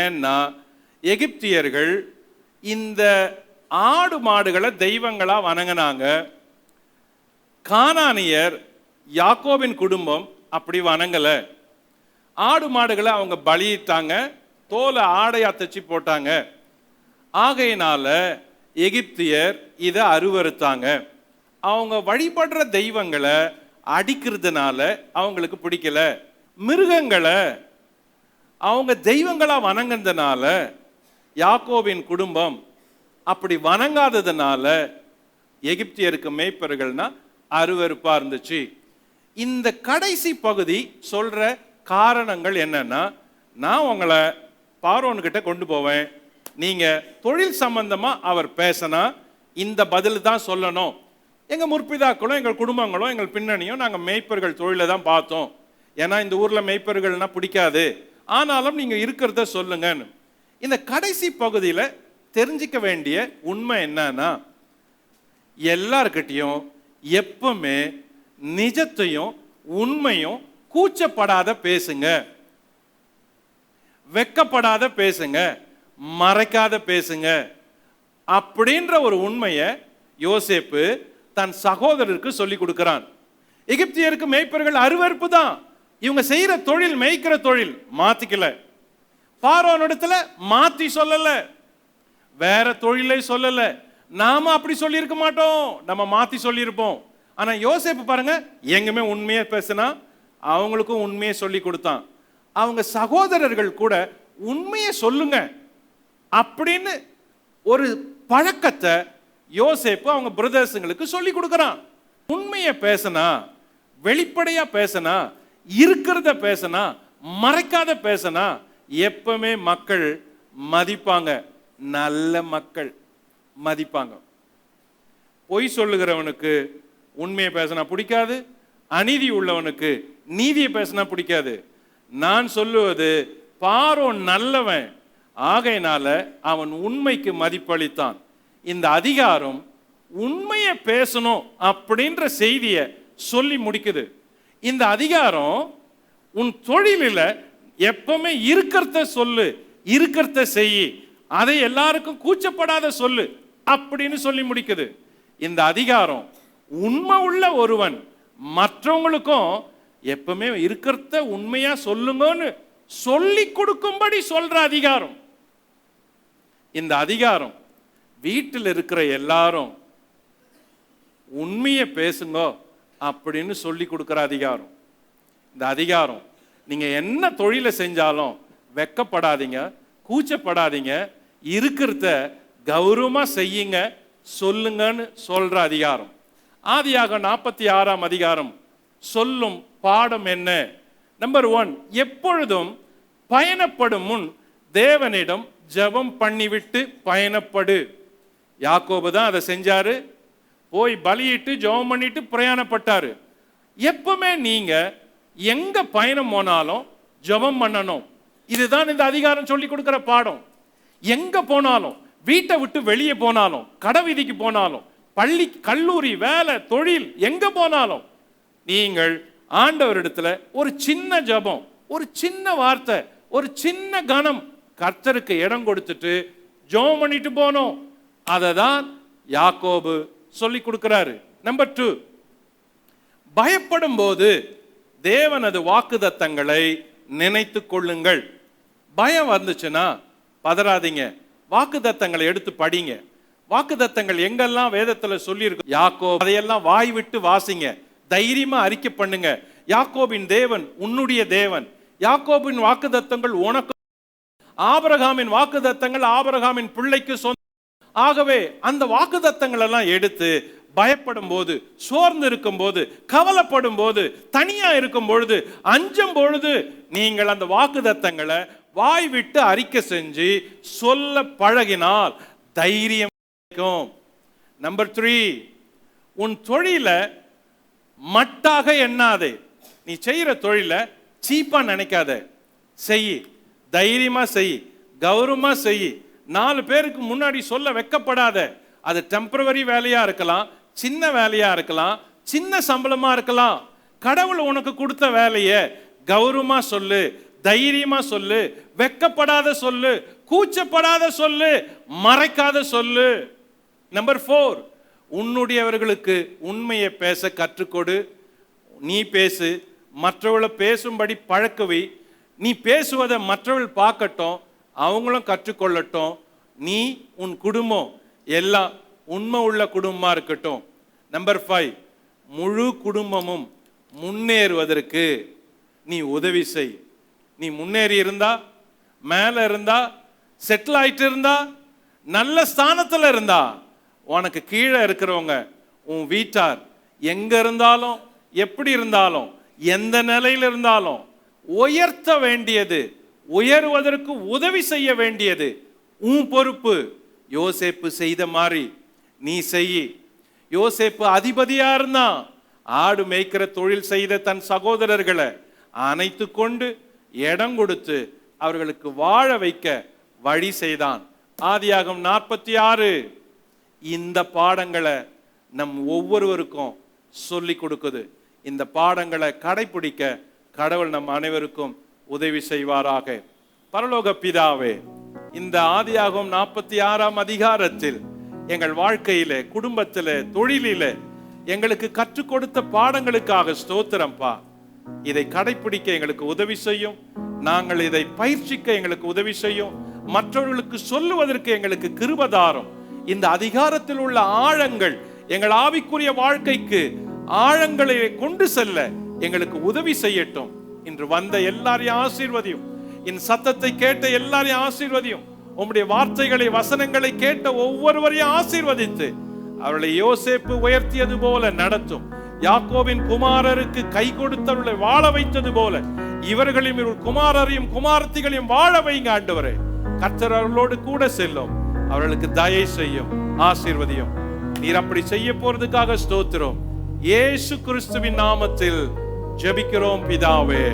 ஏன்னா எகிப்தியர்கள் இந்த ஆடு மாடுகளை தெய்வங்களா வணங்கினாங்க. கானானியர், யாக்கோபின் குடும்பம் அப்படி வணங்கல. ஆடு மாடுகளை அவங்க பலியிட்டாங்க, தோலை ஆடையா தச்சு போட்டாங்க. ஆகையினால எகிப்தியர் இதை அருவருத்தாங்க. அவங்க வழிபடுற தெய்வங்களை அடிக்கிறதுனால அவங்களுக்கு பிடிக்கல. மிருகங்களை அவங்க தெய்வங்களா வணங்குறதுனால யாக்கோபின் குடும்பம் அப்படி வணங்காததுனால எகிப்தியருக்கு மேய்ப்பர்கள்னா அருவருப்பா இருந்துச்சு. இந்த கடைசி பகுதி சொல்ற காரணங்கள் என்னன்னா, நான் உங்களை பார்வோன்கிட்ட கொண்டு போவேன், நீங்க தொழில் சம்பந்தமா அவர் பேசினா இந்த பதில் தான் சொல்லணும். எங்க முற்பிதாக்களும் எங்கள் குடும்பங்களும் எங்கள் பின்னணியும் நாங்க மேய்ப்பர்கள் தொழிலை தான் பார்த்தோம். ஏன்னா இந்த ஊர்ல மேய்ப்பர்கள்னா பிடிக்காது, ஆனாலும் நீங்க இருக்கிறத சொல்லுங்கன்னு. இந்த கடைசி பகுதியில தெரிஞ்சிக்க வேண்டிய உண்மை என்னன்னா, எல்லார்கிட்டையும் எப்பவுமே நிஜத்தையும் உண்மையும் கூச்சப்படாத பேசுங்க, வெக்கப்படாத பேசுங்க, மறைக்காத பேசுங்க அப்படின்ற ஒரு உண்மையை யோசேப்பு தன் சகோதரருக்கு சொல்லி கொடுக்கிறான். எகிப்தியருக்கு மேய்ப்பர்கள் அருவருப்பு தான். இவங்க செய்யற தொழில் மேய்க்கிற தொழில் மாத்திக்கல. பார்வோனிடத்துல மாத்தி சொல்லல, வேற தொழிலை சொல்லல. நாம அப்படி சொல்லி இருக்க மாட்டோம், நம்ம மாத்தி சொல்லியிருப்போம். ஆனா யோசேப்பு பாருங்க, எங்குமே உண்மையை பேசினா அவங்களுக்கும் உண்மையை சொல்லி கொடுத்தான். அவங்க சகோதரர்கள் கூட உண்மையை சொல்லுங்க அப்படின்னு ஒரு பழக்கத்தை யோசேப்பு அவங்க பிரதர்ஸுங்களுக்கு சொல்லி கொடுக்கறான். உண்மையை பேசினா, வெளிப்படையா பேசினா, இருக்கிறத பேசினா, மறைக்காத பேசினா எப்பவுமே மக்கள் மதிப்பாங்க. நல்ல மக்கள் மதிப்பாங்க. பொய் சொல்லுகிறவனுக்கு உண்மையை பேசினா பிடிக்காது, அநீதி உள்ளவனுக்கு நீதியை பேசினா பிடிக்காது. நான் சொல்லுவது, பார்வோன் நல்லவன், ஆகையினால அவன் உண்மைக்கு மதிப்பளித்தான். இந்த அதிகாரம் உண்மையை பேசணும் அப்படின்ற செய்தியை சொல்லி முடிக்குது. இந்த அதிகாரம் உன் தொழிலில் எப்பவுமே இருக்கிறத சொல்லு, இருக்கிறத செய், அதை எல்லாருக்கும் கூச்சப்படாத சொல்லு அப்படின்னு சொல்லி முடிக்குது. இந்த அதிகாரம் உண்மை உள்ள ஒருவன் மற்றவங்களுக்கும் எப்பவுமே இருக்கிறத உண்மையா சொல்லுங்கன்னு சொல்லி கொடுக்கும்படி சொல்ற அதிகாரம். இந்த அதிகாரம் வீட்டில் இருக்கிற எல்லாரும் உண்மையை பேசுங்க அப்படின்னு சொல்லி கொடுக்கிற அதிகாரம். இந்த அதிகாரம் நீங்க என்ன தொழிலை செஞ்சாலும் வெக்கப்படாதீங்க, கூச்சப்படாதீங்க, இருக்கிறத கௌரவமா செய்யுங்க, சொல்லுங்கன்னு சொல்ற அதிகாரம். ஆதியாகமம் 46ஆம் அதிகாரம் சொல்லும் பாடம் என்ன? நம்பர் 1, எப்பொழுதும் பயணப்படும் முன் தேவனிடம் ஜெபம் பண்ணிவிட்டு பயணப்படு. யாக்கோபு தான் அதை செஞ்சாரு. போய் பலியிட்டு ஜெபம் பண்ணிட்டு பிரயாணப்பட்டாரு. எப்பவுமே நீங்க எங்க பயணம் போனாலும் ஜெபம் பண்ணணும். இதுதான் இந்த அதிகாரம் சொல்லி கொடுக்கிற பாடம். எங்க போனாலும், வீட்டை விட்டு வெளியே போனாலும், கடை வீதிக்கு போனாலும், பள்ளி கல்லூரி வேலை தொழில் எங்க போனாலும் நீங்கள் ஆண்டவரிடத்துல ஒரு சின்ன ஜெபம், ஒரு சின்ன வார்த்தை, ஒரு சின்ன கணம் கர்த்தருக்கு இடம் கொடுத்துட்டு ஜெபம் பண்ணிட்டு போனோம். அதை தான் யாக்கோபு சொல்லி கொடுக்கிறாரு. நம்பர் 2, பயப்படும் போது தேவனது வாக்குத்தத்தங்களை நினைத்து கொள்ளுங்கள். பயம் வந்துச்சுன்னா பதறாதீங்க, வாக்குத்தத்தங்களை எடுத்து படிங்க. வாக்குத்தத்தங்கள் எங்கெல்லாம் வேதத்துல சொல்லி இருக்கு, யாக்கோபு அதையெல்லாம் வாய் விட்டு வாசிங்க, தைரியமா அறிக்கை பண்ணுங்க. யாக்கோபின் தேவன் உன்னுடைய தேவன். யாக்கோபின் வாக்குத்தத்தங்கள் உனக்கு, ஆபிரகாமின் வாக்குத்தத்தங்கள் ஆபிரகாமின் பிள்ளைக்கு சொந்த. ஆகவே அந்த வாக்குத்தத்தங்கள் எல்லாம் எடுத்து பயப்படும் போது, சோர்ந்து இருக்கும் போது, கவலைப்படும் போது, தனியா இருக்கும் பொழுது, அஞ்சும் பொழுது நீங்கள் அந்த வாக்குத்தத்தங்களை வாய் விட்டு அறிக்கை செஞ்சு சொல்ல பழகினால் தைரியம் கிடைக்கும். நம்பர் 3, உன் தொழில மட்டாக எண்ணாதே. நீ செய்யற தொழில சீப்பா நினைக்காத, செய், தைரியமா செய், கௌரவமா செய். 4 பேருக்கு முன்னாடி சொல்ல வெக்கப்படாத. அது டெம்பரவரி வேலையா இருக்கலாம், சின்ன வேலையா இருக்கலாம், சின்ன சம்பளமா இருக்கலாம். கடவுள் உனக்கு கொடுத்த வேலையை கௌரவமா சொல்லு, தைரியமா சொல்லு, வெக்கப்படாத சொல்லு, கூச்சப்படாத சொல்லு, மறைக்காத சொல்லு. நம்பர் 4, உன்னுடையவர்களுக்கு உண்மையை பேச கற்றுக்கொடு. நீ பேசு, மற்றவளை பேசும்படி பழக்கவை. நீ பேசுவதை மற்றவர்கள் பார்க்கட்டும், அவங்களும் கற்றுக்கொள்ளட்டும். நீ உன் குடும்பம் எல்லாம் உண்மை உள்ள குடும்பமா இருக்கட்டும். நம்பர் 5, முழு குடும்பமும் முன்னேறுவதற்கு நீ உதவி செய். நீ முன்னேறி இருந்தா, மேல இருந்தா, செட்டில் ஆயிட்டு இருந்தா, நல்ல ஸ்தானத்துல இருந்தா, உனக்கு கீழே இருக்கிறவங்க, உன் வீட்டார் எங்க இருந்தாலும், எப்படி இருந்தாலும், எந்த நிலையில் இருந்தாலும் உயர்த்த வேண்டியது, உயர்வதற்கு உதவி செய்ய வேண்டியது உன் பொறுப்பு. யோசேப்பு செய்த மாதிரி நீ செய். யோசேப்பு அதிபதியா இருந்தான். ஆடு மேய்க்கிற தொழில் செய்த தன் சகோதரர்களை அணைத்து கொண்டு இடம் கொடுத்து அவர்களுக்கு வாழ வைக்க வழி செய்தான். ஆதியாகமம் 46 இந்த பாடங்களை நம் ஒவ்வொருவருக்கும் சொல்லி கொடுக்குது. இந்த பாடங்களை கடைபிடிக்க கடவுள் நம் அனைவருக்கும் உதவி செய்வாராக. பரலோக பிதாவே, இந்த ஆதியாகமம் 46 அதிகாரத்தில் எங்கள் வாழ்க்கையிலே, குடும்பத்திலே, தொழிலிலே எங்களுக்கு கற்றுக் கொடுத்த பாடங்களுக்காக ஸ்தோத்திரம்பா. இதை கடைபிடிக்க எங்களுக்கு உதவி செய்யும். நாங்கள் இதை பயிற்சிக்க எங்களுக்கு உதவி செய்யும். மற்றவர்களுக்கு சொல்லுவதற்கு எங்களுக்கு கிருபதாரம். இந்த அதிகாரத்தில் உள்ள ஆழங்கள் எங்கள் ஆவிக்குரிய வாழ்க்கைக்கு ஆழங்களை கொண்டு செல்ல எங்களுக்கு உதவி செய்யட்டும். இன்று வந்த எல்லாரையும் ஆசீர்வதியும். என் சத்தத்தை கேட்ட எல்லாரையும் ஆசீர்வதியும். உம்முடைய வார்த்தைகளை, வசனங்களை கேட்ட ஒவ்வொருவரையும் ஆசீர்வதித்து அவர்களை யோசேப்பு உயர்த்தியது போல நடத்தும். யாக்கோபின் குமாரருக்கு கை கொடுத்தவர்களை வாழ வைத்தது போல இவர்களையும் குமாரரையும் குமாரத்திகளையும் வாழ வைங்க ஆண்டவரே. கர்த்தர் அவர்களோடு கூட செல்லும். அவர்களுக்கு தயை செய்யும், ஆசீர்வதியும். நீர் அப்படி செய்ய போறதுக்காக ஸ்தோத்திரம். இயேசு கிறிஸ்துவின் நாமத்தில் ஜெபிக்கிறோம் பிதாவே.